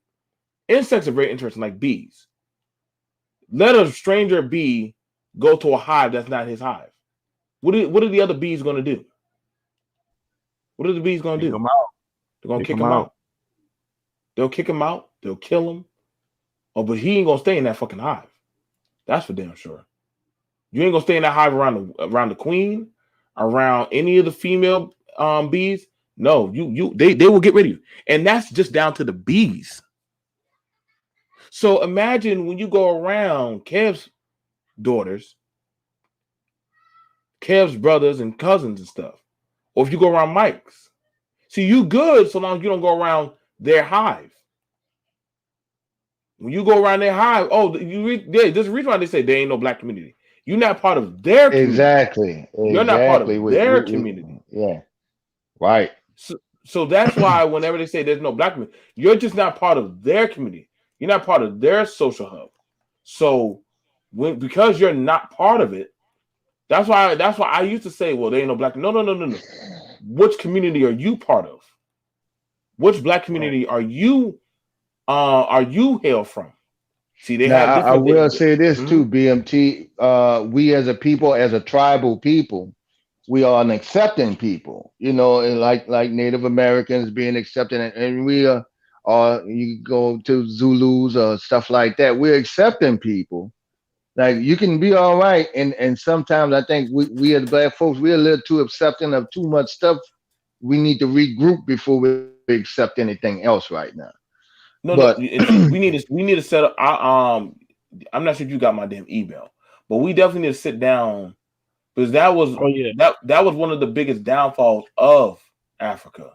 insects are very interesting, like bees. Let a stranger bee go to a hive that's not his hive. What are the other bees going to do? What are the bees going to kick do? them out. They're going to Kick kick them him out. out. They'll kick him out. They'll kill him. Oh, but he ain't gonna stay in that fucking hive. That's for damn sure. You ain't gonna stay in that hive around the queen, around any of the female bees. No, they will get rid of you. And that's just down to the bees. So imagine when you go around Kev's daughters, Kev's brothers and cousins and stuff, or if you go around Mike's. See, you good so long as you don't go around their hive. When you go around their hive, there's a reason why they say there ain't no black community. You're not part of their community. Exactly. You're not part Exactly. of their community. Yeah. Right. So that's why whenever they say there's no black community, you're just not part of their community. You're not part of their social hub. So because you're not part of it, that's why I used to say, well, there ain't no black. No, no, no, no, no. Which community are you part of? Which black Right. community are you hail from? See, they Now, have I different. will say this too, Mhm. BMT. We as a people, as a tribal people, we are an accepting people. And like Native Americans being accepting, and we are you go to Zulus or stuff like that. We're accepting people. Like you can be all right, and sometimes I think we as black folks we're a little too accepting of too much stuff. We need to regroup before we accept anything else right now. No, But no. And see, we need to set up. I'm not sure if you got my damn email, but we definitely need to sit down because that was Oh yeah. that was one of the biggest downfalls of Africa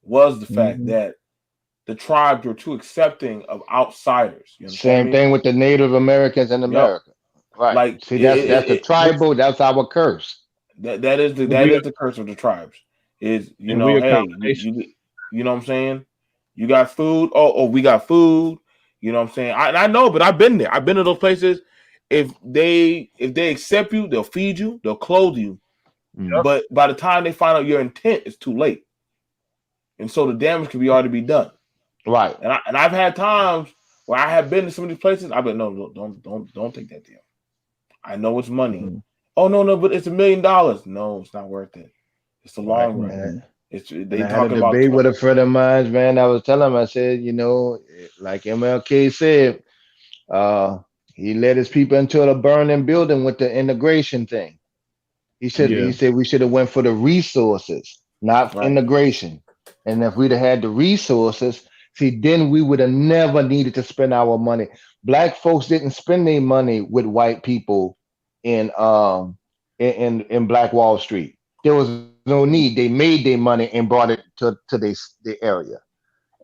was the fact Hmm. that the tribes were too accepting of outsiders. You understand same me? thing with the Native Americans in Yep. America. Right. Like See, that's the which tribal. That's our curse. that is the And that we is the curse of the tribes. Is and we a hey, you, combination. you know what I'm saying? You got food. Oh, we got food. You know what I'm saying? I know, but I've been there. I've been to those places. If they accept you, they'll feed you, they'll clothe you. Yep. Mm. But by the time they find out your intent, it's too late, and so the damage can be already be done. Right. And I've had times where I have been to some of these places. I've been no, don't take that deal. I know it's money. Mm, Oh no, but it's $1 million. No, it's not worth it. It's the right. long run. And It's and they I had a talking about debate with a friend of mine, man. I was telling him, I said, like MLK said, uh, he led his people into a burning building with the integration thing. He Yeah. said we should have went for the resources, not right. integration. And if we'd have had the resources, see, then we would have never needed to spend our money. Black folks didn't spend their money with white people in in Black Wall Street. There was no need. They made their money and brought it to the area.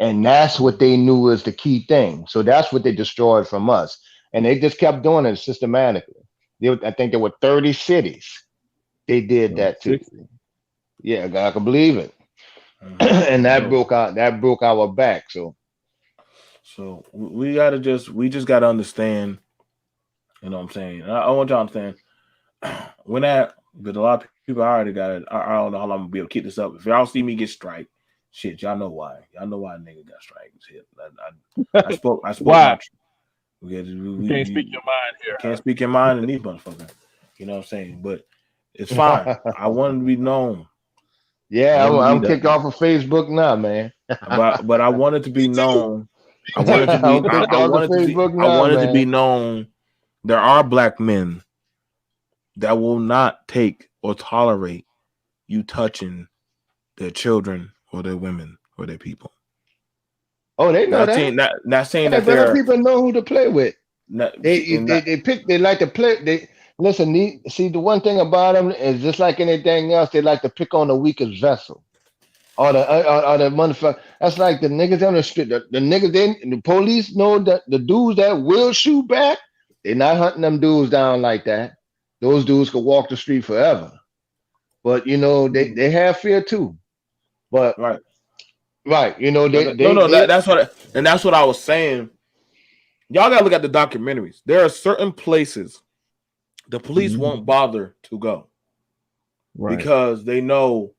And that's what they knew was the key thing. So that's what they destroyed from us. And they just kept doing it systematically. I think there were 30 cities they did So that to. 60. Yeah, God can believe it. And that So, broke our back. So so we just gotta understand. You know what I'm saying? I want y'all to understand when that, but a lot of people already got it. I don't know how long I'm gonna be able to keep this up. If y'all see me get strike, shit, y'all know why. Y'all know why a nigga got strike. Shit, I spoke my Why? truth. Because You can't speak your mind here, can't huh? speak your mind in these motherfuckers. You know what I'm saying? But it's fine. I want to be known. I yeah, wanted to be I'm the, kicked off of Facebook now, man. but I wanted to be Me too. known. I Me wanted to too. be. I'm kicked off of Facebook I now, wanted to be man. known. There are black men that will not take or tolerate you touching their children or their women or their people. Oh, they know that. Not saying Hey, that black they're people know who to play with. not, They and they, not, they pick. They like to play. They listen. See, the one thing about them is just like anything else. They like to pick on the weakest vessel. Or the motherfucker. That's like the niggas on the street. The niggas, the police know that the dudes that will shoot back, they're not hunting them dudes down like that. Those dudes could walk the street forever. But they have fear too. But right. right, No, no, they that's what I was saying. Y'all gotta look at the documentaries. There are certain places the police Mhm. won't bother to go Right. because they know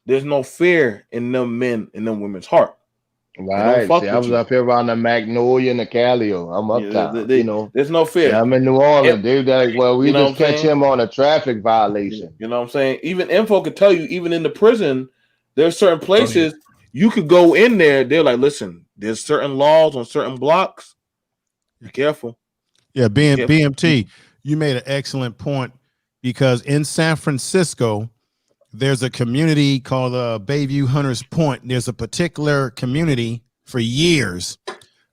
there's no fear in them men and them women's heart. They don't right. See, fuck I with was you. up here around the Magnolia and the Calio. I'm Yeah, uptown. there's no Yeah, fear. I'm in New And, Orleans. They like, well, you we know what just I'm catch saying? him on a traffic violation. You know what I'm saying? Even info could tell you, even in the prison, there's certain Oh yeah. places you could go in there. They're like, listen, there's certain laws on certain blocks. Be careful. Yeah, Be being careful. BMT, you made an excellent point because in San Francisco, there's a community called Bayview Hunters Point. There's a particular community for years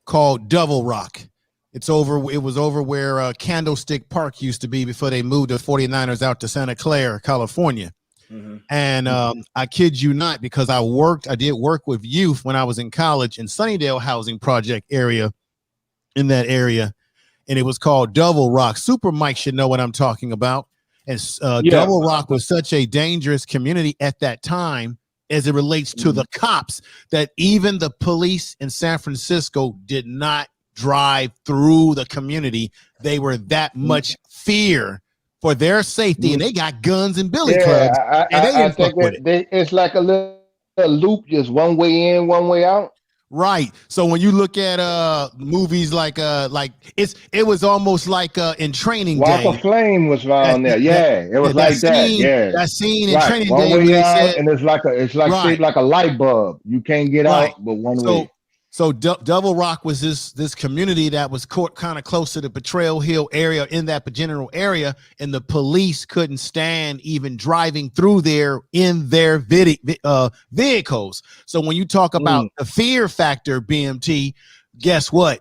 called Double Rock. It was over where Candlestick Park used to be before they moved the 49ers out to Santa Clara, California. Mm-hmm. And I kid you not, because I did work with youth when I was in college in Sunnydale Housing Project area in that area. And it was called Double Rock. Super Mike should know what I'm talking about. And Yeah. Double Rock was such a dangerous community at that time as it relates to the cops that even the police in San Francisco did not drive through the community. They were that much fear for their safety, and they got guns and billy clubs, Yeah, and they I didn't fuck think with it. it's like a little loop, just one way in, one way out. Right. So when you look at movies like it was almost like in Training Walk Day. of Flame was That around there. that Yeah, it yeah, was like that. Yeah, that scene in right. Training One Day way when they out, said and it's like right, shaped like a light bulb. You can't get right. out but one So way. Double Rock was this community that was kind of close to the Betrayal Hill area in that general area, and the police couldn't stand even driving through there in their vehicles. So when you talk about Mm, the fear factor, BMT, guess what?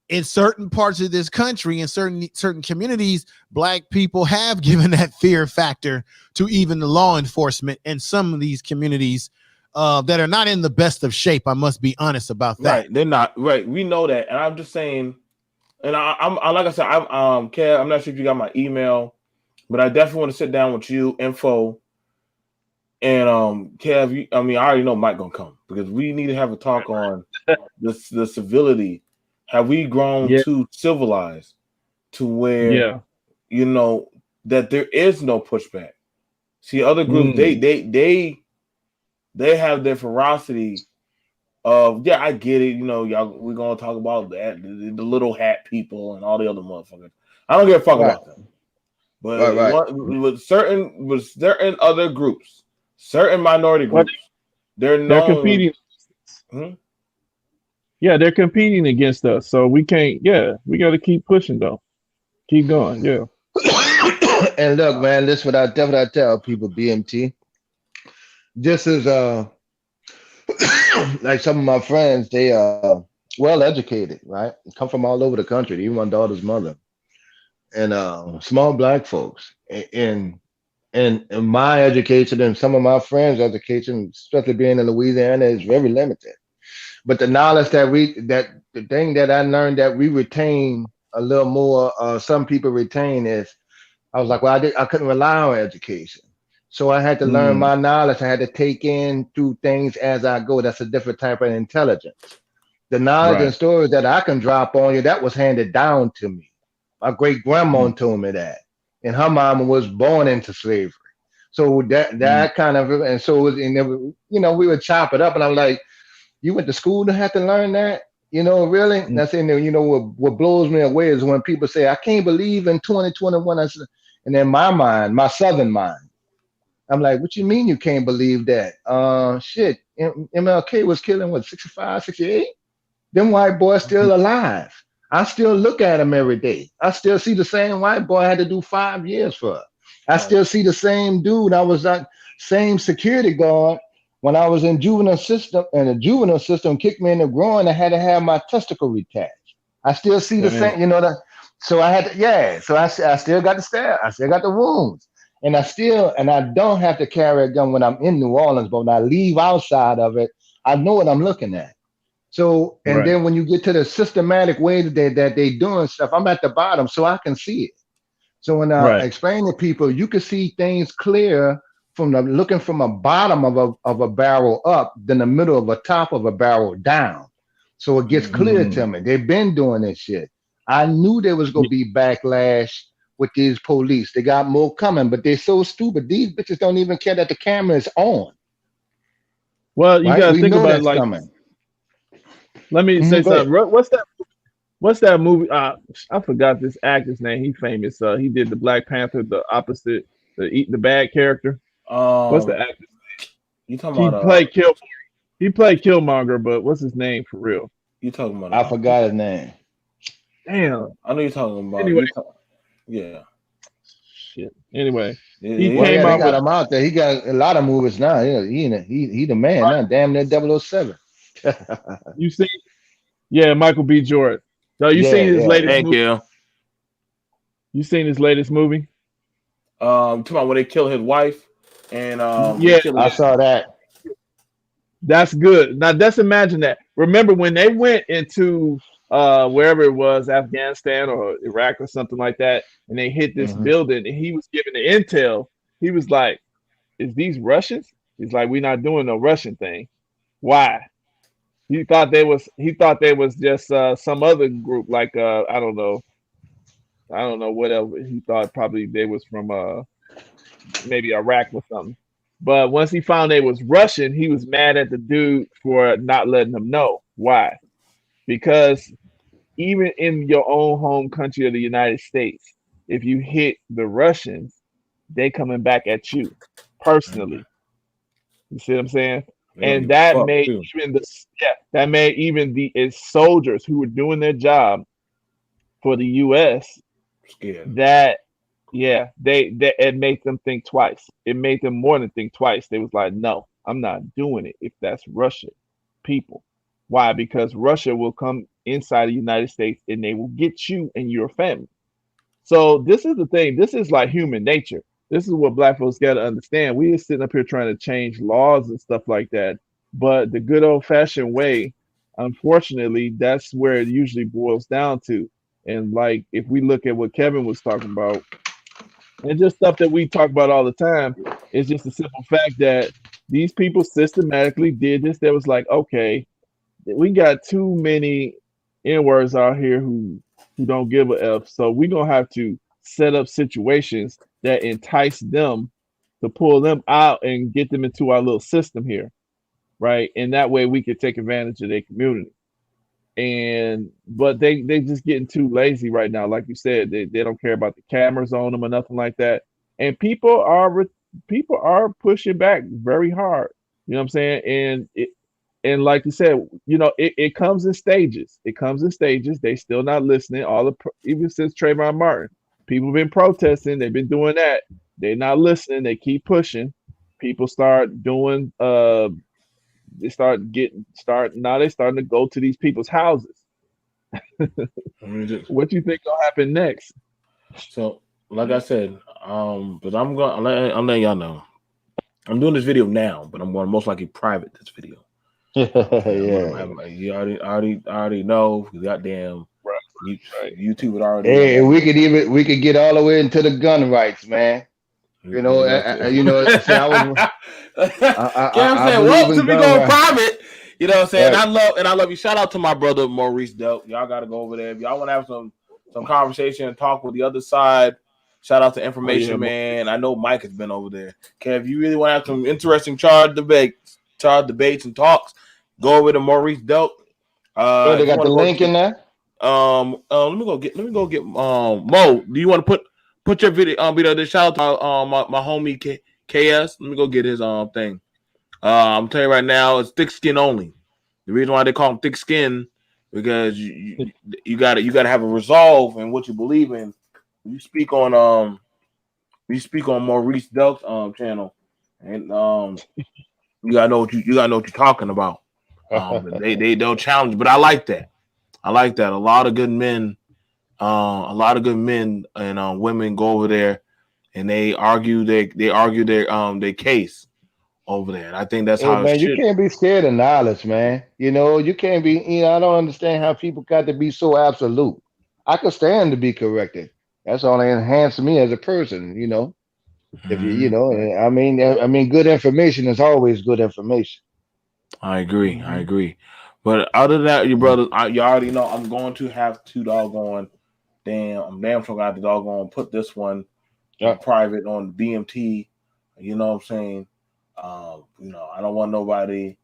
In certain parts of this country, in certain communities, black people have given that fear factor to even the law enforcement in some of these communities that are not in the best of shape. I must be honest about that. Right. They're not. Right. We know that. And I'm just saying, and I like I said, Kev, I'm not sure if you got my email, but I definitely want to sit down with you, info, and Kev. I already know Mike gonna come because we need to have a talk on the civility. Have we grown Yeah. too civilized to where Yeah. you know that there is no pushback? See, other groups mm. they have their ferocity of yeah, I get it. You know, y'all, we're gonna talk about that the little hat people and all the other motherfuckers. I don't give a fuck Right, about them. But right. with certain other groups, certain minority But groups, they're they're known. competing. Hmm? Yeah, they're competing against us. So we can't. Yeah, we got to keep pushing though. Keep going. Yeah. And look, man, this is what I tell people. BMT. This is like some of my friends. They well educated, right? Come from all over the country. Even my daughter's mother, and small black folks. And my education and some of my friends' education, especially being in Louisiana, is very limited. But the knowledge that the thing that I learned that we retain a little more, some people retain is I was like, well, I couldn't rely on education. So I had to learn Mm, my knowledge. I had to take in through things as I go. That's a different type of intelligence. The knowledge and right. stories that I can drop on you, that was handed down to me. My great grandma Mm, told me that. And her mama was born into slavery. So mm, that kind of, and so it was, and it was, we would chop it up, and I'm like, you went to school to have to learn that? Really? mm, That's in there. What blows me away is when people say, I can't believe in 2021. I said, and in my mind, my Southern mind, I'm like, what you mean you can't believe that? Shit. MLK was killing what, 65, 68? Them white boys mhm. still alive. I still look at them every day. I still see the same white boy I had to do 5 years for. I Right. still see the same dude. I was that same security guard when I was in juvenile system, and the juvenile system kicked me in the groin. I had to have my testicle retached. I still see the Damn. same, that. So I had to, yeah. So I still got the stab. I still got the wounds. And I don't have to carry a gun when I'm in New Orleans, but when I leave outside of it, I know what I'm looking at. So, and Right. then when you get to the systematic way that they doing stuff, I'm at the bottom, so I can see it. So when I Right. explain to people, you can see things clear from looking from a bottom of a barrel up than the middle of a top of a barrel down. So it gets Mm-hmm. clear Mm. to me. They've been doing this shit. I knew there was gonna Y- be backlash with these police. They got more coming, but they're so stupid. These bitches don't even care that the camera is on. Well, you Right? got to We think know about it that's like, coming. let me say Go ahead. something. What's that? What's that movie? I forgot this actor's name. He famous. He did the Black Panther, the opposite, the eat the bad character. What's the Um, actor? you talking He about played Kill. He played Killmonger, but what's his name for real? you talking about I forgot his name. Damn. I know you're talking about Anyway, yeah. shit. Anyway, Yeah, he Well, came yeah, they out got with. him out there. He got a lot of movies now. He the man now. Damn near 007. You see? Yeah, Michael B. Jordan. So you Yeah, seen his yeah, latest yeah. Thank movie? you. You seen his latest movie? Talking about when they kill his wife and they Yeah, kill I his saw that. that's good. Now just imagine that. Remember when they went into wherever it was, Afghanistan or Iraq or something like that, and they hit this Hmm. building and he was giving the intel, he was like, is these Russians? He's like, we're not doing no Russian thing. Why? He thought they was just some other group like I don't know whatever. He thought probably they was from maybe Iraq or something. But once he found they was Russian, he was mad at the dude for not letting him know. Why? Because even in your own home country of the United States, if you hit the Russians, they coming back at you personally. You see what I'm saying? they don't And give a that fuck made too. even the yeah, that made even the soldiers who were doing their job for the U.S. Scared. that yeah, they it made them think twice. It made them more than think twice. They was like, no, I'm not doing it if that's Russia people. Why? Because Russia will come inside the United States and they will get you and your family. So this is the thing. This is like human nature. This is what black folks got to understand. We are sitting up here trying to change laws and stuff like that. But the good old fashioned way, unfortunately, that's where it usually boils down to. And like if we look at what Kevin was talking about, and just stuff that we talk about all the time, it's just a simple fact that these people systematically did this. That was like, okay, we got too many N words out here who don't give a F. So we're gonna have to set up situations that entice them to pull them out and get them into our little system here, right? And that way we can take advantage of their community. And but they just getting too lazy right now. Like you said, they don't care about the cameras on them or nothing like that. And people are pushing back very hard. You know what I'm saying? And like you said, it comes in stages. It comes in stages. They still not listening. Even since Trayvon Martin, people have been protesting. They've been doing that. They're not listening. They keep pushing. People start doing. They start now. They're starting to go to these people's houses. I mean, What do you think gonna happen next? so like I said, but I'm letting y'all know. I'm doing this video now, but I'm going to most likely private this video. Okay, I'm Yeah. gonna have you already know. Goddamn, Right. YouTube would already. Hey, we could get all the way into the gun rights, man. You know, See, Cam I said, believe "Well, in to be gun going rights. private." You know what I'm saying? Right. I love you. Shout out to my brother Maurice Delp. Y'all got to go over there if y'all want to have some conversation and talk with the other side. Shout out to Information Man. I know Mike has been over there. Okay, if you really want to have some interesting charge debates and talks, go over to Maurice Delp. They got the link in there. Let me go get Mo. Do you want to put your video there? Shout out to my homie KS. Let me go get his thing. I'm telling you right now, it's thick skin only. The reason why they call him thick skin because you got to have a resolve in what you believe in. You speak on Maurice Delk's channel, and you gotta know what you're talking about. They'll challenge, but I like that. A lot of good men, and women go over there and they argue their case over there. And I think that's Hey, how it man, you should. can't be scared of knowledge, man. You can't be. I don't understand how people got to be so absolute. I could stand to be corrected. That's only enhanced me as a person. If Mm-hmm. I mean, good information is always good information. I agree. But other than that, you brothers, you already know I'm going to have two doggone. I'm damn sure got the doggone put this one on private on BMT. You know what I'm saying? I don't want nobody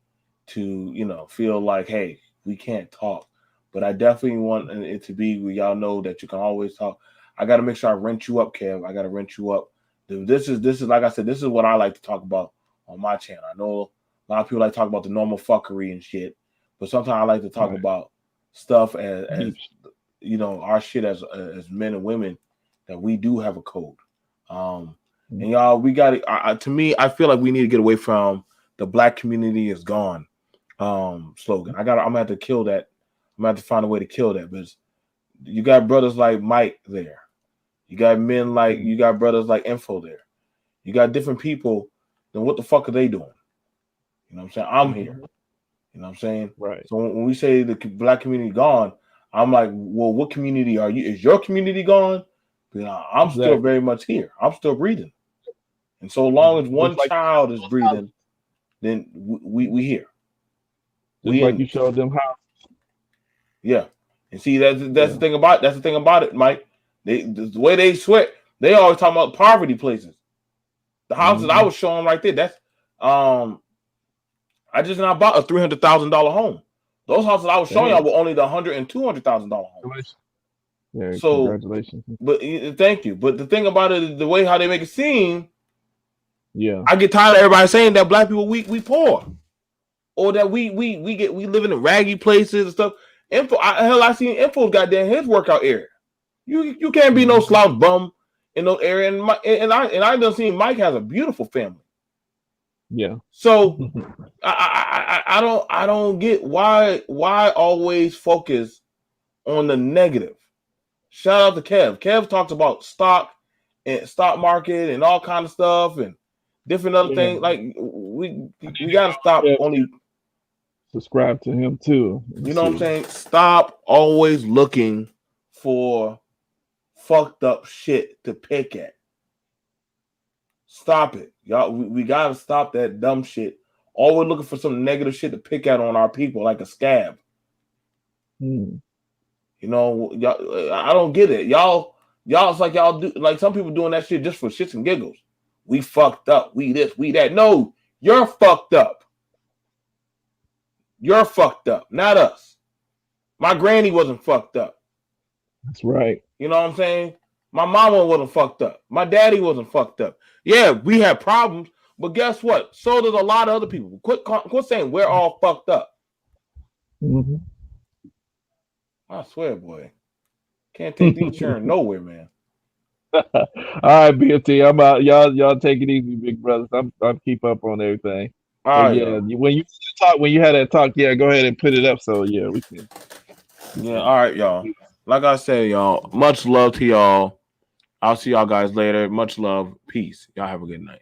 to, feel like, hey, we can't talk. But I definitely want it to be where y'all know that you can always talk. I got to make sure I rent you up, Kev. I got to rent you up. This is like I said, this is what I like to talk about on my channel. I know a lot of people like to talk about the normal fuckery and shit, but sometimes I like to talk about stuff as our shit as men and women, that we do have a code. And y'all, we got it. To me, I feel like we need to get away from the black community is gone slogan. I'm gonna have to kill that. I'm gonna have to find a way to kill that. Because you got brothers like Mike there. You got you got brothers like Info there. You got different people. Then what the fuck are they doing? You know what I'm saying? I'm here. You know what I'm saying? Right. So when we say the black community gone, I'm like, well, what community are you? Is your community gone? I'm still very much here. I'm still breathing. And so long as one child is breathing, then we here. Just like you showed them how. Yeah. And see, that's the thing about it, Mike. The way they sweat, they always talking about poverty places. The houses I was showing right there, that's I just not bought a $300,000 home. Those houses I was showing y'all were only the $100,000 and $200,000 homes. Yeah, so congratulations. But thank you. But the thing about it is the way how they make it seem. Yeah, I get tired of everybody saying that black people we poor, or that we live in raggy places and stuff. I seen Info's goddamn his workout area. You can't be no slouch bum in those area. And I done seen Mike has a beautiful family. Yeah. So I don't get why always focus on the negative. Shout out to Kev. Kev talks about stock market and all kind of stuff and different other things. Like we gotta stop only subscribe to him too. You know what I'm saying? Stop always looking for fucked up shit to pick at. Stop it. Y'all, we gotta stop that dumb shit. Always looking for some negative shit to pick at on our people like a scab. You know, y'all, I don't get it. Y'all, it's like y'all do like some people doing that shit just for shits and giggles. We fucked up. We this, we that. No, you're fucked up. You're fucked up, not us. My granny wasn't fucked up. That's right. You know what I'm saying? My mama wasn't fucked up. My daddy wasn't fucked up. Yeah, we had problems, but guess what? So does a lot of other people. Quit saying we're all fucked up. I swear, boy. Can't take these churn nowhere, man. All right, BFT, I'm out. Y'all take it easy, big brothers. I'm keep up on everything. All right, yeah, when you had that talk, yeah, go ahead and put it up so yeah, we can. Yeah, all right, y'all. Like I said, y'all, much love to y'all. I'll see y'all guys later. Much love. Peace. Y'all have a good night.